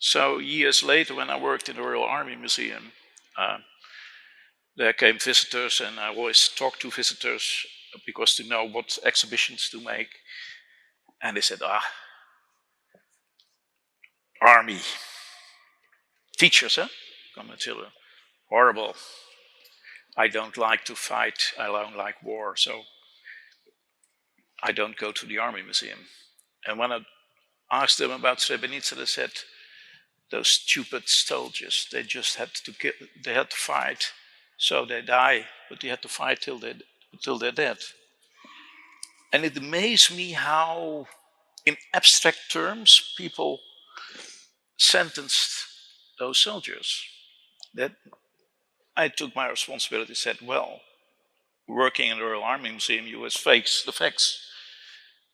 So years later, when I worked in the Royal Army Museum, there came visitors, and I always talked to visitors because to know what exhibitions to make. And they said, army teachers, come and tell you, horrible. I don't like to fight, I don't like war, so I don't go to the Army Museum. And when I asked them about Srebrenica, they said, those stupid soldiers, they just had to kill, they had to fight, so they die, but they had to fight till they're dead. And it amazed me how, in abstract terms, people sentenced those soldiers. That I took my responsibility, said, well, working in the Royal Army Museum, you always face the facts.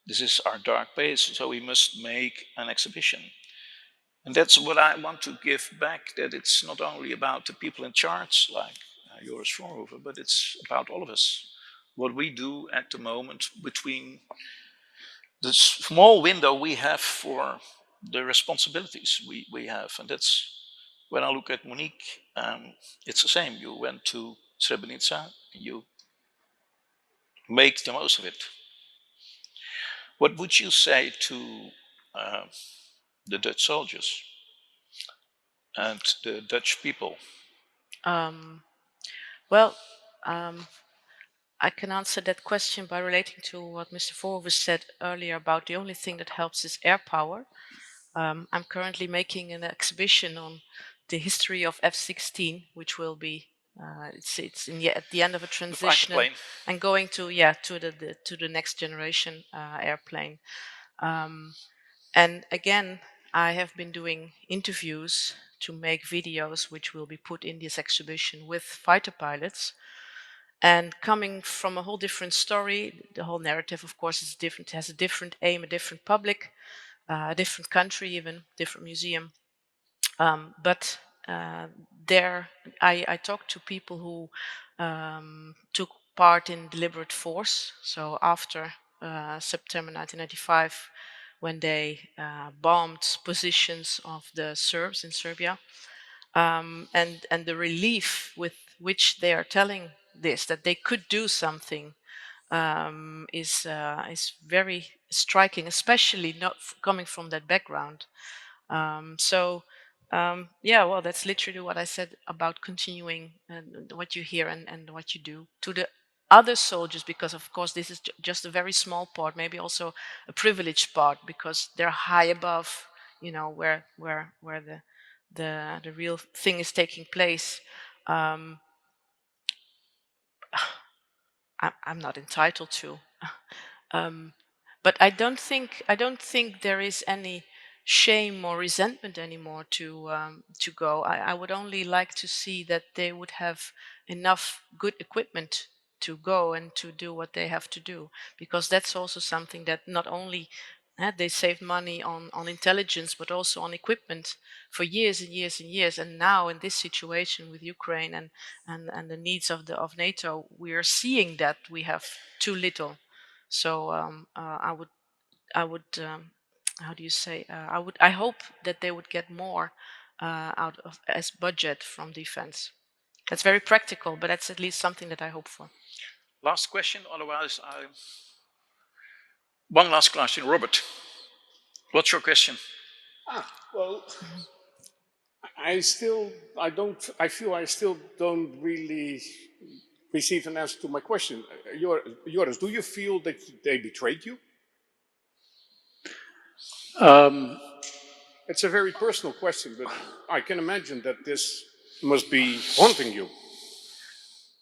This is our dark page, so we must make an exhibition. And that's what I want to give back, that it's not only about the people in charge, like Joris Voorhoeven, but it's about all of us. What we do at the moment between the small window we have for the responsibilities we have. And that's, when I look at Monique, it's the same. You went to Srebrenica, you make the most of it. What would you say to the Dutch soldiers and the Dutch people? Well, I can answer that question by relating to what Mr. Voorhoeven said earlier about the only thing that helps is air power. I'm currently making an exhibition on the history of F-16, which will be it's at the end of a transition and going to the next generation airplane. And again, I have been doing interviews to make videos which will be put in this exhibition with fighter pilots. And coming from a whole different story, the whole narrative, of course, is different, has a different aim, a different public, a different country, even different museum. But there, I talked to people who took part in deliberate force. So after September 1995, when they bombed positions of the Serbs in Serbia, and the relief with which they are telling this, that they could do something, is very striking, especially not coming from that background. Yeah, well, that's literally what I said about continuing and what you hear and what you do to the other soldiers, because of course this is just a very small part, maybe also a privileged part, because they're high above, you know, where the real thing is taking place. I'm not entitled to, but I don't think there is any shame or resentment anymore to go. I would only like to see that they would have enough good equipment to go and to do what they have to do, because that's also something that not only they saved money on intelligence, but also on equipment for years and years and years. And now in this situation with Ukraine and the needs of NATO, we are seeing that we have too little. So I would how do you say? I hope that they would get more out of as budget from defense. That's very practical, but that's at least something that I hope for. Last question, otherwise one last question. Robert, what's your question? Well, I feel I still don't really receive an answer to my question. Joris, do you feel that they betrayed you? It's a very personal question, but I can imagine that this must be haunting you.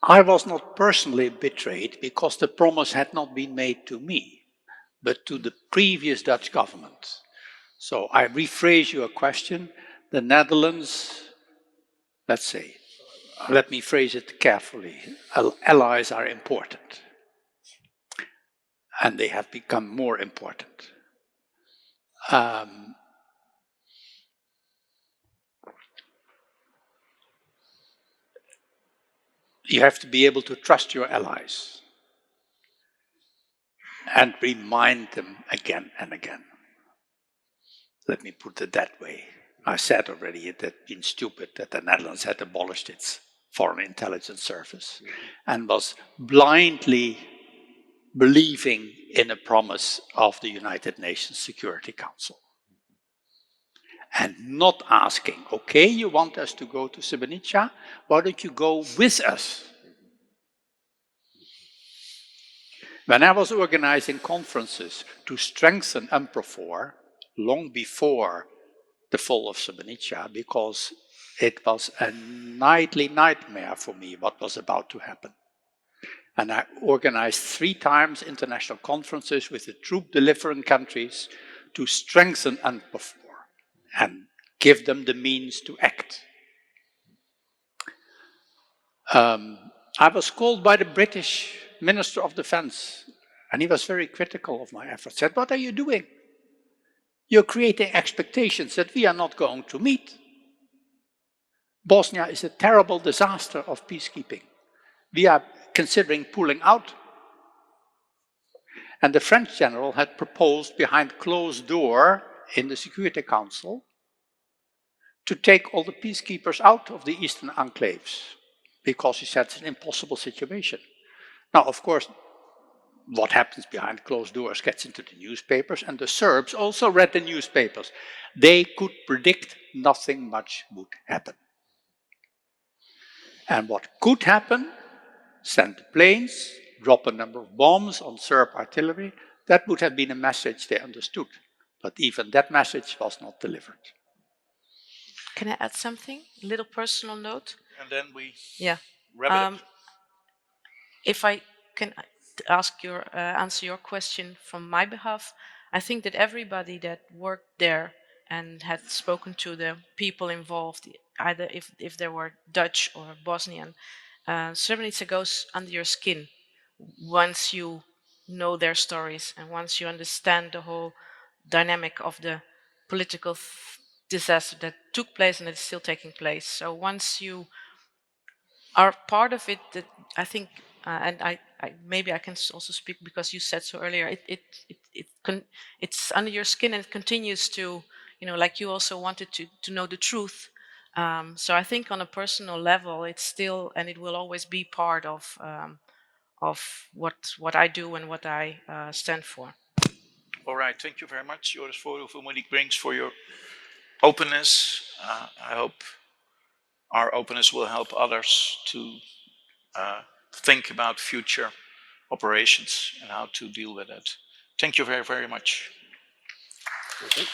I was not personally betrayed because the promise had not been made to me, but to the previous Dutch government. So I rephrase your question. The Netherlands, let's say, let me phrase it carefully, allies are important. And they have become more important. You have to be able to trust your allies and remind them again and again. Let me put it that way. I said already it had been stupid that the Netherlands had abolished its foreign intelligence service and was blindly believing in a promise of the United Nations Security Council. And not asking, okay, you want us to go to Srebrenica, why don't you go with us? When I was organizing conferences to strengthen UNPROFOR long before the fall of Srebrenica, because it was a nightly nightmare for me what was about to happen. And I organized 3 times international conferences with the troop delivering countries to strengthen UNPROFOR and give them the means to act. I was called by the British Minister of Defense, and he was very critical of my efforts. Said, what are you doing? You're creating expectations that we are not going to meet. Bosnia is a terrible disaster of peacekeeping. We are considering pulling out. And the French general had proposed behind closed door in the Security Council to take all the peacekeepers out of the eastern enclaves, because he said it's an impossible situation. Now, of course, what happens behind closed doors gets into the newspapers, and the Serbs also read the newspapers. They could predict nothing much would happen. And what could happen, send planes, drop a number of bombs on Serb artillery, that would have been a message they understood. But even that message was not delivered. Can I add something? A little personal note? And then we wrap it up. If I can answer your question from my behalf, I think that everybody that worked there and had spoken to the people involved, either if they were Dutch or Bosnian, Srebrenica goes under your skin once you know their stories and once you understand the whole dynamic of the political disaster that took place and it's still taking place. So once you are part of it, that I think, and I maybe I can also speak because you said so earlier. It's under your skin and it continues to, like you also wanted to know the truth. So I think on a personal level, it's still and it will always be part of what I do and what I stand for. All right, thank you very much, Joris, for Vermoelik brings for your openness. I hope our openness will help others to think about future operations and how to deal with it. Thank you very, very much. Okay.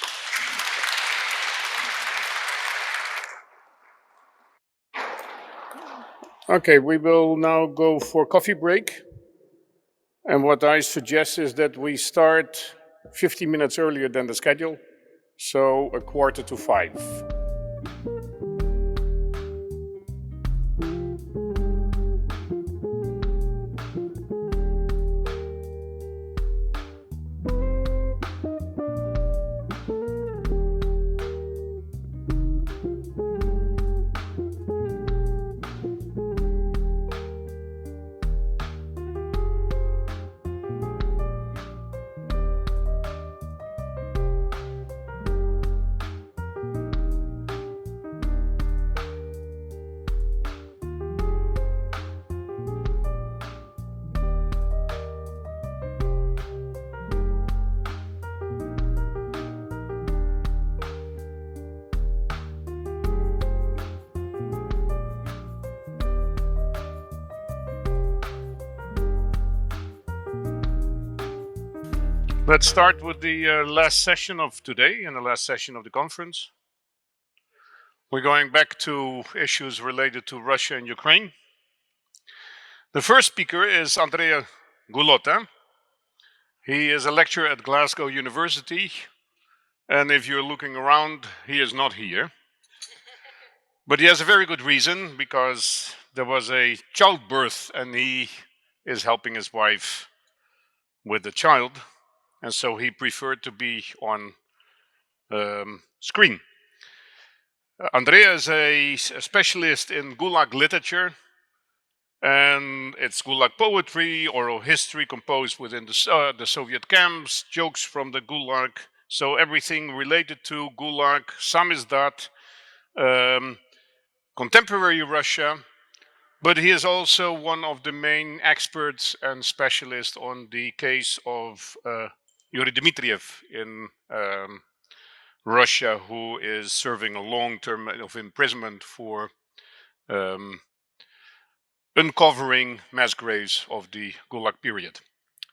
Okay, we will now go for coffee break. And what I suggest is that we start 15 minutes earlier than the schedule, so 4:45. Let's start with the last session of today and the last session of the conference. We're going back to issues related to Russia and Ukraine. The first speaker is Andrea Gulota. He is a lecturer at Glasgow University, and if you're looking around, he is not here. But he has a very good reason, because there was a childbirth and he is helping his wife with the child, and so he preferred to be on screen. Andrea is a specialist in Gulag literature, and it's Gulag poetry, oral history composed within the Soviet camps, jokes from the Gulag, so everything related to Gulag, samizdat, contemporary Russia, but he is also one of the main experts and specialists on the case of Yuri Dmitriev in Russia, who is serving a long term of imprisonment for uncovering mass graves of the Gulag period.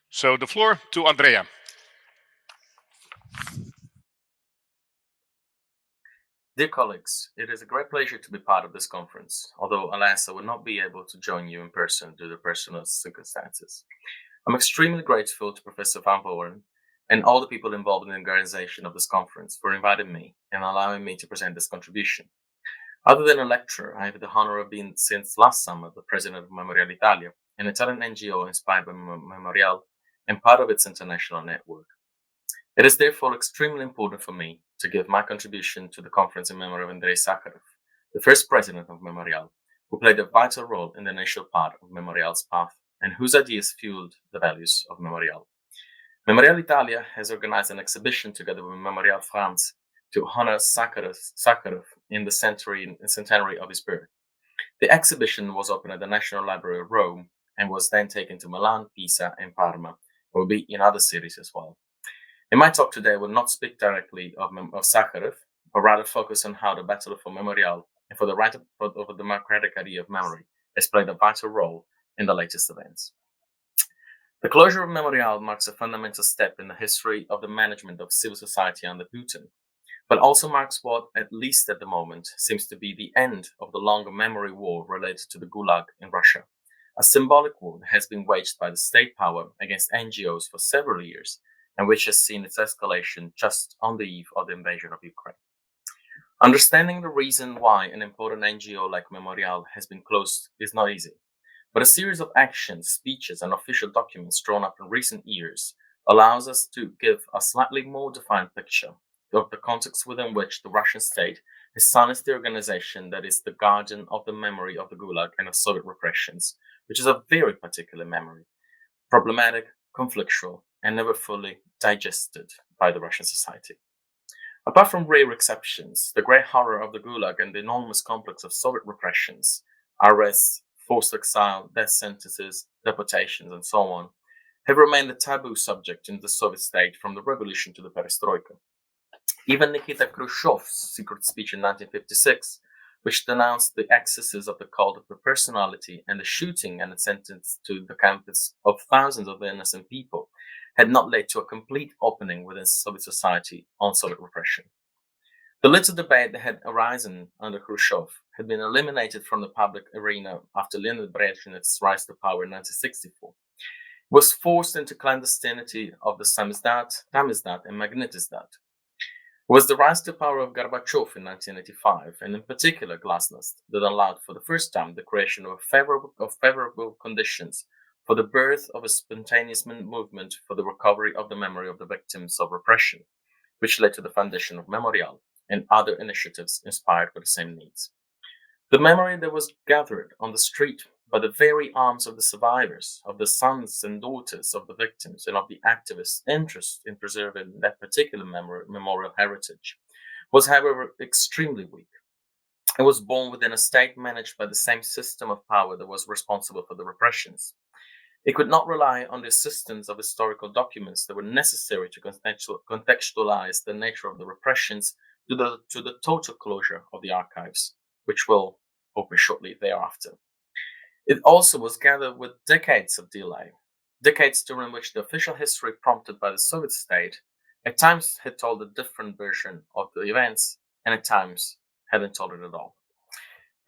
So the floor to Andrea. Dear colleagues, it is a great pleasure to be part of this conference, although alas I will not be able to join you in person due to personal circumstances. I'm extremely grateful to Professor Van Voren and all the people involved in the organization of this conference for inviting me and allowing me to present this contribution. Other than a lecturer, I have the honor of being since last summer the president of Memorial Italia, an Italian NGO inspired by Memorial and part of its international network. It is therefore extremely important for me to give my contribution to the conference in memory of Andrei Sakharov, the first president of Memorial, who played a vital role in the initial part of Memorial's path and whose ideas fueled the values of Memorial. Memorial Italia has organized an exhibition together with Memorial France to honor Sakharov in the centenary of his birth. The exhibition was opened at the National Library of Rome and was then taken to Milan, Pisa, and Parma, and will be in other cities as well. In my talk today, I will not speak directly of Sakharov, but rather focus on how the battle for Memorial and for the right of the democratic idea of memory has played a vital role in the latest events. The closure of Memorial marks a fundamental step in the history of the management of civil society under Putin, but also marks what, at least at the moment, seems to be the end of the longer memory war related to the Gulag in Russia, a symbolic war that has been waged by the state power against NGOs for several years, and which has seen its escalation just on the eve of the invasion of Ukraine. Understanding the reason why an important NGO like Memorial has been closed is not easy, but a series of actions, speeches, and official documents drawn up in recent years allows us to give a slightly more defined picture of the context within which the Russian state has silenced the organization that is the guardian of the memory of the Gulag and of Soviet repressions, which is a very particular memory, problematic, conflictual, and never fully digested by the Russian society. Apart from rare exceptions, the great horror of the Gulag and the enormous complex of Soviet repressions, arrests, forced exile, death sentences, deportations, and so on, have remained a taboo subject in the Soviet state from the revolution to the perestroika. Even Nikita Khrushchev's secret speech in 1956, which denounced the excesses of the cult of the personality and the shooting and the sentence to the campus of thousands of innocent people, had not led to a complete opening within Soviet society on Soviet repression. The little debate that had arisen under Khrushchev had been eliminated from the public arena after Leonid Brezhnev's rise to power in 1964. It was forced into clandestinity of the Samizdat, Tamizdat, and Magnitizdat. It was the rise to power of Gorbachev in 1985, and in particular Glasnost, that allowed for the first time the creation of favorable conditions for the birth of a spontaneous movement for the recovery of the memory of the victims of repression, which led to the foundation of Memorial and other initiatives inspired by the same needs. The memory that was gathered on the street by the very arms of the survivors, of the sons and daughters of the victims, and of the activists' interest in preserving that particular memorial heritage, was, however, extremely weak. It was born within a state managed by the same system of power that was responsible for the repressions. It could not rely on the assistance of historical documents that were necessary to contextualize the nature of the repressions to the total closure of the archives, which will open shortly thereafter. It also was gathered with decades of delay, decades during which the official history prompted by the Soviet state at times had told a different version of the events and at times hadn't told it at all.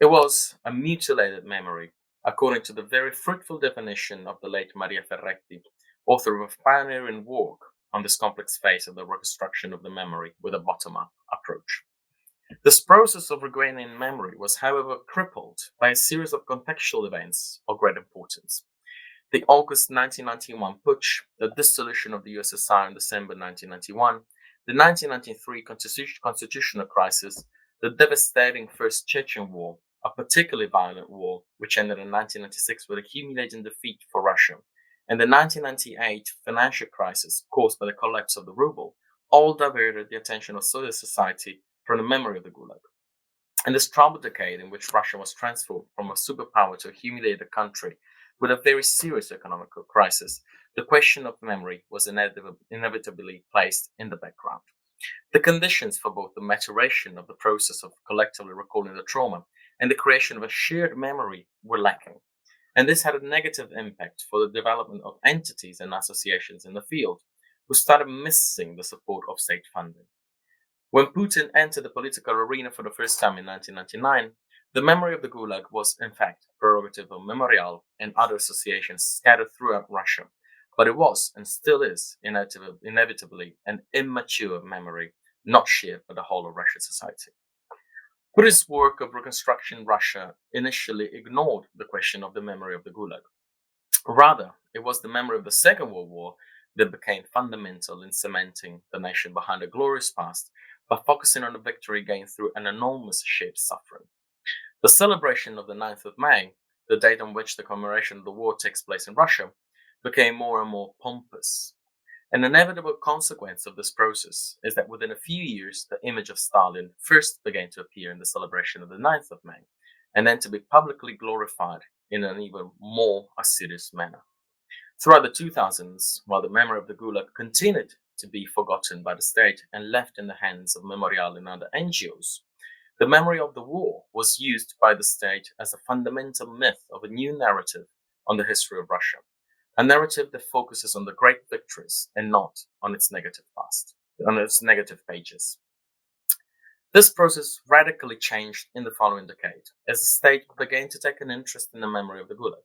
It was a mutilated memory, according to the very fruitful definition of the late Maria Ferretti, author of a pioneering work on this complex phase of the reconstruction of the memory with a bottom-up approach. This process of regaining memory was, however, crippled by a series of contextual events of great importance. The August 1991 putsch, the dissolution of the USSR in December 1991, the 1993 constitutional crisis, the devastating First Chechen War, a particularly violent war which ended in 1996 with a humiliating defeat for Russia, and the 1998 financial crisis caused by the collapse of the ruble, all diverted the attention of Soviet society from the memory of the Gulag. In this troubled decade in which Russia was transformed from a superpower to a humiliated country with a very serious economic crisis, the question of memory was inevitably placed in the background. The conditions for both the maturation of the process of collectively recalling the trauma and the creation of a shared memory were lacking, and this had a negative impact for the development of entities and associations in the field, who started missing the support of state funding. When Putin entered the political arena for the first time in 1999, the memory of the Gulag was, in fact, prerogative of Memorial and other associations scattered throughout Russia, but it was, and still is, inevitably an immature memory, not shared by the whole of Russian society. Putin's work of reconstruction in Russia initially ignored the question of the memory of the Gulag. Rather, it was the memory of the Second World War that became fundamental in cementing the nation behind a glorious past by focusing on the victory gained through an enormous shared suffering. The celebration of the 9th of May, the date on which the commemoration of the war takes place in Russia, became more and more pompous. An inevitable consequence of this process is that within a few years, the image of Stalin first began to appear in the celebration of the 9th of May, and then to be publicly glorified in an even more assiduous manner. Throughout the 2000s, while the memory of the Gulag continued to be forgotten by the state and left in the hands of Memorial and other NGOs, the memory of the war was used by the state as a fundamental myth of a new narrative on the history of Russia, a narrative that focuses on the great victories and not on its negative past, on its negative pages. This process radically changed in the following decade, as the state began to take an interest in the memory of the Gulag.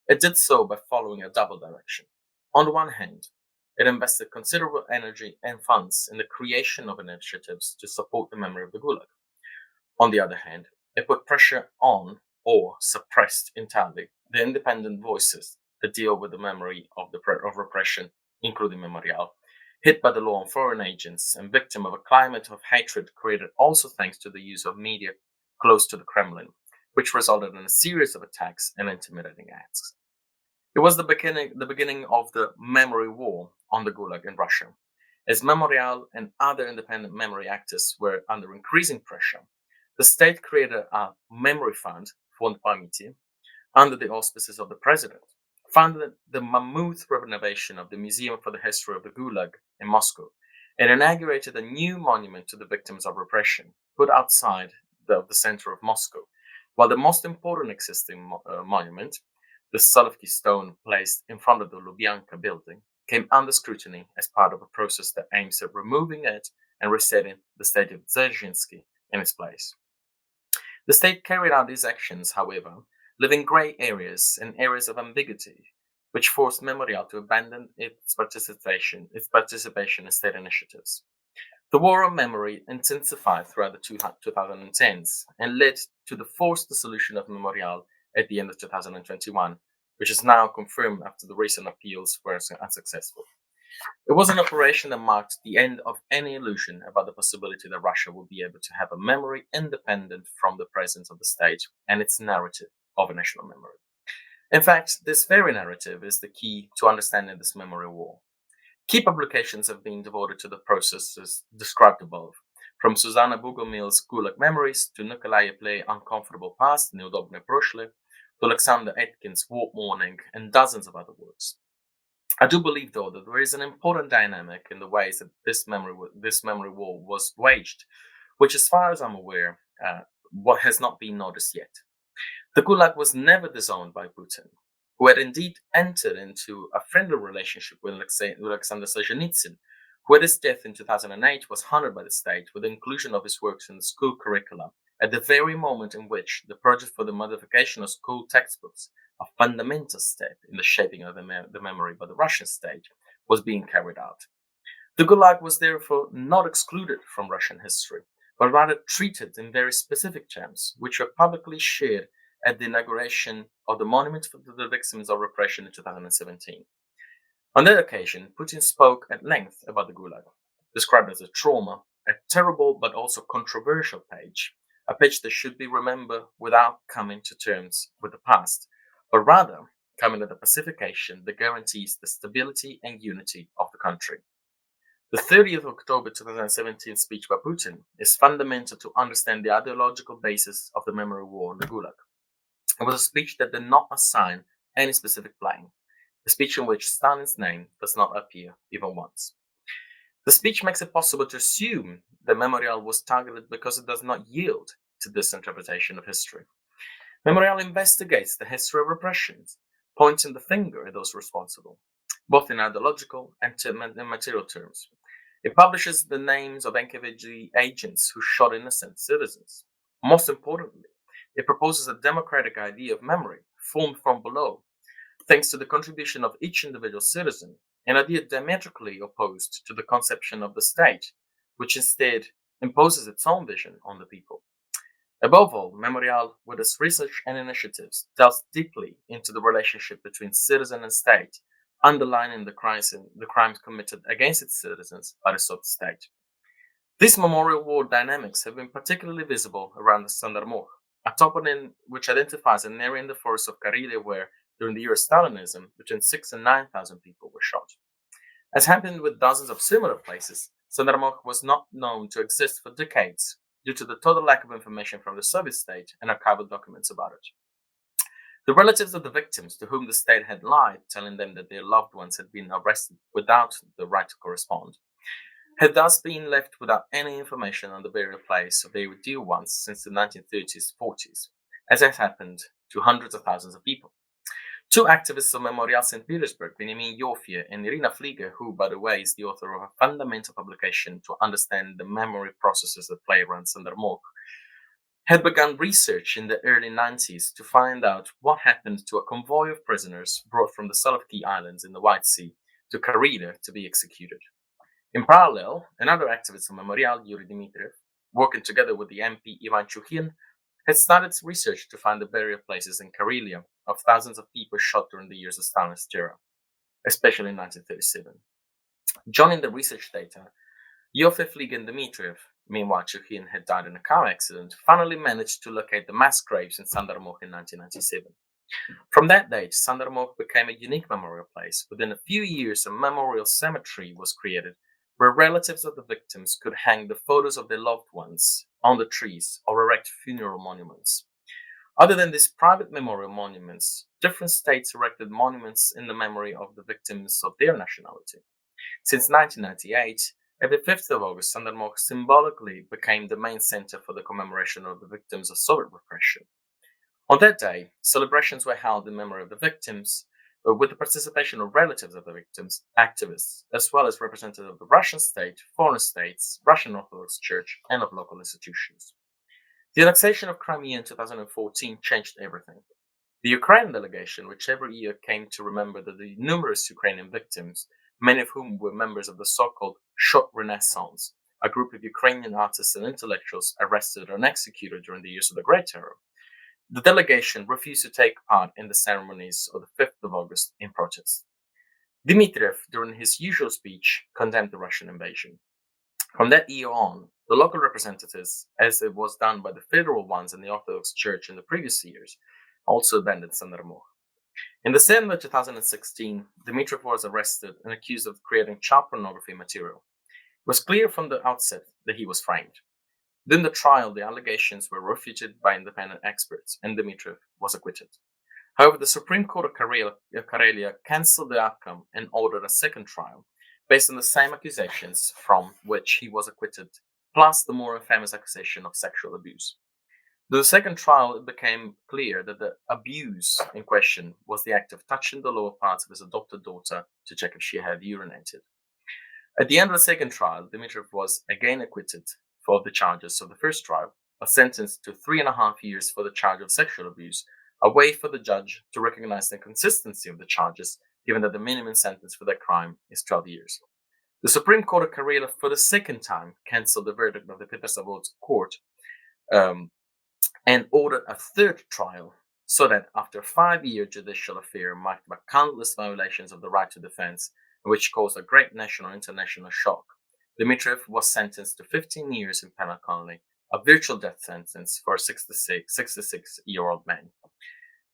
It did so by following a double direction. On the one hand, it invested considerable energy and funds in the creation of initiatives to support the memory of the Gulag. On the other hand, it put pressure on, or suppressed entirely, the independent voices that deal with the memory of repression, including Memorial, hit by the law on foreign agents and victim of a climate of hatred created also thanks to the use of media close to the Kremlin, which resulted in a series of attacks and intimidating acts. It was the beginning of the memory war on the Gulag in Russia. As Memorial and other independent memory actors were under increasing pressure, the state created a memory fund, Fond Pamяти, under the auspices of the president, funded the mammoth renovation of the Museum for the History of the Gulag in Moscow, and inaugurated a new monument to the victims of repression, put outside the center of Moscow, while the most important existing monument, the Solovki stone placed in front of the Lubyanka building, came under scrutiny as part of a process that aims at removing it and resetting the state of Dzerzhinsky in its place. The state carried out these actions, however, leaving grey areas and areas of ambiguity, which forced Memorial to abandon its participation in state initiatives. The war on memory intensified throughout the 2010s and led to the forced dissolution of Memorial at the end of 2021, which is now confirmed after the recent appeals were unsuccessful. It was an operation that marked the end of any illusion about the possibility that Russia would be able to have a memory independent from the presence of the state and its narrative of a national memory. In fact, this very narrative is the key to understanding this memory war. Key publications have been devoted to the processes described above, from Susanna Bugomil's Gulag Memories to Nikolai Play Uncomfortable Past, Neudobne Proshly, to Alexander Etkin's War Mourning, and dozens of other works. I do believe, though, that there is an important dynamic in the ways that this memory war was waged, which, as far as I'm aware, what has not been noticed yet. The Gulag was never disowned by Putin, who had indeed entered into a friendly relationship with Alexander Solzhenitsyn, who at his death in 2008 was honored by the state with the inclusion of his works in the school curricula, at the very moment in which the project for the modification of school textbooks, a fundamental step in the shaping of the memory by the Russian state, was being carried out. The Gulag was therefore not excluded from Russian history, but rather treated in very specific terms, which were publicly shared at the inauguration of the Monument for the Victims of Repression in 2017. On that occasion, Putin spoke at length about the Gulag, described as a trauma, a terrible but also controversial page, a page that should be remembered without coming to terms with the past, but rather coming to the pacification that guarantees the stability and unity of the country. The 30th of October 2017 speech by Putin is fundamental to understand the ideological basis of the memory war on the Gulag. It was a speech that did not assign any specific blame, a speech in which Stalin's name does not appear even once. The speech makes it possible to assume that Memorial was targeted because it does not yield to this interpretation of history. Memorial investigates the history of repressions, pointing the finger at those responsible, both in ideological and material terms. It publishes the names of NKVD agents who shot innocent citizens. Most importantly, it proposes a democratic idea of memory formed from below, thanks to the contribution of each individual citizen, an idea diametrically opposed to the conception of the state, which instead imposes its own vision on the people. Above all, Memorial, with its research and initiatives, delves deeply into the relationship between citizen and state, underlining the crimes committed against its citizens by the Soviet state. These memorial war dynamics have been particularly visible around the Sandarmokh, a toponym which identifies an area in the forests of Karelia where, during the year of Stalinism, between 6,000 and 9,000 people were shot. As happened with dozens of similar places, Sandarmokh was not known to exist for decades due to the total lack of information from the Soviet state and archival documents about it. The relatives of the victims to whom the state had lied, telling them that their loved ones had been arrested without the right to correspond, had thus been left without any information on the burial place of their dear ones since the 1930s, 40s, as has happened to hundreds of thousands of people. Two activists of Memorial St. Petersburg, Benjamin Yofie and Irina Flieger, who, by the way, is the author of a fundamental publication to understand the memory processes that play around Sandarmokh, had begun research in the early 90s to find out what happened to a convoy of prisoners brought from the Solovki Islands in the White Sea to Karelia to be executed. In parallel, another activist of Memorial, Yuri Dmitriev, working together with the MP Ivan Chukhin, had started research to find the burial places in Karelia of thousands of people shot during the years of Stalin's terror, especially in 1937. Joining the research data, Yofie, Flieger, and Dmitriev, meanwhile Chukhin had died in a car accident, finally managed to locate the mass graves in Sandarmokh in 1997. From that date, Sandarmokh became a unique memorial place. Within a few years, a memorial cemetery was created where relatives of the victims could hang the photos of their loved ones on the trees or erect funeral monuments. Other than these private memorial monuments, different states erected monuments in the memory of the victims of their nationality. Since 1998, every 5th of August, Sandarmokh symbolically became the main center for the commemoration of the victims of Soviet repression. On that day, celebrations were held in memory of the victims, with the participation of relatives of the victims, activists, as well as representatives of the Russian state, foreign states, Russian Orthodox Church, and of local institutions. The annexation of Crimea in 2014 changed everything. The Ukrainian delegation, which every year came to remember the numerous Ukrainian victims, many of whom were members of the so-called Short Renaissance, a group of Ukrainian artists and intellectuals arrested and executed during the years of the Great Terror, the delegation refused to take part in the ceremonies of the 5th of August in protest. Dmitriev, during his usual speech, condemned the Russian invasion. From that year on, the local representatives, as it was done by the federal ones in the Orthodox Church in the previous years, also abandoned Sandarmokh. In December 2016, Dmitriev was arrested and accused of creating child pornography material. It was clear from the outset that he was framed. During the trial, the allegations were refuted by independent experts, and Dmitriev was acquitted. However, the Supreme Court of Karelia cancelled the outcome and ordered a second trial, based on the same accusations from which he was acquitted, plus the more infamous accusation of sexual abuse. During the second trial, it became clear that the abuse in question was the act of touching the lower parts of his adopted daughter to check if she had urinated. At the end of the second trial, Dmitriev was again acquitted for the charges of the first trial, a sentence to 3.5 years for the charge of sexual abuse, a way for the judge to recognize the inconsistency of the charges, given that the minimum sentence for that crime is 12 years. The Supreme Court of Karelia, for the second time, cancelled the verdict of the Petrozavodsk court and ordered a third trial, so that after a 5-year judicial affair marked by countless violations of the right to defense, which caused a great national and international shock, Dmitriev was sentenced to 15 years in penal colony, a virtual death sentence for a 66-year-old man.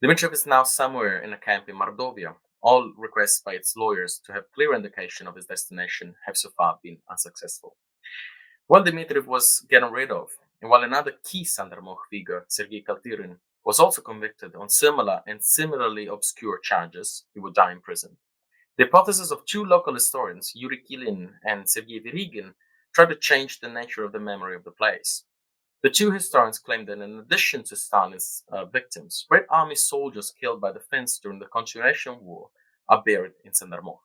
Dmitriev is now somewhere in a camp in Mordovia. All requests by its lawyers to have clear indication of his destination have so far been unsuccessful. While Dmitriev was getting rid of, and while another key Sandarmokh figure, Sergei Kaltirin, was also convicted on similar and similarly obscure charges, he would die in prison. The hypothesis of two local historians, Yuri Kilin and Sergei Verigin, tried to change the nature of the memory of the place. The two historians claimed that in addition to Stalin's victims, Red Army soldiers killed by the Finns during the Continuation War are buried in Sandarmokh.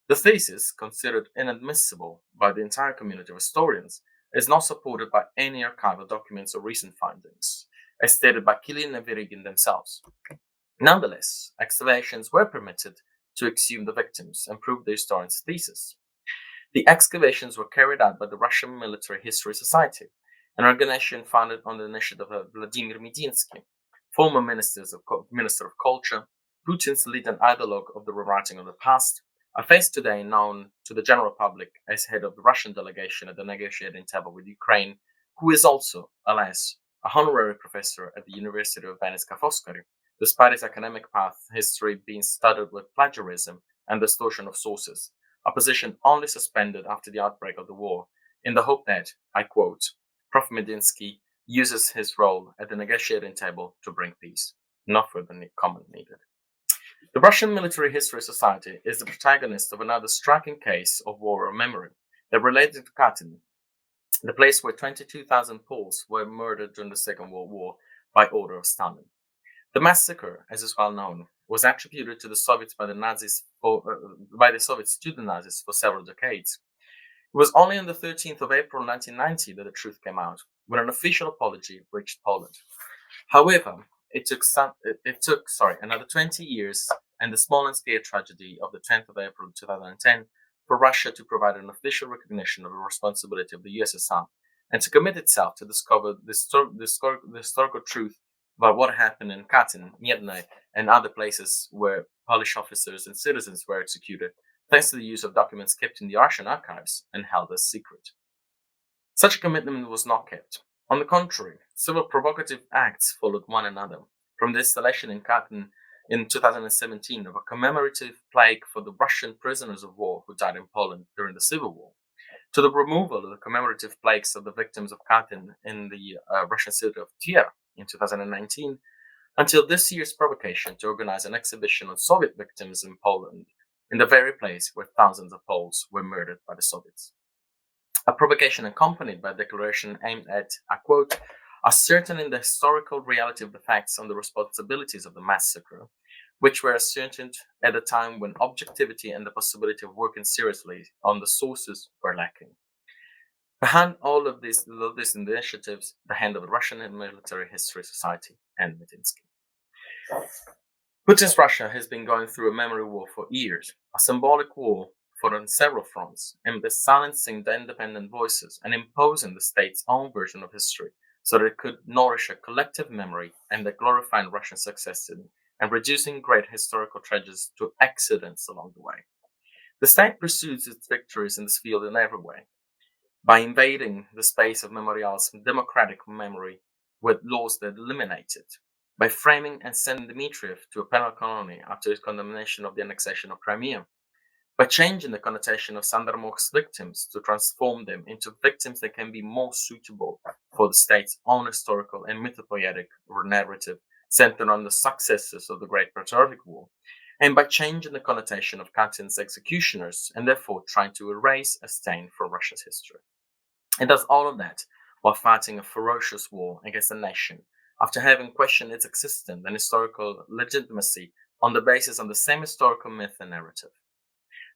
The thesis, considered inadmissible by the entire community of historians, is not supported by any archival documents or recent findings, as stated by Kilin and Verigin themselves. Nonetheless, excavations were permitted to exhume the victims and prove the historian's thesis. The excavations were carried out by the Russian Military History Society, an organization founded on the initiative of Vladimir Medinsky, former Minister of Culture, Putin's lead and ideologue of the rewriting of the past, a face today known to the general public as head of the Russian delegation at the negotiating table with Ukraine, who is also, alas, a honorary professor at the University of Venice-Ca' Foscari, despite his academic path history being studded with plagiarism and distortion of sources, a position only suspended after the outbreak of the war, in the hope that, I quote, Prof. Medinsky uses his role at the negotiating table to bring peace. No further comment needed. The Russian Military History Society is the protagonist of another striking case of war memory that related to Katyn, the place where 22,000 Poles were murdered during the Second World War by order of Stalin. The massacre, as is well known, was attributed to the Soviets by the Soviets to the Nazis for several decades. It was only on the 13th of April 1990 that the truth came out, when an official apology reached Poland. However, it took another 20 years and the Smolensk air tragedy of the 10th of April 2010 for Russia to provide an official recognition of the responsibility of the USSR and to commit itself to discover the historical truth about what happened in Katyn, Miedne, and other places where Polish officers and citizens were executed, thanks to the use of documents kept in the Russian archives and held as secret. Such a commitment was not kept. On the contrary, several provocative acts followed one another, from the installation in Katyn in 2017 of a commemorative plaque for the Russian prisoners of war who died in Poland during the Civil War, to the removal of the commemorative plaques of the victims of Katyn in the Russian city of Tver in 2019, until this year's provocation to organize an exhibition on Soviet victims in Poland, in the very place where thousands of Poles were murdered by the Soviets. A provocation accompanied by a declaration aimed at, I quote, ascertaining the historical reality of the facts and the responsibilities of the massacre, which were ascertained at a time when objectivity and the possibility of working seriously on the sources were lacking. Behind all of these initiatives, the hand of the Russian Military History Society and Medinsky. Putin's Russia has been going through a memory war for years, a symbolic war fought on several fronts, aimed at silencing the independent voices and imposing the state's own version of history so that it could nourish a collective memory and the glorifying Russian success and reducing great historical tragedies to accidents along the way. The state pursues its victories in this field in every way, by invading the space of memorial's democratic memory with laws that eliminate it, by framing and sending Dmitriev to a penal colony after his condemnation of the annexation of Crimea, by changing the connotation of Sandarmov's victims to transform them into victims that can be more suitable for the state's own historical and mythopoetic narrative centered on the successes of the Great Patriotic War, and by changing the connotation of Katyn's executioners and therefore trying to erase a stain from Russia's history. It does all of that while fighting a ferocious war against a nation after having questioned its existence and historical legitimacy on the basis of the same historical myth and narrative.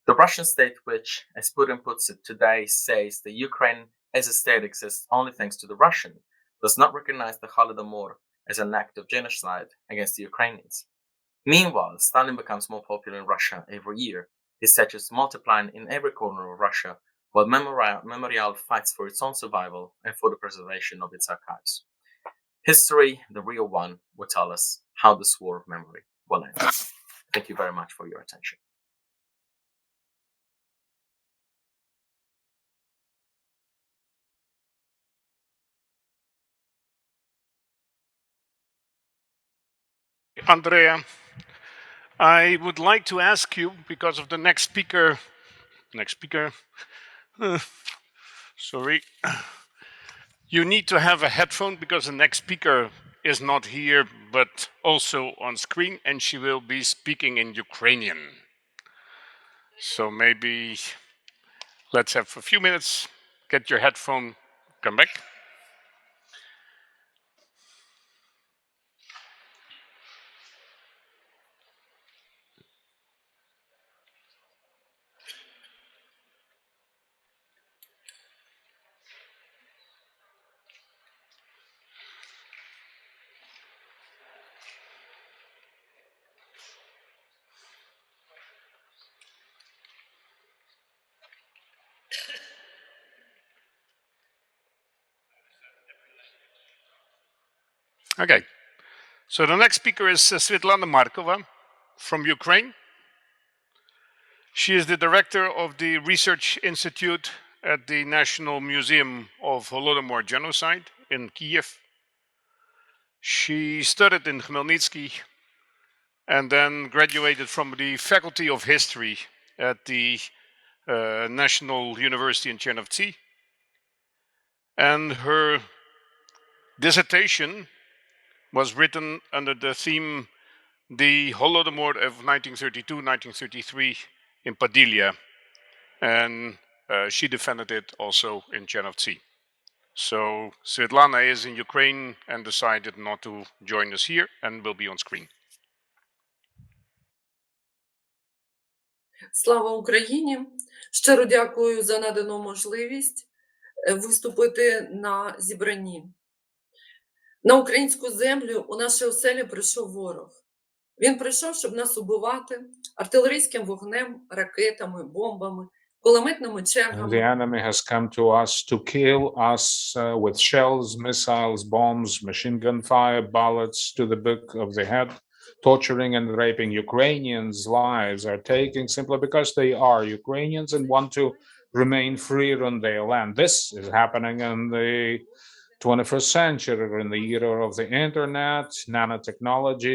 The Russian state, which, as Putin puts it today, says that Ukraine as a state exists only thanks to the Russian, does not recognize the Holodomor as an act of genocide against the Ukrainians. Meanwhile, Stalin becomes more popular in Russia every year, his statues multiplying in every corner of Russia, while Memorial fights for its own survival and for the preservation of its archives. History, the real one, will tell us how this war of memory will end. Thank you very much for your attention. Andrea, I would like to ask you, because of the next speaker, sorry, you need to have a headphone because the next speaker is not here, but also on screen, and she will be speaking in Ukrainian. So maybe let's have a few minutes, get your headphone, come back. Okay, so the next speaker is Svetlana Markova from Ukraine. She is the director of the Research Institute at the National Museum of Holodomor Genocide in Kiev. She studied in Khmelnytsky and then graduated from the Faculty of History at the National University in Chernovtsi. And her dissertation was written under the theme The Holodomor of 1932-1933 in Padilla. And she defended it also in Chernovtsi. So Svetlana is in Ukraine and decided not to join us here and will be on screen. Слава Україні! Щиро дякую за надану можливість виступити на зібранні. На українську землю у наші оселі прийшов ворог. Він прийшов, щоб нас убивати артилерійським вогнем, ракетами, бомбами, кулеметними чергами. The enemy has come to us to kill us with shells, missiles, bombs, machine gun fire, bullets to the back of the head, torturing and raping Ukrainians' lives are taken simply because they are Ukrainians and want to remain free on their land. This is happening in the 21st century, in the era of the internet, nanotechnology,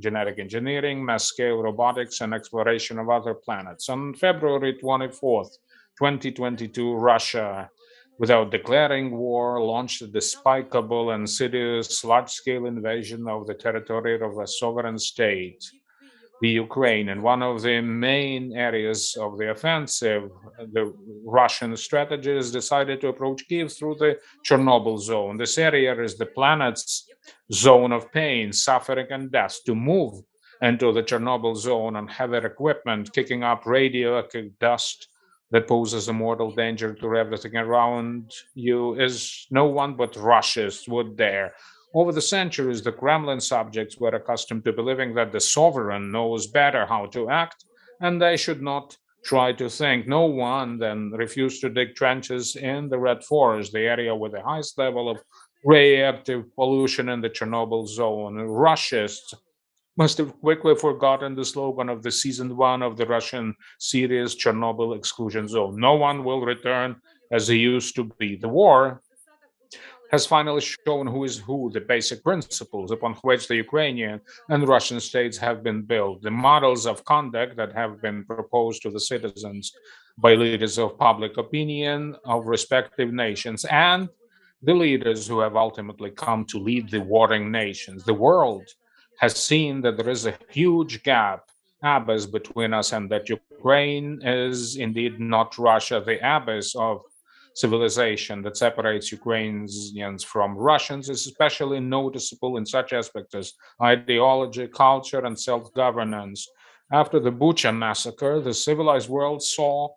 genetic engineering, mass-scale robotics, and exploration of other planets. On February 24th, 2022, Russia, without declaring war, launched a despicable and insidious large-scale invasion of the territory of a sovereign state, the Ukraine. And one of the main areas of the offensive, the Russian strategists decided to approach Kyiv through the Chernobyl zone. This area is the planet's zone of pain, suffering, and death. To move into the Chernobyl zone on heavy equipment, kicking up radioactive dust that poses a mortal danger to everything around you, is no one but Russians would dare. Over the centuries, the Kremlin subjects were accustomed to believing that the sovereign knows better how to act, and they should not try to think. No one then refused to dig trenches in the Red Forest, the area with the highest level of radioactive pollution in the Chernobyl zone. Russians must have quickly forgotten the slogan of the season 1 of the Russian series Chernobyl Exclusion Zone. No one will return as he used to be. The war has finally shown who is who, the basic principles upon which the Ukrainian and Russian states have been built, the models of conduct that have been proposed to the citizens by leaders of public opinion of respective nations, and the leaders who have ultimately come to lead the warring nations. The world has seen that there is a huge gap, abyss between us, and that Ukraine is indeed not Russia, the abyss of civilization that separates Ukrainians from Russians is especially noticeable in such aspects as ideology, culture, and self-governance. After the Bucha massacre, the civilized world saw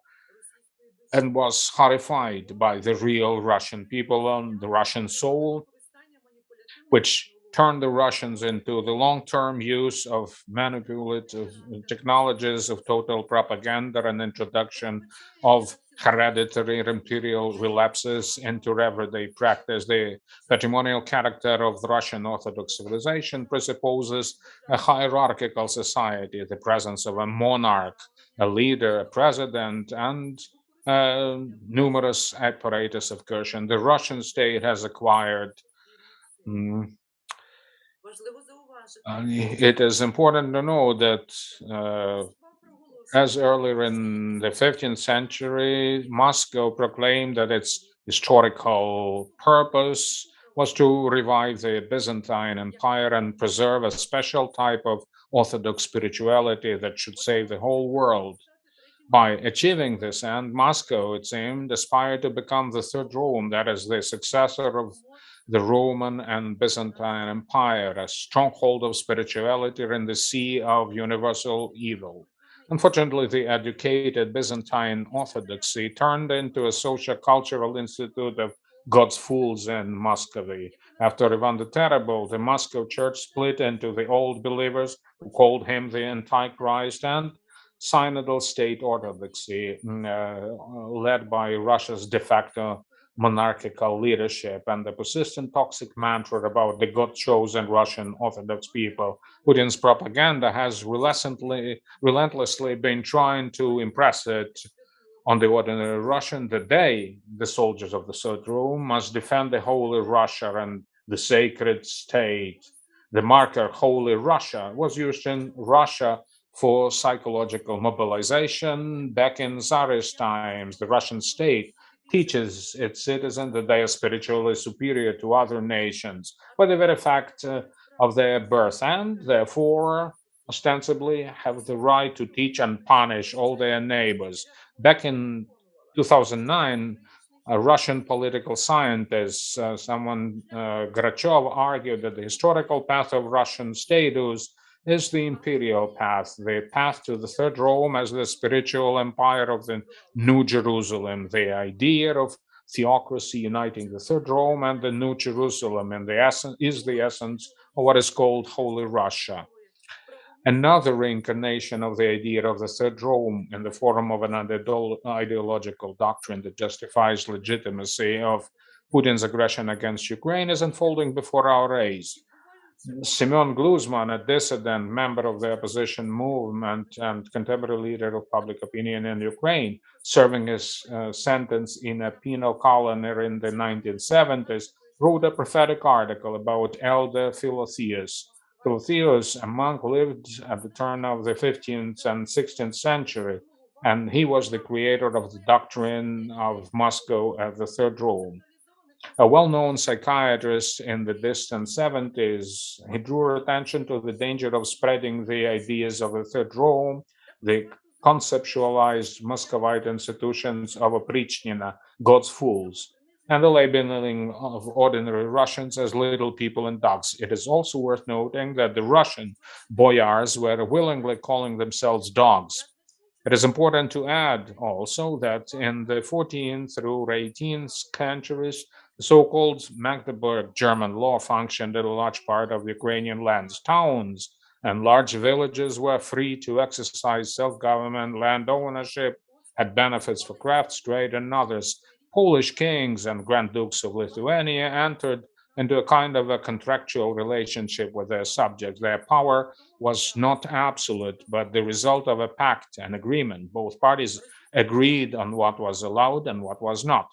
and was horrified by the real Russian people and the Russian soul, which turned the Russians into the long-term use of manipulative technologies of total propaganda and introduction of hereditary imperial relapses into everyday practice. The patrimonial character of the Russian Orthodox civilization presupposes a hierarchical society, the presence of a monarch, a leader, a president, and numerous apparatus of coercion. The Russian state has acquired it is important to know that as earlier in the 15th century, Moscow proclaimed that its historical purpose was to revive the Byzantine Empire and preserve a special type of Orthodox spirituality that should save the whole world. By achieving this end, Moscow, it seemed, aspired to become the third Rome, that is, the successor of the Roman and Byzantine Empire, a stronghold of spirituality in the sea of universal evil. Unfortunately, the educated Byzantine Orthodoxy turned into a social-cultural institute of God's fools in Muscovy. After Ivan the Terrible, the Moscow church split into the old believers, who called him the Antichrist, and synodal state orthodoxy, led by Russia's de facto monarchical leadership, and the persistent toxic mantra about the God-chosen Russian Orthodox people. Putin's propaganda has relentlessly been trying to impress it on the ordinary Russian that they, the soldiers of the Third Rome, must defend the Holy Russia and the sacred state. The marker Holy Russia was used in Russia for psychological mobilization. Back in Tsarist times, the Russian state teaches its citizens that they are spiritually superior to other nations by the very fact of their birth, and therefore ostensibly have the right to teach and punish all their neighbors. Back in 2009, a Russian political scientist, Grachov, argued that the historical path of Russian status is the imperial path, the path to the Third Rome as the spiritual empire of the New Jerusalem, the idea of theocracy uniting the Third Rome and the New Jerusalem, and is the essence of what is called Holy Russia. Another reincarnation of the idea of the Third Rome in the form of an ideological doctrine that justifies legitimacy of Putin's aggression against Ukraine is unfolding before our eyes. Semyon Gluzman, a dissident member of the opposition movement and contemporary leader of public opinion in Ukraine, serving his sentence in a penal colony in the 1970s, wrote a prophetic article about Elder Philotheus. Philotheus, a monk, lived at the turn of the 15th and 16th century, and he was the creator of the doctrine of Moscow as the Third Rome. A well-known psychiatrist in the distant 70s, he drew attention to the danger of spreading the ideas of the Third Rome, the conceptualized Muscovite institutions of Oprichnina, God's fools, and the labeling of ordinary Russians as little people and dogs. It is also worth noting that the Russian boyars were willingly calling themselves dogs. It is important to add also that in the 14th through 18th centuries, the so-called Magdeburg German law functioned in a large part of Ukrainian lands. Towns and large villages were free to exercise self-government, land ownership, had benefits for crafts, trade, and others. Polish kings and Grand Dukes of Lithuania entered into a kind of a contractual relationship with their subjects. Their power was not absolute, but the result of a pact, an agreement. Both parties agreed on what was allowed and what was not.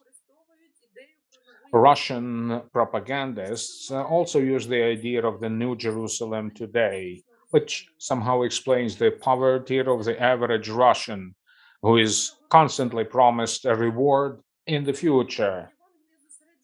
Russian propagandists also use the idea of the New Jerusalem today, which somehow explains the poverty of the average Russian, who is constantly promised a reward in the future.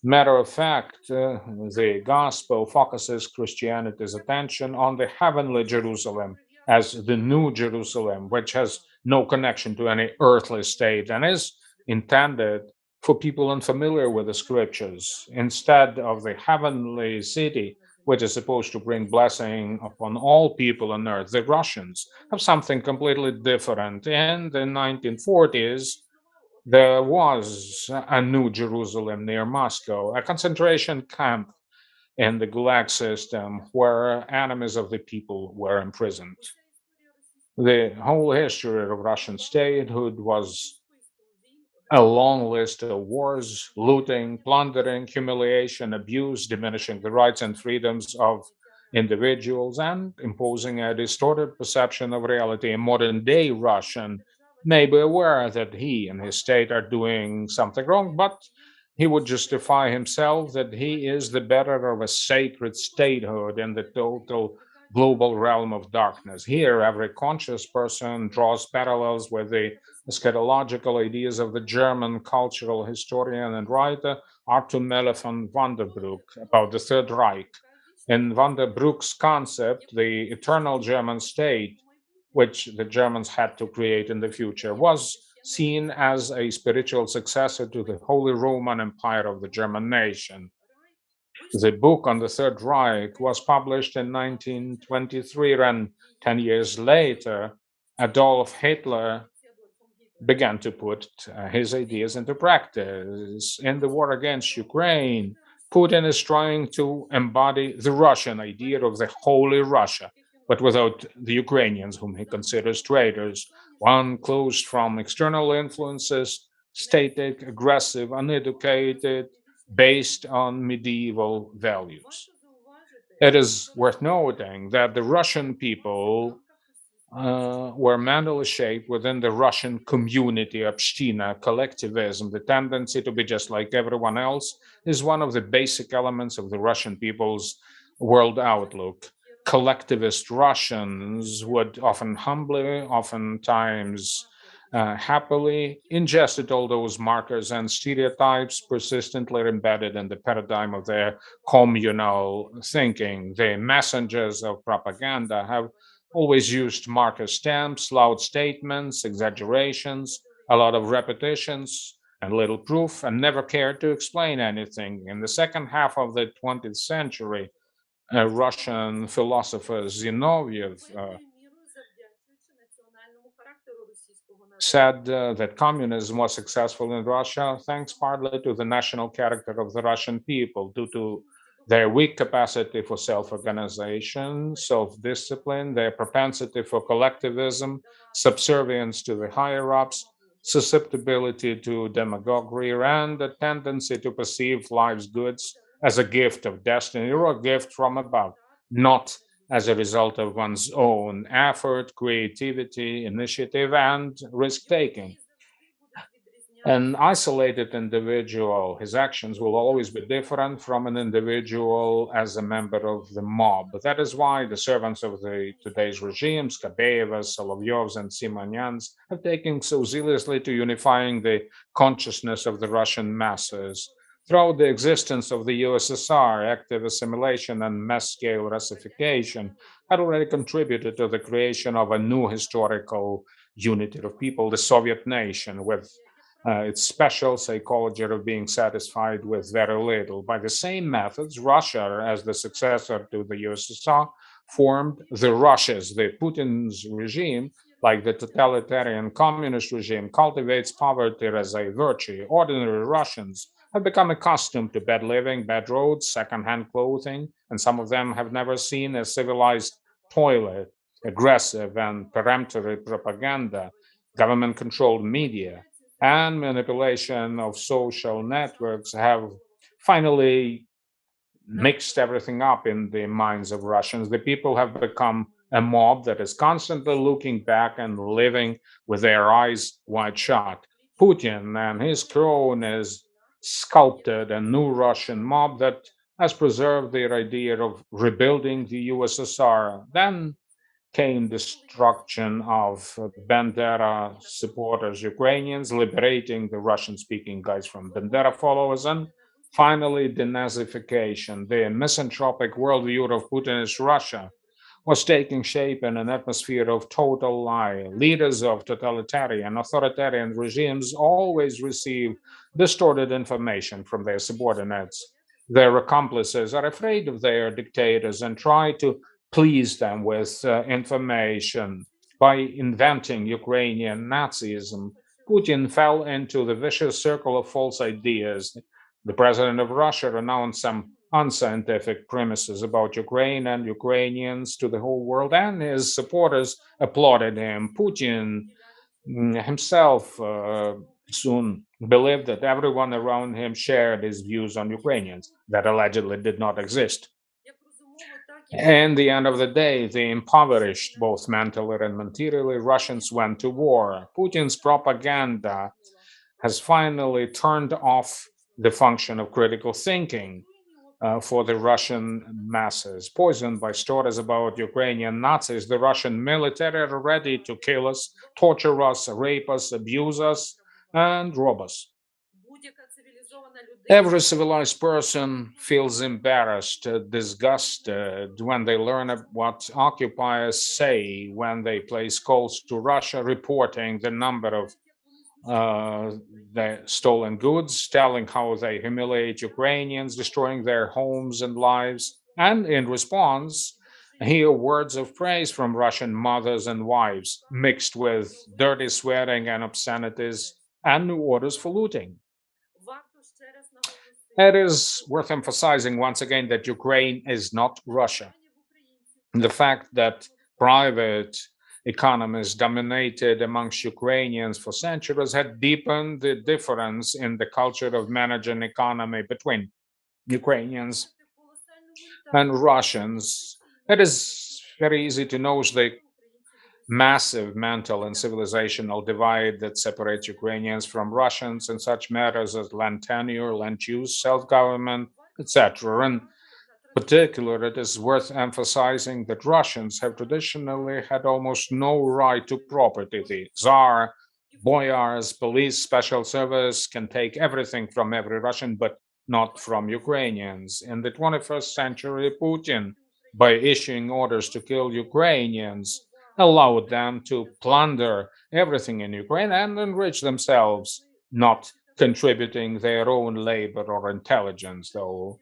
Matter of fact, the gospel focuses Christianity's attention on the heavenly Jerusalem as the New Jerusalem, which has no connection to any earthly state and is intended for people unfamiliar with the scriptures, instead of the heavenly city, which is supposed to bring blessing upon all people on earth. The Russians have something completely different. In the 1940s, there was a New Jerusalem near Moscow, a concentration camp in the Gulag system where enemies of the people were imprisoned. The whole history of Russian statehood was a long list of wars, looting, plundering, humiliation, abuse, diminishing the rights and freedoms of individuals, and imposing a distorted perception of reality. A modern day Russian may be aware that he and his state are doing something wrong, but he would justify himself that he is the bearer of a sacred statehood in the total global realm of darkness. Here, every conscious person draws parallels with the eschatological ideas of the German cultural historian and writer Arthur Melle von Vanderbroek about the Third Reich. In Vanderbroek's concept, the eternal German state, which the Germans had to create in the future, was seen as a spiritual successor to the Holy Roman Empire of the German nation. The book on the Third Reich was published in 1923, and 10 years later, Adolf Hitler began to put his ideas into practice. In the war against Ukraine, Putin is trying to embody the Russian idea of the Holy Russia, but without the Ukrainians, whom he considers traitors, one closed from external influences, static, aggressive, uneducated, based on medieval values. It is worth noting that the Russian people were mentally shaped within the Russian community, Община, collectivism. The tendency to be just like everyone else is one of the basic elements of the Russian people's world outlook. collectivist Russians would often humbly, oftentimes happily, ingested all those markers and stereotypes persistently embedded in the paradigm of their communal thinking. The messengers of propaganda have always used marker stamps, loud statements, exaggerations, a lot of repetitions, and little proof, and never cared to explain anything. In the second half of the 20th century, Russian philosopher Zinoviev said that communism was successful in Russia thanks partly to the national character of the Russian people, due to their weak capacity for self-organization, self-discipline, their propensity for collectivism, subservience to the higher-ups, susceptibility to demagoguery, and a tendency to perceive life's goods as a gift of destiny or a gift from above, not as a result of one's own effort, creativity, initiative, and risk taking. An isolated individual, his actions will always be different from an individual as a member of the mob. That is why the servants of today's regimes, Kabayevas, Solovyovs, and Simonyans, have taken so zealously to unifying the consciousness of the Russian masses. Throughout the existence of the USSR, active assimilation and mass-scale Russification had already contributed to the creation of a new historical unity of people, the Soviet nation, with its special psychology of being satisfied with very little. By the same methods, Russia, as the successor to the USSR, formed the Russias. The Putin's regime, like the totalitarian communist regime, cultivates poverty as a virtue. Ordinary Russians have become accustomed to bad living, bad roads, second-hand clothing, and some of them have never seen a civilized toilet. Aggressive and peremptory propaganda, government-controlled media, and manipulation of social networks have finally mixed everything up in the minds of Russians. The people have become a mob that is constantly looking back and living with their eyes wide shut. Putin and his crone has sculpted a new Russian mob that has preserved their idea of rebuilding the USSR. Then came destruction of Bandera supporters, Ukrainians, liberating the Russian-speaking guys from Bandera followers, and finally denazification. The misanthropic worldview of Putin's Russia was taking shape in an atmosphere of total lie. Leaders of totalitarian, authoritarian regimes always receive distorted information from their subordinates. Their accomplices are afraid of their dictators and try to please them with information. By inventing Ukrainian Nazism, Putin fell into the vicious circle of false ideas. The president of Russia announced some unscientific premises about Ukraine and Ukrainians to the whole world, and his supporters applauded him. Putin himself soon believed that everyone around him shared his views on Ukrainians that allegedly did not exist. In the end of the day, the impoverished, both mentally and materially, Russians went to war. Putin's propaganda has finally turned off the function of critical thinking for the Russian masses. Poisoned by stories about Ukrainian Nazis, the Russian military are ready to kill us, torture us, rape us, abuse us, and rob us. Every civilized person feels embarrassed, disgusted when they learn what occupiers say when they place calls to Russia reporting the number of the stolen goods, telling how they humiliate Ukrainians, destroying their homes and lives, and in response, hear words of praise from Russian mothers and wives, mixed with dirty swearing and obscenities, and new orders for looting. It is worth emphasizing once again that Ukraine is not Russia. The fact that private economies dominated amongst Ukrainians for centuries had deepened the difference in the culture of managing economy between Ukrainians and Russians. It is very easy to notice the massive mental and civilizational divide that separates Ukrainians from Russians in such matters as land tenure, land use, self-government, etc. And particular, it is worth emphasizing that Russians have traditionally had almost no right to property. The Tsar, boyars, police, special service can take everything from every Russian, but not from Ukrainians. In the 21st century, Putin, by issuing orders to kill Ukrainians, allowed them to plunder everything in Ukraine and enrich themselves, not contributing their own labor or intelligence, though.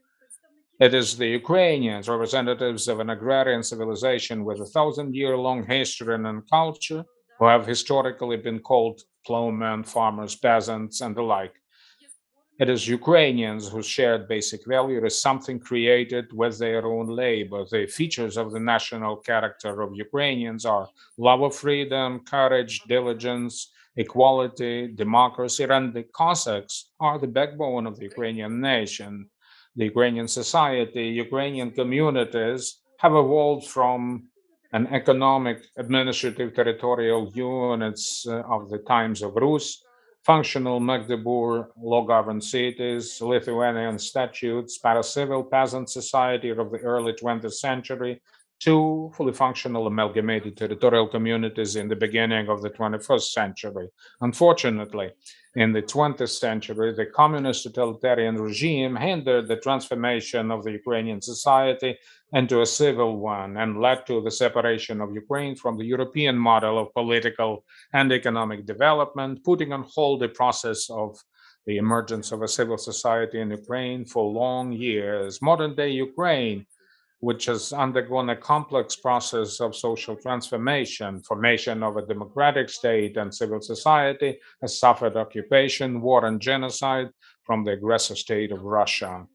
It is the Ukrainians, representatives of an agrarian civilization with a 1,000-year-long history and culture, who have historically been called plowmen, farmers, peasants, and the like. It is Ukrainians whose shared basic value is something created with their own labor. The features of the national character of Ukrainians are love of freedom, courage, diligence, equality, democracy, and the Cossacks are the backbone of the Ukrainian nation. The Ukrainian society, Ukrainian communities have evolved from an economic, administrative, territorial units of the times of Rus, functional Magdeburg law-governed cities, Lithuanian statutes, para-civil peasant society of the early 20th century, to fully functional amalgamated territorial communities in the beginning of the 21st century. Unfortunately, in the 20th century, the communist totalitarian regime hindered the transformation of the Ukrainian society into a civil one and led to the separation of Ukraine from the European model of political and economic development, putting on hold the process of the emergence of a civil society in Ukraine for long years. Modern day Ukraine, which has undergone a complex process of social transformation, formation of a democratic state and civil society, has suffered occupation, war, and genocide from the aggressor state of Russia.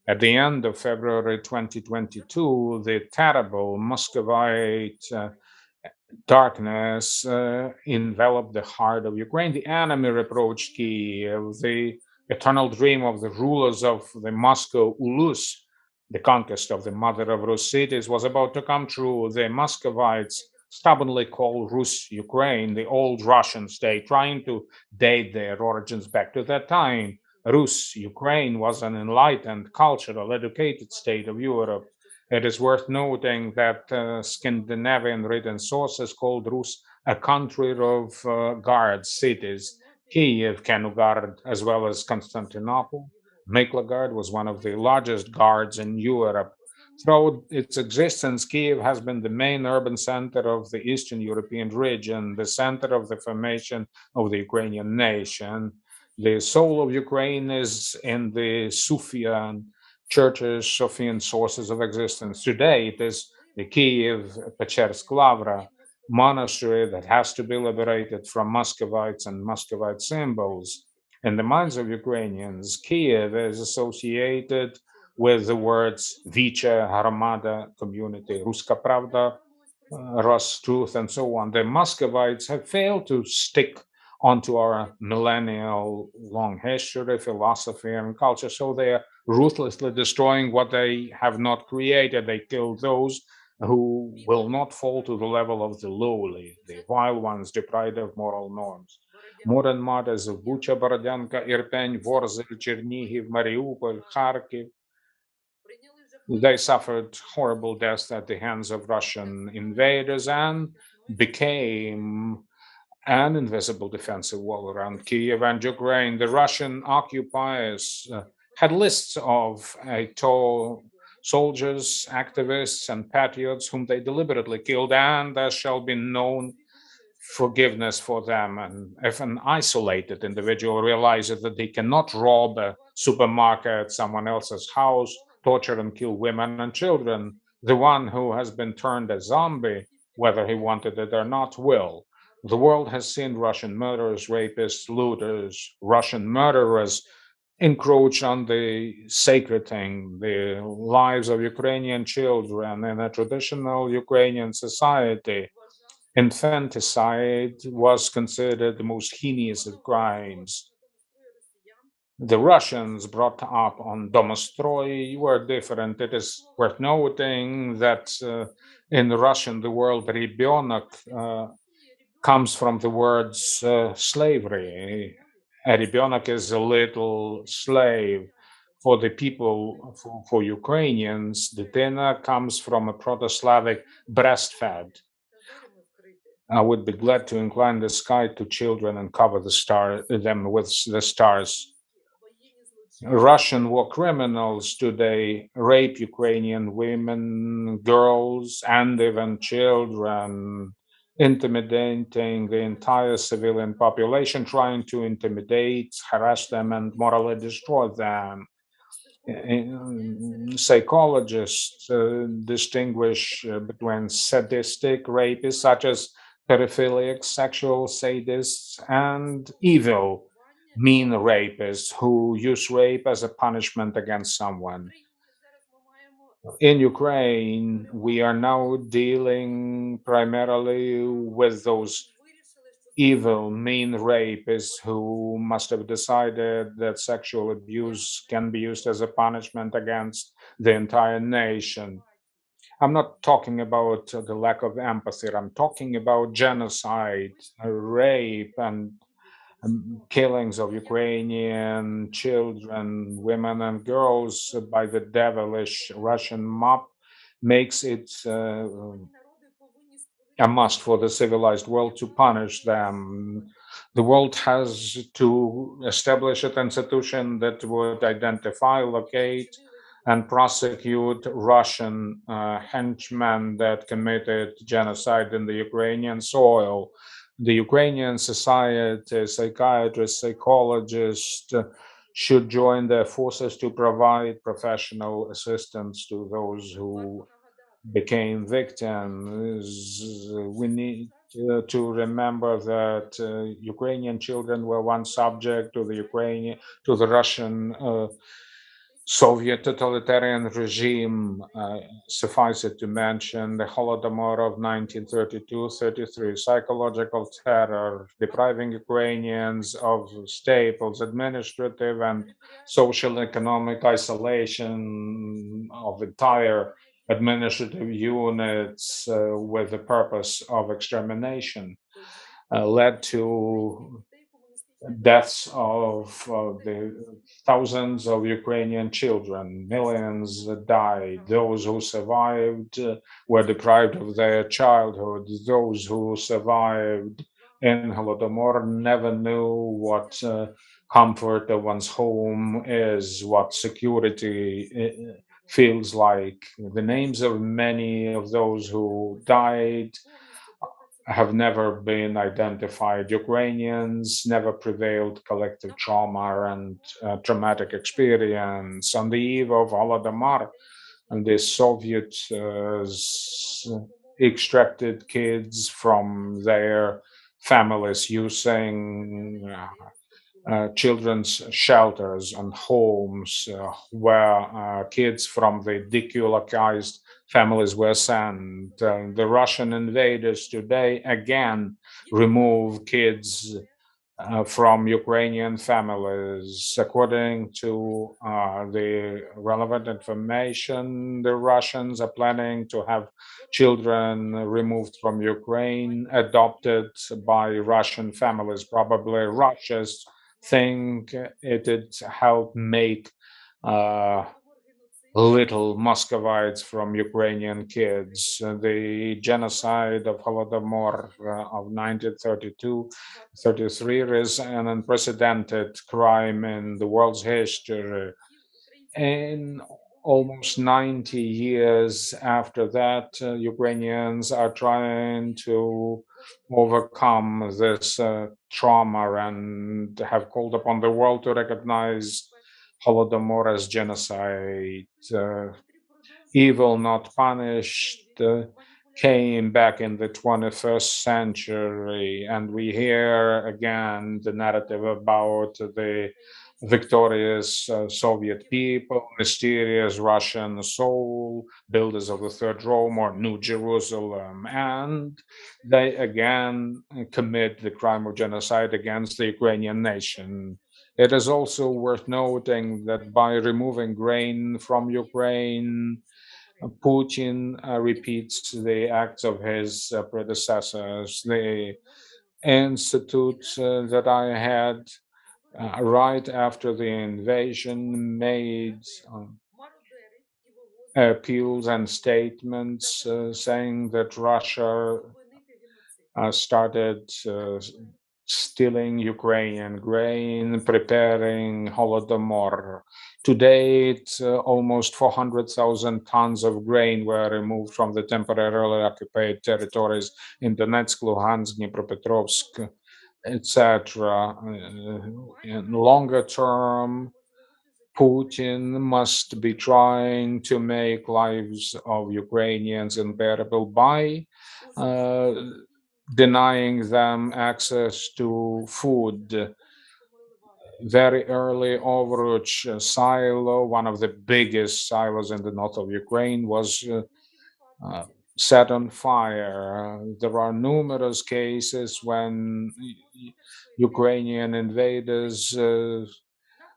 At the end of February 2022, the terrible Muscovite darkness enveloped the heart of Ukraine. The enemy reproached Kiev. The eternal dream of the rulers of the Moscow Ulus, the conquest of the mother of Rus cities, was about to come true. The Muscovites stubbornly called Rus Ukraine, the old Russian state, trying to date their origins back to that time. Rus Ukraine was an enlightened, cultural, educated state of Europe. It is worth noting that Scandinavian written sources called Rus a country of guard cities. Kiev, Kanugard, as well as Constantinople. Miklagard was one of the largest guards in Europe. Throughout its existence, Kiev has been the main urban center of the Eastern European region, the center of the formation of the Ukrainian nation. The soul of Ukraine is in the Sufyan churches, Sophian sources of existence. Today, it is the Kiev Pechersk Lavra monastery that has to be liberated from Muscovites and Muscovite symbols. In the minds of Ukrainians, Kiev is associated with the words Vicha, Haramada, community, Ruska Pravda, Rus truth, and so on. The Muscovites have failed to stick onto our millennial long history, philosophy, and culture, so they are ruthlessly destroying what they have not created. They kill those who will not fall to the level of the lowly, the vile ones deprived of moral norms. Modern martyrs of Bucha, Borodyanka, Irpeny, Vorzel, Chernihiv, Mariupol, Kharkiv, they suffered horrible deaths at the hands of Russian invaders and became an invisible defensive wall around Kiev and Ukraine. The Russian occupiers had lists of tall soldiers, activists, and patriots whom they deliberately killed, and there shall be no forgiveness for them. And if an isolated individual realizes that they cannot rob a supermarket, someone else's house, torture and kill women and children, the one who has been turned a zombie, whether he wanted it or not, will. The world has seen Russian murderers, rapists, looters, Russian murderers encroach on the sacred thing, the lives of Ukrainian children in a traditional Ukrainian society. Infanticide was considered the most heinous of crimes. The Russians brought up on Domostroy were different. It is worth noting that in Russian, the word ребенок comes from the words slavery. A ребенок is a little slave. for the people, for Ukrainians, the dinner comes from a Proto-Slavic breastfed. I would be glad to incline the sky to children and cover them with the stars. Russian war criminals today rape Ukrainian women, girls, and even children, intimidating the entire civilian population, trying to intimidate, harass them, and morally destroy them. Psychologists distinguish between sadistic rapists, such as pedophilic sexual sadists, and evil, mean rapists who use rape as a punishment against someone. In Ukraine, we are now dealing primarily with those evil, mean rapists who must have decided that sexual abuse can be used as a punishment against the entire nation. I'm not talking about the lack of empathy. I'm talking about genocide, rape, and killings of Ukrainian children, women, and girls by the devilish Russian mob makes it a must for the civilized world to punish them. The world has to establish an institution that would identify, locate, and prosecute Russian henchmen that committed genocide in the Ukrainian soil. The Ukrainian society, psychiatrists, psychologists should join their forces to provide professional assistance to those who became victims. We need to remember that Ukrainian children were once subject to the Russian Soviet totalitarian regime. Suffice it to mention the Holodomor of 1932-33, psychological terror, depriving Ukrainians of staples, administrative and social economic isolation of entire administrative units with the purpose of extermination, led to deaths of the thousands of Ukrainian children. Millions died. Those who survived were deprived of their childhood. Those who survived in Holodomor never knew what comfort of one's home is, what security feels like. The names of many of those who died have never been identified. Ukrainians never prevailed collective trauma and traumatic experience. On the eve of Holodomor, the Soviets extracted kids from their families using children's shelters and homes where kids from the decolonized families were sent. The Russian invaders today again remove kids from Ukrainian families. According to the relevant information, the Russians are planning to have children removed from Ukraine, adopted by Russian families. Probably Russia's think it'd help make little Muscovites from Ukrainian kids. The genocide of Holodomor of 1932-33 is an unprecedented crime in the world's history. In almost 90 years after that, Ukrainians are trying to overcome this trauma and have called upon the world to recognize Holodomor as genocide. Evil not punished came back in the 21st century, and we hear again the narrative about the victorious Soviet people, mysterious Russian soul, builders of the Third Rome or New Jerusalem, and they again commit the crime of genocide against the Ukrainian nation. It is also worth noting that by removing grain from Ukraine, Putin repeats the acts of his predecessors. The institute that I had right after the invasion, made appeals and statements saying that Russia started stealing Ukrainian grain, preparing Holodomor. To date, almost 400,000 tons of grain were removed from the temporarily occupied territories in Donetsk, Luhansk, Dnipropetrovsk, etc. In longer term, Putin must be trying to make lives of Ukrainians unbearable by denying them access to food. Very early Overuch silo, one of the biggest silos in the north of Ukraine, was set on fire. There are numerous cases when Ukrainian invaders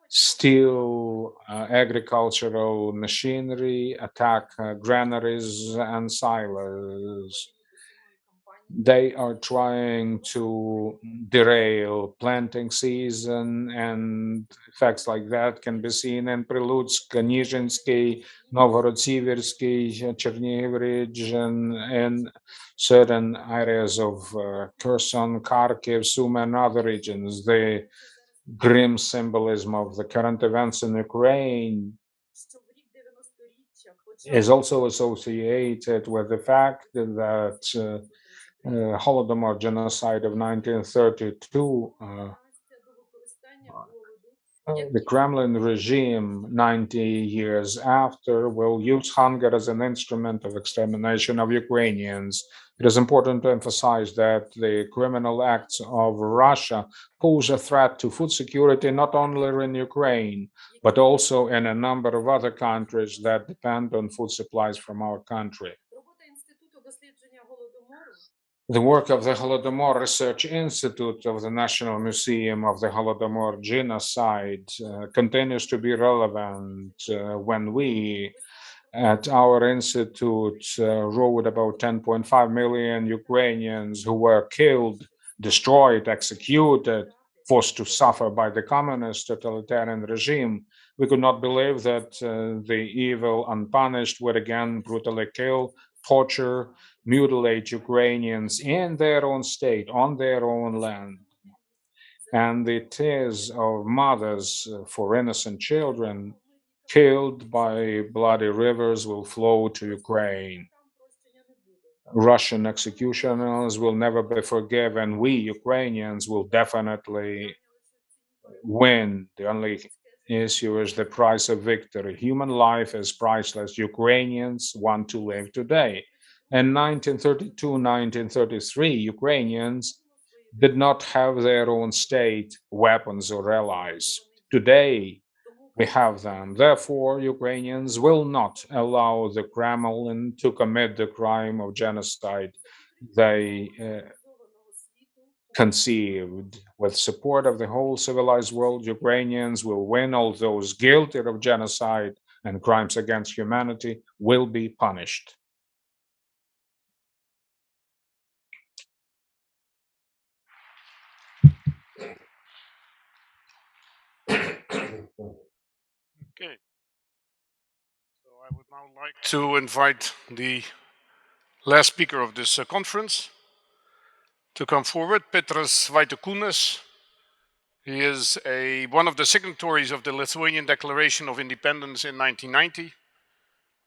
steal agricultural machinery, attack granaries and silos. They are trying to derail planting season, and effects like that can be seen in Prelutsk, Nizhensky, Novgorod-Siversky, Chernihiv region, and certain areas of Kherson, Kharkiv, Sumy, and other regions. The grim symbolism of the current events in Ukraine is also associated with the fact that Holodomor genocide of 1932, the Kremlin regime 90 years after will use hunger as an instrument of extermination of Ukrainians. It is important to emphasize that the criminal acts of Russia pose a threat to food security not only in Ukraine, but also in a number of other countries that depend on food supplies from our country. The work of the Holodomor Research Institute of the National Museum of the Holodomor Genocide continues to be relevant when we, at our institute, wrote about 10.5 million Ukrainians who were killed, destroyed, executed, forced to suffer by the communist totalitarian regime. We could not believe that the evil unpunished would again brutally kill, torture, mutilate Ukrainians in their own state, on their own land. And the tears of mothers for innocent children killed by bloody rivers will flow to Ukraine. Russian executioners will never be forgiven. We Ukrainians will definitely win. The only issue is the price of victory. Human life is priceless. Ukrainians want to live today. In 1932, 1933, Ukrainians did not have their own state, weapons, or allies. Today, we have them. Therefore, Ukrainians will not allow the Kremlin to commit the crime of genocide they conceived. With support of the whole civilized world, Ukrainians will win. All those guilty of genocide and crimes against humanity will be punished. Okay. So I would now like to invite the last speaker of this conference to come forward, Petras Vaitokūnas. He is one of the signatories of the Lithuanian Declaration of Independence in 1990,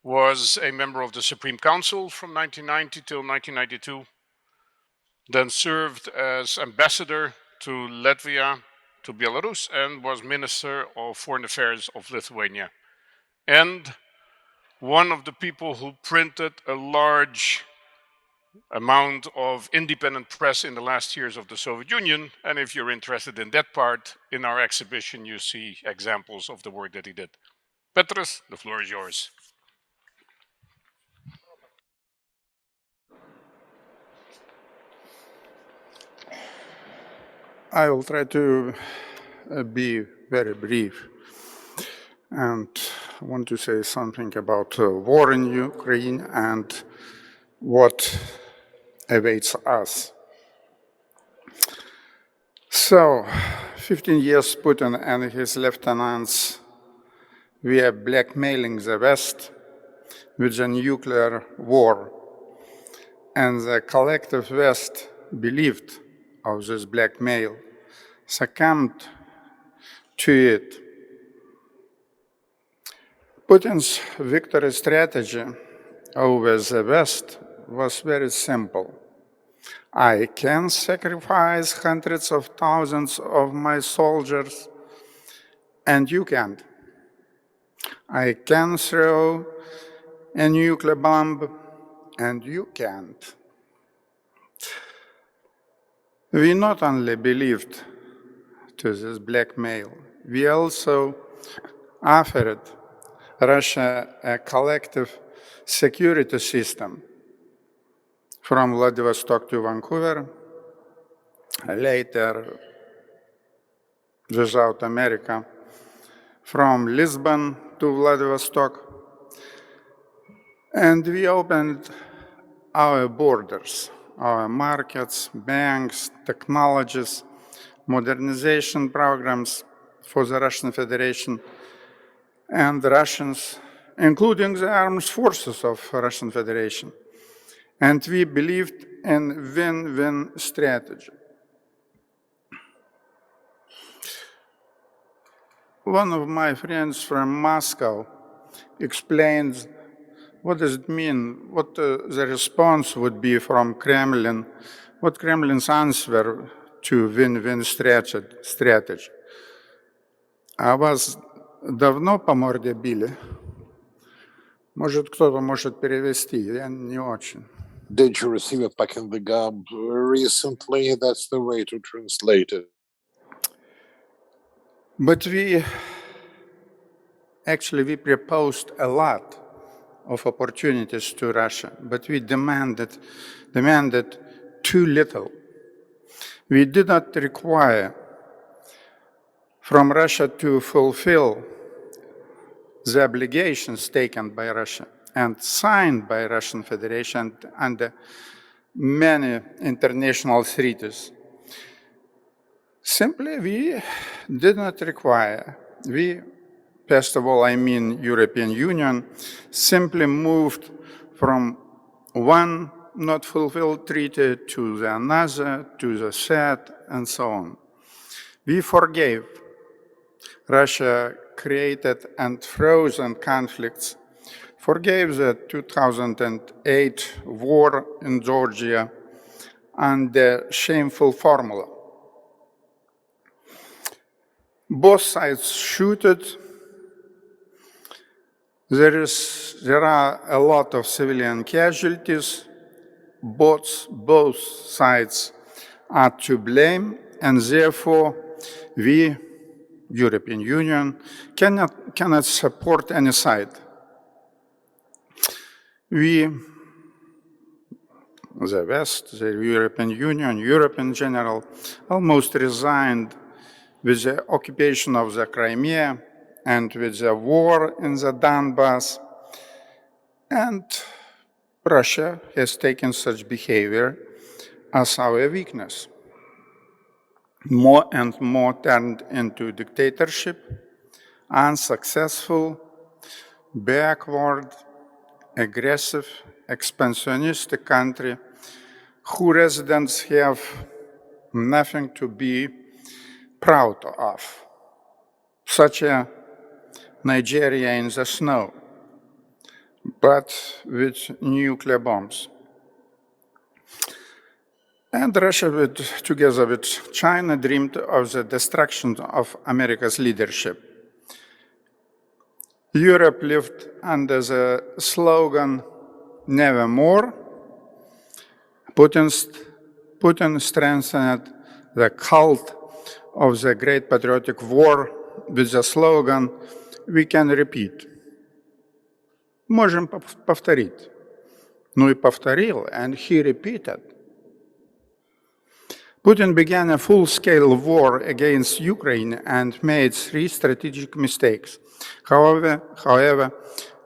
was a member of the Supreme Council from 1990 till 1992, then served as ambassador to Latvia, to Belarus, and was Minister of Foreign Affairs of Lithuania. And one of the people who printed a large amount of independent press in the last years of the Soviet Union. And if you're interested in that part, in our exhibition, you see examples of the work that he did. Petras, the floor is yours. I will try to be very brief. And I want to say something about war in Ukraine and what awaits us. So, 15 years, Putin and his lieutenants were blackmailing the West with a nuclear war. And the collective West believed of this blackmail, succumbed to it. Putin's victory strategy over the West was very simple. I can sacrifice hundreds of thousands of my soldiers, and you can't. I can throw a nuclear bomb, and you can't. We not only believed to this blackmail, we also offered Russia a collective security system from Vladivostok to Vancouver, later without America, from Lisbon to Vladivostok, and we opened our borders, our markets, banks, technologies, modernization programs for the Russian Federation and the Russians, including the armed forces of Russian Federation. And we believed in win-win strategy. One of my friends from Moscow explained what does it mean, what the response would be from Kremlin, what Kremlin's answer to win-win strategy. А вас давно по морде били? Может, кто-то может перевести, я не очень. Did you receive a pack in the gum recently? That's the way to translate it. But we proposed a lot of opportunities to Russia, but we demanded too little. We did not require from Russia to fulfill the obligations taken by Russia and signed by Russian Federation under many international treaties. Simply, we did not require. We, first of all, I mean European Union, simply moved from one not fulfilled treaty to the another, to the third, and so on. We forgave Russia created and frozen conflicts, forgave the 2008 war in Georgia and the shameful formula. Both sides shooted. There are a lot of civilian casualties. Both sides are to blame, and therefore we, European Union, cannot support any side. We, the West, the European Union, Europe in general, almost resigned with the occupation of the Crimea and with the war in the Donbass. And Russia has taken such behavior as our weakness. More and more turned into dictatorship, unsuccessful, backward, aggressive, expansionistic country whose residents have nothing to be proud of, such as Nigeria in the snow, but with nuclear bombs. And Russia, together with China, dreamed of the destruction of America's leadership. Europe lived under the slogan, "Never more." Putin strengthened the cult of the Great Patriotic War with the slogan, "We can repeat." Можем повторить. Ну и повторил, and he repeated. Putin began a full-scale war against Ukraine and made 3 strategic mistakes. However,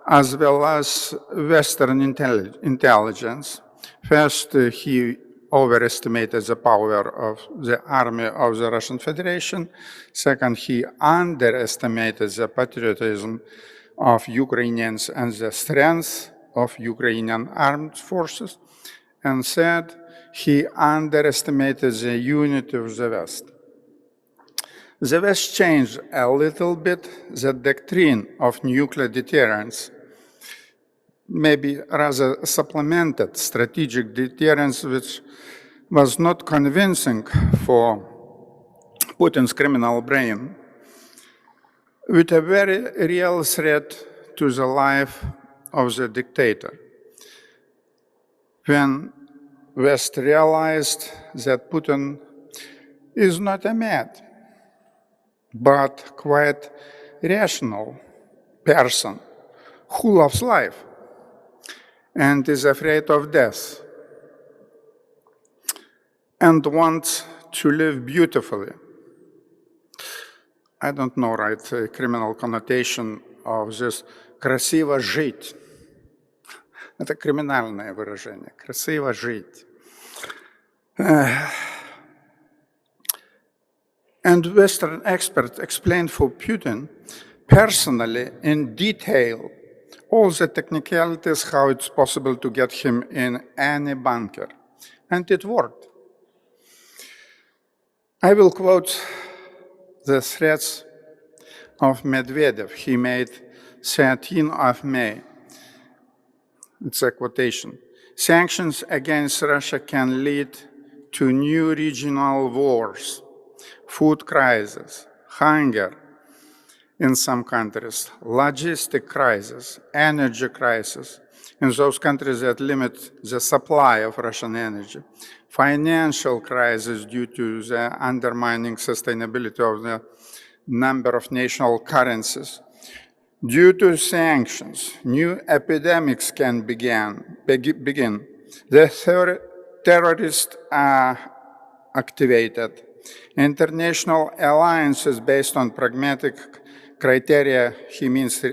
as well as Western intelligence, first, he overestimated the power of the army of the Russian Federation. Second, he underestimated the patriotism of Ukrainians and the strength of Ukrainian armed forces. And third, he underestimated the unity of the West. The West changed a little bit the doctrine of nuclear deterrence, maybe rather supplemented strategic deterrence, which was not convincing for Putin's criminal brain, with a very real threat to the life of the dictator. When West realized that Putin is not a mad, but quite rational person who loves life and is afraid of death and wants to live beautifully. I don't know, right, criminal connotation of this «красиво жить». Это криминальное выражение «красиво жить». And Western experts explained for Putin personally in detail all the technicalities, how it's possible to get him in any bunker. And it worked. I will quote the threats of Medvedev he made 13th of May. It's a quotation. Sanctions against Russia can lead to new regional wars, food crisis, hunger in some countries, logistic crisis, energy crisis in those countries that limit the supply of Russian energy, financial crisis due to the undermining sustainability of the number of national currencies. Due to sanctions, new epidemics can begin. The terrorists are activated. International alliances based on pragmatic criteria, he means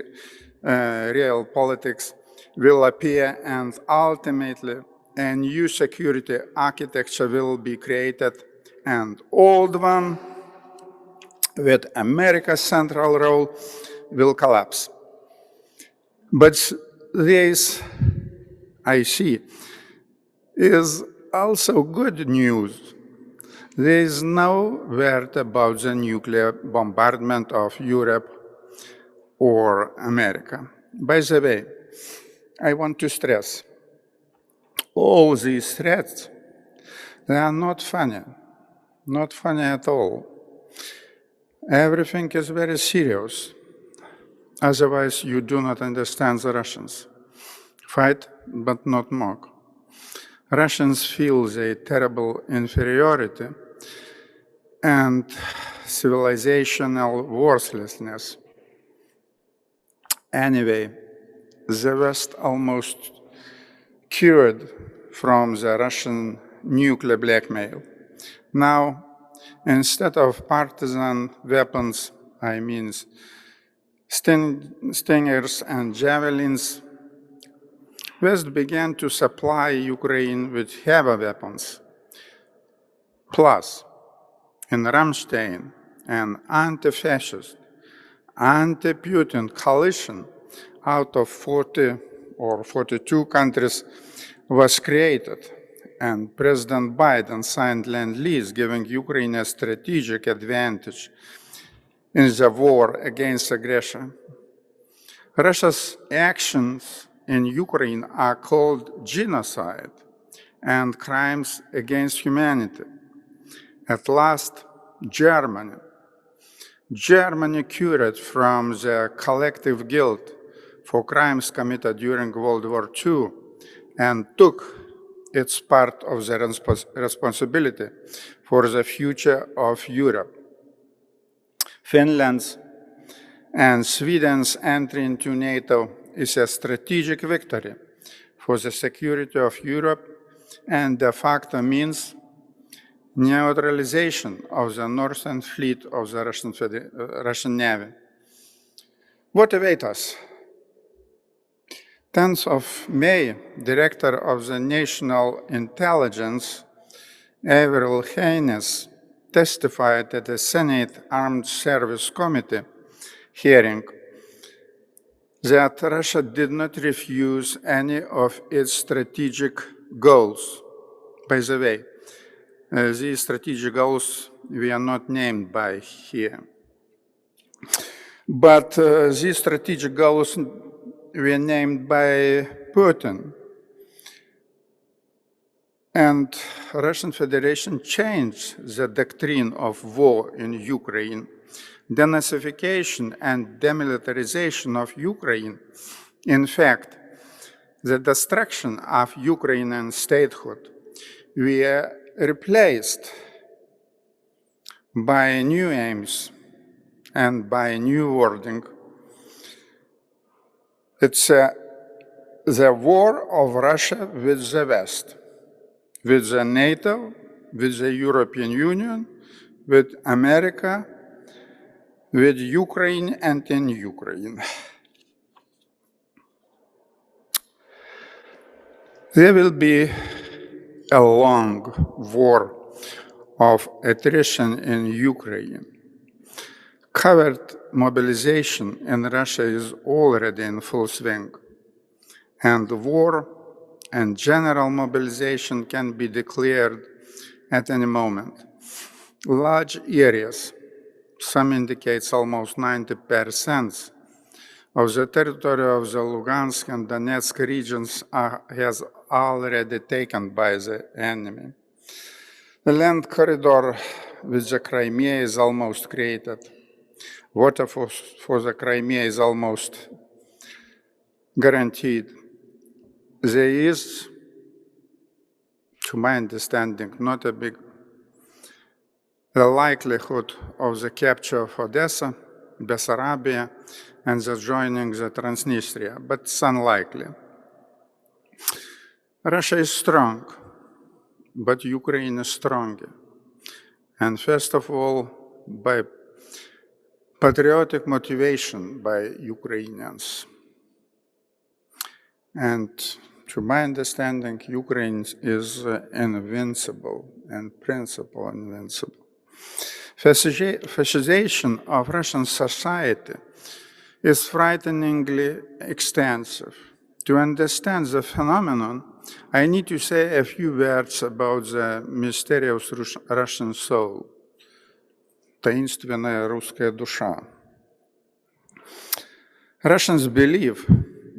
real politics, will appear, and ultimately a new security architecture will be created, and old one with America's central role will collapse. But this, I see, is also good news. There is no word about the nuclear bombardment of Europe or America. By the way, I want to stress, all these threats, they are not funny at all. Everything is very serious. Otherwise, you do not understand the Russians. Fight, but not mock. Russians feel their terrible inferiority and civilizational worthlessness. Anyway, the West almost cured from the Russian nuclear blackmail. Now, instead of partisan weapons, I mean stingers and javelins, West began to supply Ukraine with heavy weapons. Plus, in Ramstein, an anti-fascist, anti-Putin coalition out of 40 or 42 countries was created, and President Biden signed Lend-Lease, giving Ukraine a strategic advantage in the war against aggression. Russia's actions in Ukraine are called genocide and crimes against humanity. At last, Germany cured from the collective guilt for crimes committed during World War II and took its part of the responsibility for the future of Europe. Finland's and Sweden's entry into NATO is a strategic victory for the security of Europe and de facto means neutralization of the Northern Fleet of the Russian Navy. What awaits us? 10th of May, Director of the National Intelligence Avril Haines testified at the Senate Armed Service Committee hearing that Russia did not refuse any of its strategic goals. By the way, these strategic goals we are not named by here. But these strategic goals were named by Putin. And Russian Federation changed the doctrine of war in Ukraine. Denazification and demilitarization of Ukraine, in fact, the destruction of Ukrainian statehood, were replaced by new aims and by new wording. It's the war of Russia with the West, with the NATO, with the European Union, with America, with Ukraine and in Ukraine. There will be a long war of attrition in Ukraine. Covert mobilization in Russia is already in full swing, and war and general mobilization can be declared at any moment. Large areas, some indicates almost 90% of the territory of the Lugansk and Donetsk regions has already taken by the enemy. The land corridor with the Crimea is almost created. Water for the Crimea is almost guaranteed. There is, to my understanding, not a big likelihood of the capture of Odessa, Bessarabia, and the joining the Transnistria, but it's unlikely. Russia is strong, but Ukraine is stronger. And first of all, by patriotic motivation by Ukrainians. And to my understanding, Ukraine is invincible and principle invincible. Fascization of Russian society is frighteningly extensive. To understand the phenomenon, I need to say a few words about the mysterious Russian soul, таинственная русская душа. Russians believe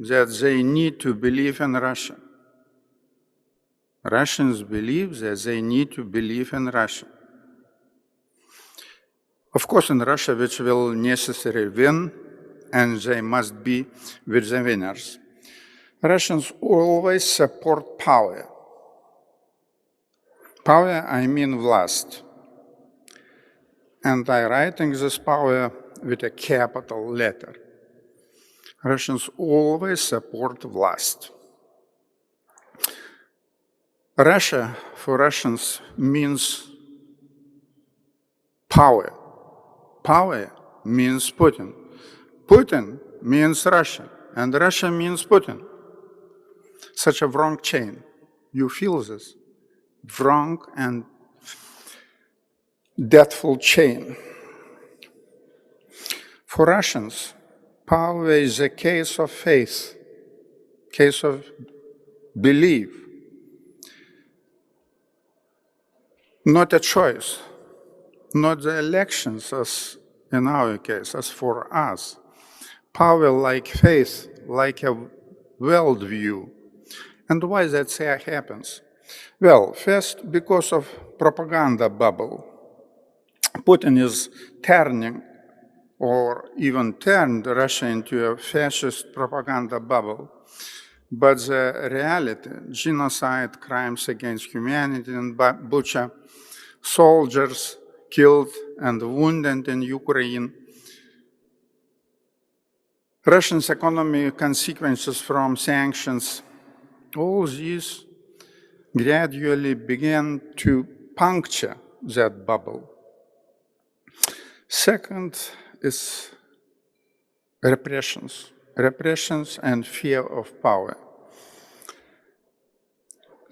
that they need to believe in Russia. Russians believe that they need to believe in Russia. Of course, in Russia, which will necessarily win, and they must be with the winners. Russians always support power. Power, I mean власть. And I writing this power with a capital letter. Russians always support власть. Russia, for Russians, means power. Power means Putin. Putin means Russia, and Russia means Putin. Such a wrong chain. You feel this? Wrong and deathful chain. For Russians, power is a case of faith, case of belief, not a choice, not the elections as in our case, as for us. Power like faith, like a worldview. And why that happens? Well, first, because of propaganda bubble. Putin is turning, or even turned Russia into a fascist propaganda bubble. But the reality, genocide, crimes against humanity in Bucha, soldiers killed and wounded in Ukraine, Russia's economic consequences from sanctions, all these gradually began to puncture that bubble. Second is repressions and fear of power.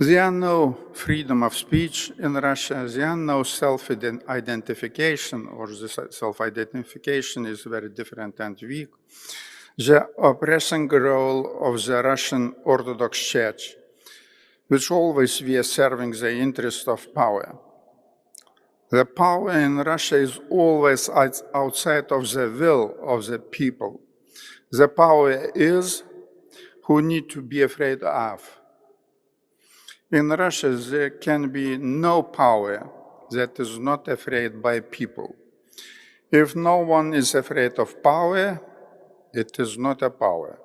There are no freedom of speech in Russia. There are no self-identification, or the self-identification is very different and weak. The oppressing role of the Russian Orthodox Church, which always were serving the interest of power. The power in Russia is always outside of the will of the people. The power is who need to be afraid of. In Russia, there can be no power that is not afraid by people. If no one is afraid of power, it is not a power.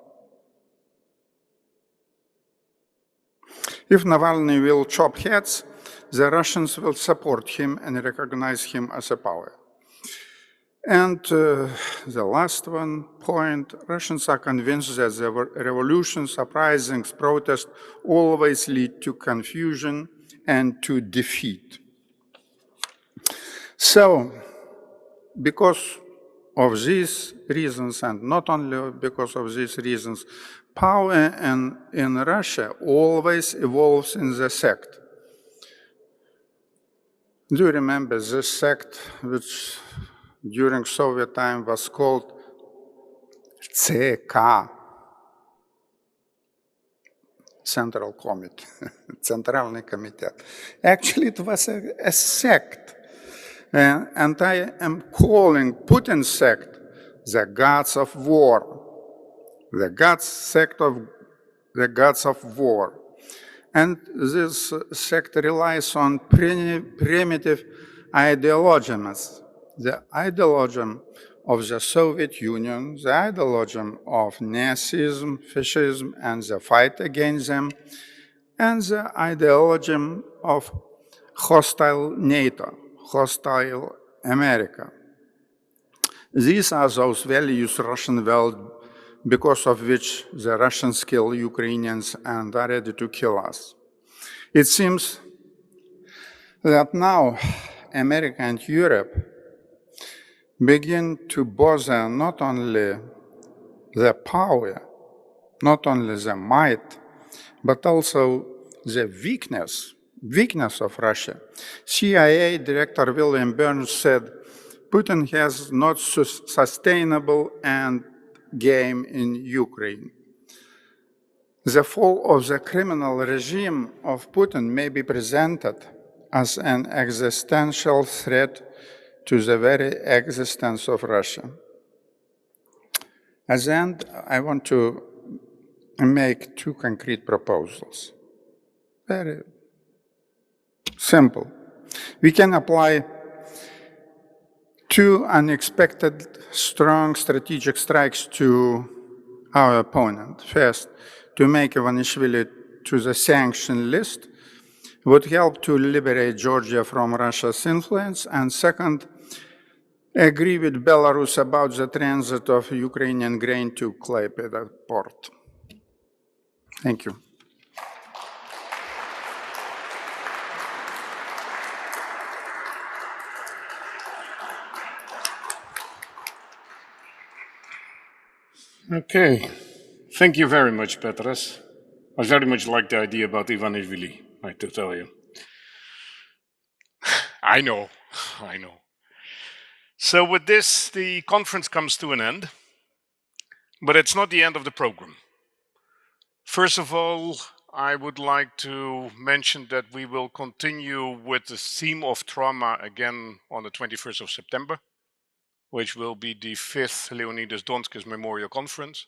If Navalny will chop heads, the Russians will support him and recognize him as a power. And the last point, Russians are convinced that the revolutions, uprisings, protests always lead to confusion and to defeat. So, because of these reasons, and not only because of these reasons, power in Russia always evolves in the sect. Do you remember this sect, which during Soviet time was called ЦК, Central Committee, Центральный Комитет. Actually, it was a sect. And I am calling Putin's sect the gods of war, the sect of the gods of war. And this sect relies on primitive ideologies, the ideology of the Soviet Union, the ideology of Nazism, fascism, and the fight against them, and the ideology of hostile NATO, hostile America. These are those values Russian world because of which the Russians kill Ukrainians and are ready to kill us. It seems that now America and Europe begin to bother not only the power, not only the might, but also the weakness of Russia. CIA Director William Burns said, Putin has not sustainable end game in Ukraine. The fall of the criminal regime of Putin may be presented as an existential threat to the very existence of Russia. At the end, I want to make two concrete proposals. Very simple. We can apply two unexpected, strong strategic strikes to our opponent. First, to make Ivanishvili to the sanction list would help to liberate Georgia from Russia's influence. And second, agree with Belarus about the transit of Ukrainian grain to Klaipeda port. Thank you. Okay, thank you very much, Petras. I very much like the idea about Ivanishvili, I have to tell you. I know. So with this, the conference comes to an end, but it's not the end of the program. First of all, I would like to mention that we will continue with the theme of trauma again on the 21st of September, which will be the 5th Leonidas Donskis Memorial Conference.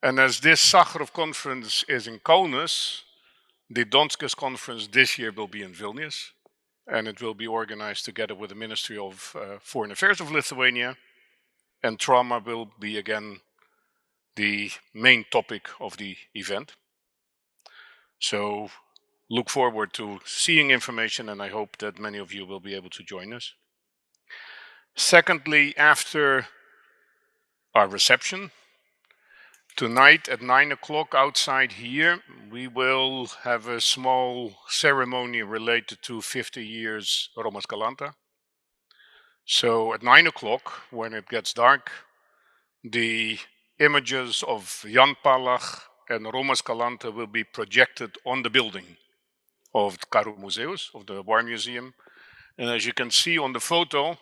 And as this Sakharov conference is in Kaunas, the Donskis conference this year will be in Vilnius, and it will be organized together with the Ministry of Foreign Affairs of Lithuania, and trauma will be again the main topic of the event. So look forward to seeing information, and I hope that many of you will be able to join us. Secondly, after our reception, tonight at 9 o'clock outside here, we will have a small ceremony related to 50 years Romas Kalanta. So at 9 o'clock, when it gets dark, the images of Jan Palach and Romas Kalanta will be projected on the building. of Karu Museus, of the War Museum. And as you can see on the photo,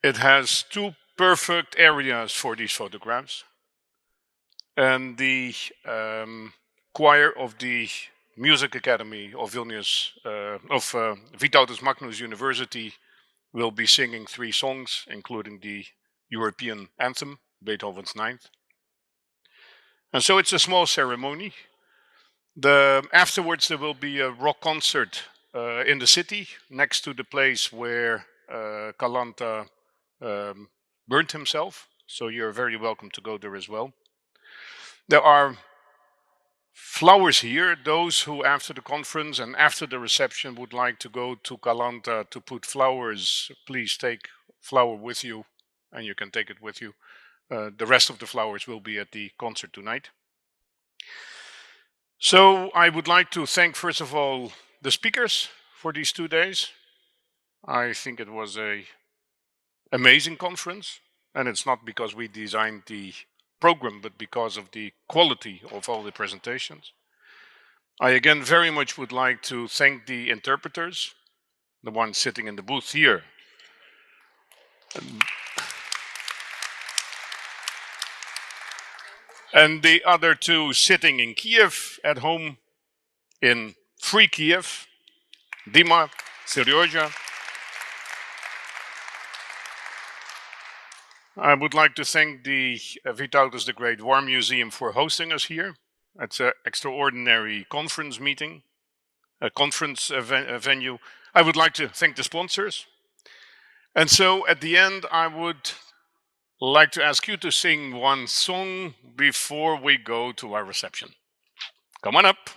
it has two perfect areas for these photographs. And the choir of the Music Academy of Vilnius, Vytautas Magnus University, will be singing 3 songs, including the European anthem, Beethoven's Ninth. And so it's a small ceremony. Afterwards, there will be a rock concert in the city, next to the place where Kalanta burned himself. So you're very welcome to go there as well. There are flowers here. Those who after the conference and after the reception would like to go to Kalanta to put flowers, please take flower with you, and you can take it with you. The rest of the flowers will be at the concert tonight. So I would like to thank, first of all, the speakers for these 2 days. I think it was an amazing conference, and it's not because we designed the program, but because of the quality of all the presentations. I again very much would like to thank the interpreters, the ones sitting in the booth here. And the other 2 sitting in Kiev at home, in free Kiev, Dima, Seryoja. I would like to thank the Vytautas the Great War Museum for hosting us here. It's an extraordinary conference meeting, a conference venue. I would like to thank the sponsors. And so at the end, I would like to ask you to sing one song before we go to our reception. Come on up.